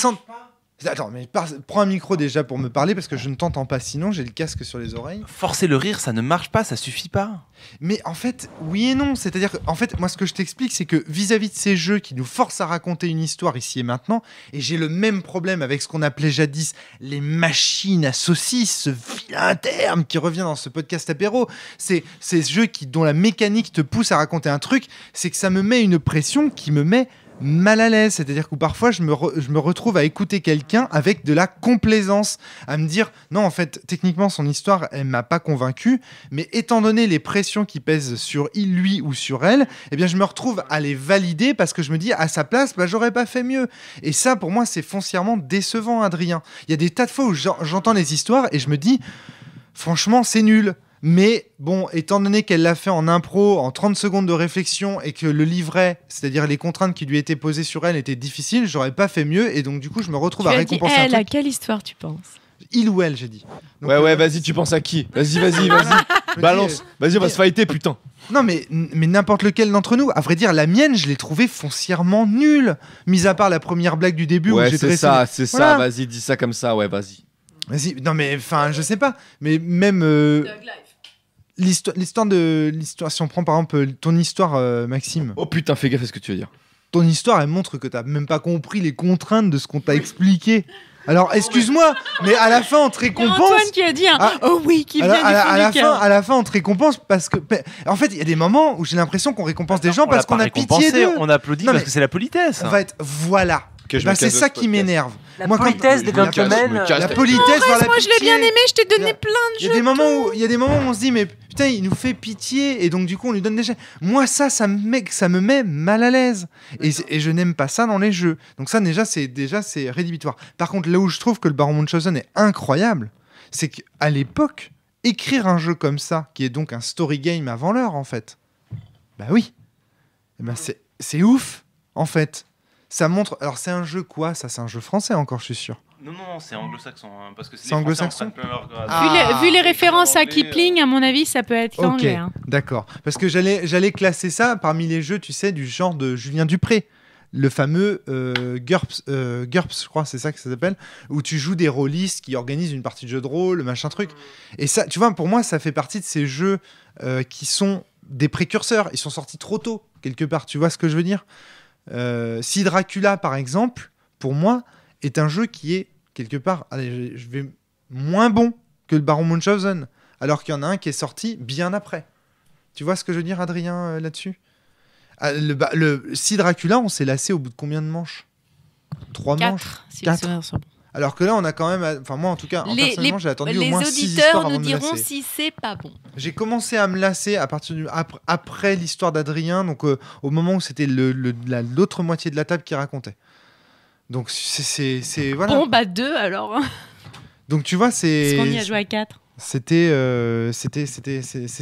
Attends, mais prends un micro déjà pour me parler parce que je ne t'entends pas. Sinon, j'ai le casque sur les oreilles. Forcer le rire, ça ne marche pas, ça suffit pas. Mais en fait, oui et non. C'est-à-dire que, en fait, moi, ce que je t'explique, c'est que vis-à-vis de ces jeux qui nous forcent à raconter une histoire ici et maintenant, et j'ai le même problème avec ce qu'on appelait jadis les machines à saucisses, ce vilain terme qui revient dans ce podcast apéro. C'est ces jeux dont la mécanique te pousse à raconter un truc, c'est que ça me met une pression qui me met mal à l'aise, c'est-à-dire que parfois je me retrouve à écouter quelqu'un avec de la complaisance, à me dire non en fait techniquement son histoire elle m'a pas convaincu, mais étant donné les pressions qui pèsent sur lui ou sur elle, eh bien je me retrouve à les valider parce que je me dis à sa place j'aurais pas fait mieux, et ça pour moi c'est foncièrement décevant, Adrien. Il y a des tas de fois où j'entends les histoires et je me dis franchement c'est nul. Mais bon, étant donné qu'elle l'a fait en impro, en 30 secondes de réflexion, et que le livret, c'est-à-dire les contraintes qui lui étaient posées sur elle, étaient difficiles, j'aurais pas fait mieux, et donc du coup, je me retrouve à récompenser un Elle, à truc. quelle histoire tu penses? Il ou elle, j'ai dit. Donc, Ouais, vas-y, tu penses à qui? Vas-y. Je me Balance. dis, Vas-y, on va se fighter, putain. Non, mais n'importe lequel d'entre nous. À vrai dire, la mienne, je l'ai trouvée foncièrement nulle. Mis à part la première blague du début où Ouais, j'ai c'est dressé. ça, c'est Voilà. ça. Vas-y, dis ça comme ça, ouais, vas-y. Vas-y, non mais enfin, je sais pas, mais même l'histoire, si on prend par exemple ton histoire, Maxime. Oh putain, fais gaffe à ce que tu veux dire. Ton histoire, elle montre que t'as même pas compris les contraintes de ce qu'on t'a expliqué. Alors, excuse-moi, mais à la fin, on te récompense. Antoine qui a dit un oh oui, qui vient du fond du cœur. À la fin, on te récompense parce que, en fait, il y a des moments où j'ai l'impression qu'on récompense des gens parce qu'on a pitié d'eux. On applaudit Non, parce mais que c'est la politesse. On va être, voilà. Que je Bah, me c'est casse de ça ce qui podcast. m'énerve. La Moi, quand- politesse des la gentlemen. La politesse, voir la Moi, je l'ai pitié. bien aimé, je t'ai donné plein de Il y jeux. a des moments où on se dit mais putain il nous fait pitié et donc du coup on lui donne des jeux. Moi ça me met mal à l'aise et je n'aime pas ça dans les jeux. Donc ça déjà c'est rédhibitoire. Par contre là où je trouve que le Baron Munchausen est incroyable, c'est qu'à l'époque écrire un jeu comme ça qui est donc un story game avant l'heure en fait. Bah oui. Eh ben, c'est ouf en fait. Ça montre alors c'est un jeu quoi ça c'est un jeu français encore je suis sûr. Non, c'est anglo-saxon. Hein, parce que C'est anglo-saxon. Vu les références à Kipling, à mon avis, ça peut être Ok, anglais. Hein. d'accord. Parce que j'allais classer ça parmi les jeux, tu sais, du genre de Julien Dupré. Le fameux GURPS, je crois, c'est ça que ça s'appelle, où tu joues des rôlistes qui organisent une partie de jeu de rôle, machin truc. Et ça, tu vois, pour moi, ça fait partie de ces jeux qui sont des précurseurs. Ils sont sortis trop tôt, quelque part. Tu vois ce que je veux dire Si Dracula, par exemple, pour moi, est un jeu qui est, quelque part, allez, je vais moins bon que le Baron Munchausen, alors qu'il y en a un qui est sorti bien après. Tu vois ce que je veux dire, Adrien, là-dessus Si Dracula, on s'est lassé au bout de combien de manches 3 manches 4. Alors que là, on a quand même... Enfin, moi, en tout cas, personnellement, j'ai attendu au moins 6 histoires avant de me lasser. Les auditeurs nous diront si c'est pas bon. J'ai commencé à me lasser à partir après l'histoire d'Adrien, donc au moment où c'était l'autre moitié de la table qui racontait. Donc, c'est voilà. Bon, bah 2 alors. Donc, tu vois, c'est... Parce qu'on y a joué à 4. C'est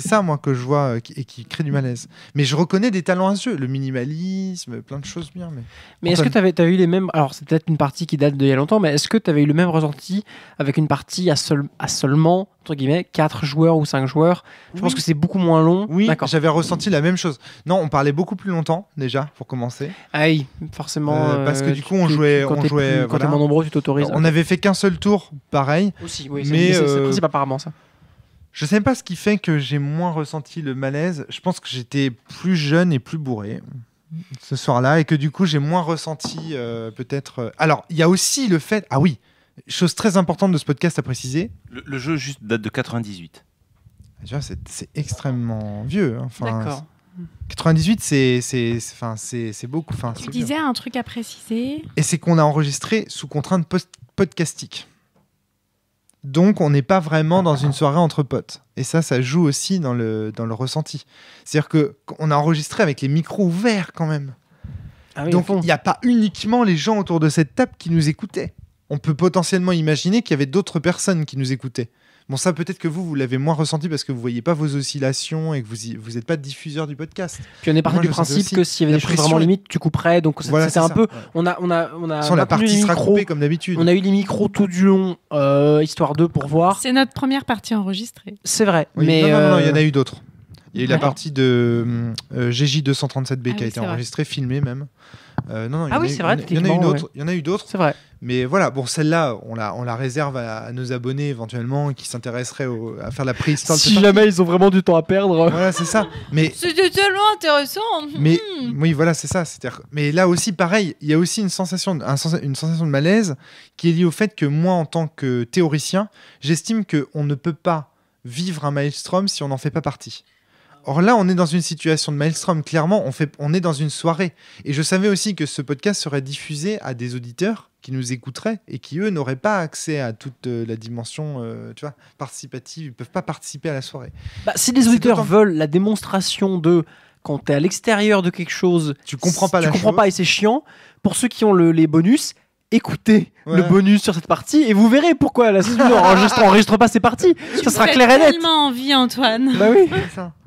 ça, moi, que je vois et qui crée du malaise. Mais je reconnais des talents à ce jeu, le minimalisme, plein de choses bien. Mais est-ce que tu avais eu les mêmes... Alors, c'est peut-être une partie qui date d'il y a longtemps, mais est-ce que tu avais eu le même ressenti avec une partie à seulement, entre guillemets, 4 joueurs ou 5 joueurs? Je pense que c'est beaucoup moins long. Oui, j'avais ressenti la même chose. Non, on parlait beaucoup plus longtemps, déjà, pour commencer. Ah oui, forcément. Parce que du coup, on jouait... Quand t'es moins nombreux, tu t'autorises. On avait fait qu'un seul tour, pareil. Aussi, oui. Mais c'est le principe apparemment, ça. Je sais pas ce qui fait que j'ai moins ressenti le malaise. Je pense que j'étais plus jeune et plus bourré ce soir-là et que du coup j'ai moins ressenti peut-être. Alors il y a aussi le fait. Ah oui, chose très importante de ce podcast à préciser. Le jeu juste date de 98. Tu vois, c'est extrêmement vieux. Hein. Enfin, d'accord. 98, c'est beaucoup. Enfin, Tu c'est disais bien. un truc à préciser. Et c'est qu'on a enregistré sous contrainte podcastique. Donc, on n'est pas vraiment dans une soirée entre potes. Et ça joue aussi dans le ressenti. C'est-à-dire qu'on a enregistré avec les micros ouverts quand même. Ah oui, donc, il n'y a pas uniquement les gens autour de cette table qui nous écoutaient. On peut potentiellement imaginer qu'il y avait d'autres personnes qui nous écoutaient. Bon, ça, peut-être que vous l'avez moins ressenti parce que vous ne voyez pas vos oscillations et que vous n'êtes pas diffuseur du podcast. Puis on est parti du principe que s'il y avait des choses vraiment limites, tu couperais. Donc c'était un peu. On a sans la partie sera coupée comme d'habitude. On a eu les micros tout du long, histoire d'eux pour voir. C'est notre première partie enregistrée. C'est vrai. Oui, mais non, il y en a eu d'autres. Il y a eu la partie de GJ237B qui a été enregistrée, filmée même. Non, il y en a eu d'autres. C'est vrai. Mais voilà, bon, celle-là, on la réserve à nos abonnés éventuellement qui s'intéresseraient à faire la préhistoire. Si jamais ils ont vraiment du temps à perdre. Voilà, c'est ça. Mais c'était tellement intéressant. Mais oui, voilà, c'est ça. Mais là aussi, pareil, il y a aussi une sensation de malaise qui est liée au fait que moi, en tant que théoricien, j'estime qu'on ne peut pas vivre un Maelstrom si on n'en fait pas partie. Or là, on est dans une situation de Maelstrom. Clairement, on est dans une soirée. Et je savais aussi que ce podcast serait diffusé à des auditeurs qui nous écouteraient et qui, eux, n'auraient pas accès à toute la dimension participative. Ils ne peuvent pas participer à la soirée. Si les auditeurs veulent la démonstration de quand tu es à l'extérieur de quelque chose, tu comprends pas et c'est chiant. Pour ceux qui ont les bonus, écoutez le bonus sur cette partie et vous verrez pourquoi la session n'enregistre pas ces parties. Ça sera clair et net. J'ai tellement envie, Antoine. Bah oui.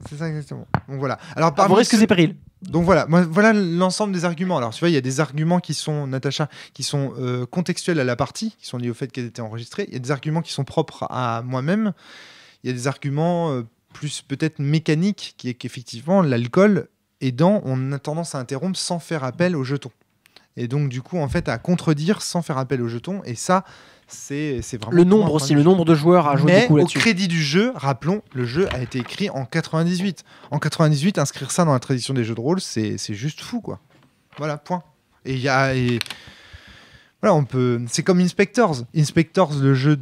C'est ça exactement. Donc voilà. Alors parmi risques et périls. Donc voilà, voilà l'ensemble des arguments. Alors tu vois, il y a des arguments qui sont, Natacha, qui sont contextuels à la partie, qui sont liés au fait qu'elle était enregistrée. Il y a des arguments qui sont propres à moi-même. Il y a des arguments plus peut-être mécanique, qui est qu'effectivement, l'alcool aidant, on a tendance à interrompre sans faire appel aux jetons. Et donc, du coup, en fait, à contredire sans faire appel aux jetons. Et ça, c'est vraiment... Le nombre aussi, le nombre de joueurs a joué Mais beaucoup au là-dessus. crédit du jeu, rappelons, le jeu a été écrit en 98. En 98, inscrire ça dans la tradition des jeux de rôle, c'est juste fou, quoi. Voilà, point. Et il y a... Voilà, on peut... C'est comme Inspectors. Inspectors, le jeu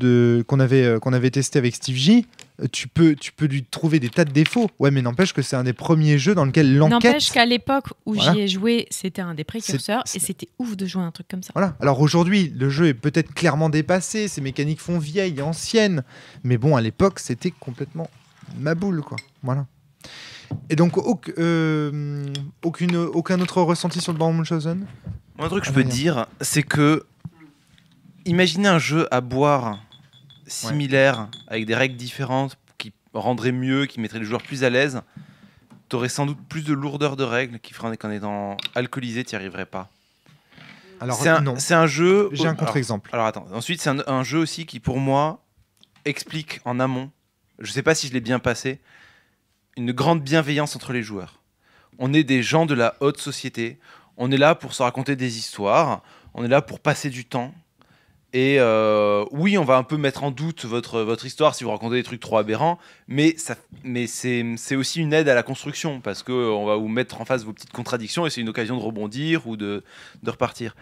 qu'on avait testé avec Steve J, tu peux lui trouver des tas de défauts. Ouais, mais n'empêche que c'est un des premiers jeux dans lequel l'enquête... N'empêche qu'à l'époque où Voilà. j'y ai joué, c'était un des précurseurs et c'était ouf de jouer à un truc comme ça. Voilà. Alors aujourd'hui, le jeu est peut-être clairement dépassé, ses mécaniques font vieilles, anciennes, mais bon, à l'époque, c'était complètement ma boule, quoi. Voilà. Et donc, aucun autre ressenti sur le Baron Munchausen ? Un truc que je peux dire, c'est que imaginez un jeu à boire similaire, avec des règles différentes, qui rendraient mieux, qui mettraient les joueurs plus à l'aise. T'aurais sans doute plus de lourdeur de règles qui ferait qu'en étant alcoolisé, t'y arriverais pas. Alors, non. C'est un jeu. J'ai un contre-exemple. Alors attends. Ensuite, c'est un jeu aussi qui, pour moi, explique en amont, je sais pas si je l'ai bien passé, une grande bienveillance entre les joueurs. On est des gens de la haute société. On est là pour se raconter des histoires. On est là pour passer du temps. Et oui, on va un peu mettre en doute votre histoire si vous racontez des trucs trop aberrants, mais c'est aussi une aide à la construction parce qu'on va vous mettre en face vos petites contradictions et c'est une occasion de rebondir ou de repartir.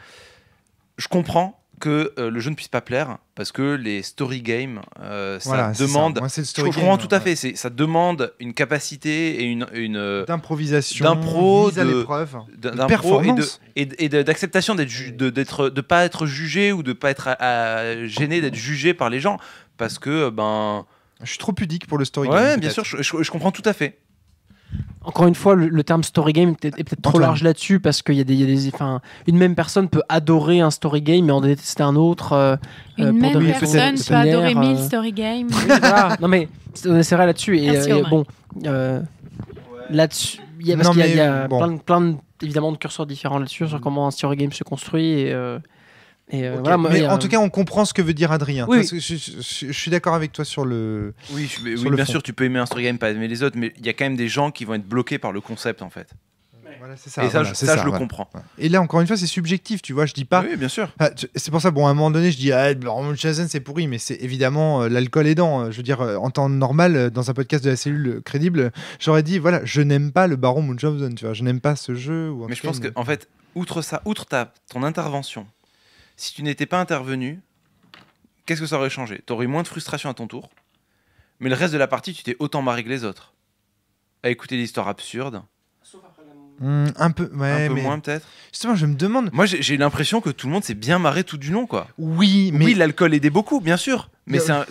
Je comprends que le jeu ne puisse pas plaire parce que les story games, Voilà, ça demande. ça. Moi, c'est le story je comprends game, tout à fait. Ça demande une capacité et une d'improvisation, d'impro, mise à l'épreuve, de d'impro performance. et d'acceptation de pas être jugé ou de pas être gêné d'être jugé par les gens parce que je suis trop pudique pour le story game. Ouais, bien sûr, je comprends tout à fait. Encore une fois, le terme story game est peut-être trop large là-dessus parce qu'il y a des une même personne peut adorer un story game mais en détester un autre. Une même personne peut adorer 1000 story games. Oui, voilà. Non mais c'est vrai là-dessus et, Merci, Omar. bon là-dessus il y a plein évidemment de curseurs différents là-dessus sur comment un story game se construit et Ok, voilà, mais en tout cas, on comprend ce que veut dire Adrien. Oui. Parce que je suis d'accord avec toi sur le. Oui, sur le bien fond. sûr, tu peux aimer un story game, pas aimer les autres, mais il y a quand même des gens qui vont être bloqués par le concept en fait. Voilà, c'est Et ça, voilà, je le voilà. comprends. Et là, encore une fois, c'est subjectif, tu vois. Je dis pas. Oui, bien sûr. C'est pour ça, bon, à un moment donné, je dis, Baron Munchausen, c'est pourri, mais c'est évidemment l'alcool aidant. Je veux dire, en temps normal, dans un podcast de la cellule crédible, j'aurais dit, voilà, je n'aime pas le Baron Munchausen, tu vois, je n'aime pas ce jeu. Mais je pense que, en fait, outre ton intervention, si tu n'étais pas intervenu, qu'est-ce que ça aurait changé ? Tu aurais eu moins de frustration à ton tour, mais le reste de la partie, tu t'es autant marré que les autres. À écouter l'histoire absurde. Un peu, ouais, un peu mais moins peut-être. Justement, je me demande. Moi, j'ai l'impression que tout le monde s'est bien marré tout du long, quoi. Oui, mais oui, l'alcool aidait beaucoup, bien sûr, mais Il y a-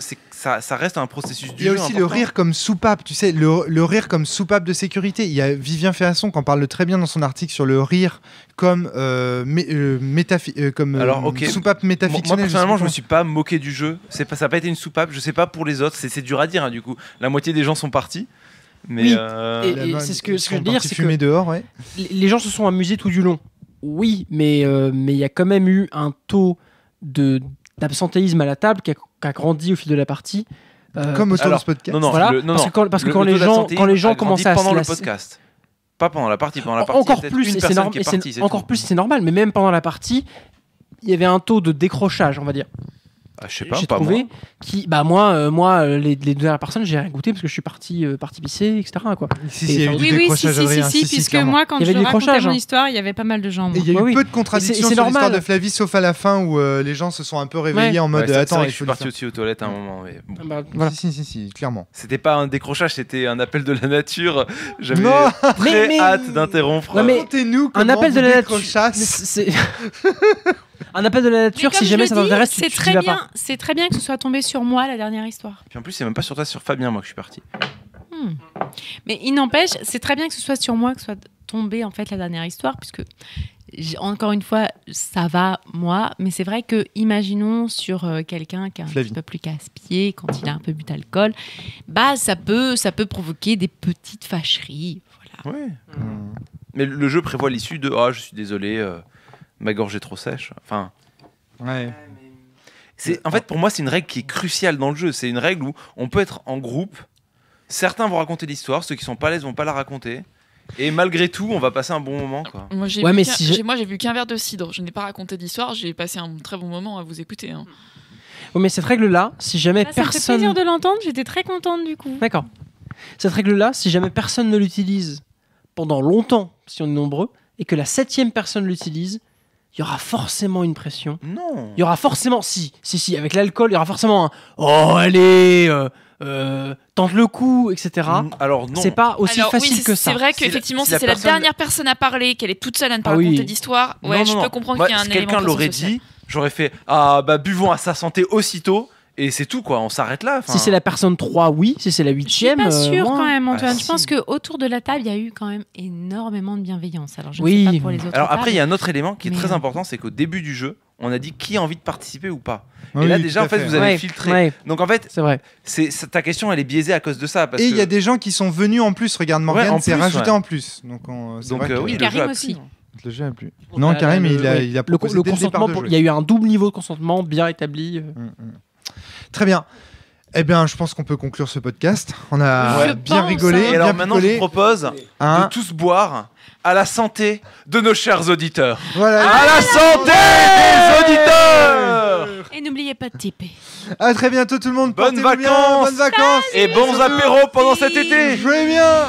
ça reste un processus du Il y a jeu aussi le important. rire comme soupape, tu sais, le rire comme soupape de sécurité. Il y a Vivien Ferrasson qui en parle très bien dans son article sur le rire comme, Alors, ok. soupape métafictionnelle. Moi, personnellement, je me sais suis pas moqué du jeu. Ça n'a pas été une soupape. Je sais pas pour les autres. C'est dur à dire, hein, du coup. La moitié des gens sont partis. Mais Oui, euh, et c'est ce que je veux partis dire, c'est que fumer dehors, ouais. les gens se sont amusés tout du long. Oui, mais il y a quand même eu un taux d'absentéisme à la table qui a grandi au fil de la partie. Comme autour de ce podcast. Non, non, Voilà, le- non, parce non. que parce que Le- quand le les taux gens d'absentéisme a commencent grandi à pendant se le lasser- podcast. Pas pendant la partie. Pendant la partie, encore il y a plus, peut-être et une c'est personne qui est partie, c'est encore tout. plus, c'est normal. Mais même pendant la partie, il y avait un taux de décrochage, on va dire. Ah, je sais pas, J'ai pas trouvé moi. qui, moi, les deux dernières personnes, j'ai rien goûté parce que je suis parti pisser, etc. Quoi. Si, il y a eu du Oui, décrochage, Adrien. Si, puisque clairement. moi, quand Il y avait je du racontais décrochage, mon hein. histoire, il y avait pas mal de gens. Et il y a eu Ouais, oui. peu de contradictions Et c'est sur l'histoire normal. de Flavie, sauf à la fin où les gens se sont un peu réveillés en mode Ouais, c'est attends, vrai il que je faut suis le parti faire. aussi aux toilettes à un moment. Mais bon. Voilà. Si, clairement. C'était pas un décrochage, c'était un appel de la nature. J'avais Non. très Mais- hâte d'interrompre. Non, mais Racontez-nous un comment appel de vous la nature. décrochasse. Un appel de la nature, si jamais ça t'intéresse, tu c'est tu très y vas bien. pas. C'est très bien que ce soit tombé sur moi la dernière histoire. Puis en plus, c'est même pas sur toi, c'est sur Fabien, moi, que je suis parti. Mais il n'empêche, c'est très bien que ce soit sur moi que soit tombé en fait la dernière histoire, puisque encore une fois, ça va moi, mais c'est vrai que imaginons sur quelqu'un qui est un Flavie. petit peu plus casse-pied quand il a un peu bu d'alcool, bah ça peut provoquer des petites fâcheries. Voilà. Ouais. Mais le jeu prévoit l'issue de ah, je suis désolé, ma gorge est trop sèche. Enfin. Ouais. En fait, pour moi, c'est une règle qui est cruciale dans le jeu. C'est une règle où on peut être en groupe Certains vont raconter l'histoire, ceux qui sont pas à l'aise vont pas la raconter. Et malgré tout, on va passer un bon moment, quoi. Moi, j'ai Ouais, bu mais qu'un- si j'ai- moi, j'ai bu qu'un verre de cidre. Je n'ai pas raconté d'histoire. J'ai passé un très bon moment à vous écouter. Hein. Oui, mais cette règle-là, si jamais Bah, ça me fait personne. plaisir de l'entendre, j'étais très contente du coup. D'accord. Cette règle-là, si jamais personne ne l'utilise pendant longtemps, si on est nombreux, et que la 7e personne l'utilise, il y aura forcément une pression. Non. Il y aura forcément, si, avec l'alcool, il y aura forcément un oh allez, tente le coup, etc. Alors non. C'est pas aussi Alors, facile oui, que ça. C'est vrai qu'effectivement, si c'est la dernière personne à parler, qu'elle est toute seule à ne pas Ah oui. raconter d'histoire, ouais, Non, je non, peux non. comprendre Moi, qu'il y a un si élément quelqu'un de l'aurait pression sociale. dit, j'aurais fait ah bah buvons à sa santé aussitôt et c'est tout quoi, on s'arrête là. Enfin, Si c'est la personne 3, oui. Si c'est la 8e, Je suis pas sûre moins. quand même, Antoine. Ah, Je pense qu'autour de la table, il y a eu quand même énormément de bienveillance. Alors je Oui. ne sais pas pour les autres. Alors après, il y a un tables, autre élément qui est mais, très important, c'est qu'au début du jeu, on a dit qui a envie de participer ou pas. Oui, et là tout déjà à en fait fait. vous avez Ouais, filtré. ouais. Donc en fait, C'est vrai. ta question elle est biaisée à cause de ça parce Et il que y a des gens qui sont venus en plus. Regarde, Morgane, en c'est plus, rajouté ouais. en plus. Donc, c'est donc vrai que- oui, le Karim jeu a aussi. plu. Le jeu a plu. Non, Karim, il a proposé le dès le départ consentement. de jouer. Il y a eu un double niveau de consentement bien établi. Très bien. Eh bien, je pense qu'on peut conclure ce podcast. On a Ouais. bien pense, rigolé, Et alors bien maintenant je picolé. vous propose Hein de tous boire à la santé de nos chers auditeurs. Voilà. À la santé des auditeurs. Et n'oubliez pas de tiper. À très bientôt tout le monde. Bonnes Portez-vous bien, vacances. bonnes vacances Et bons apéros pendant cet été. Jouez bien.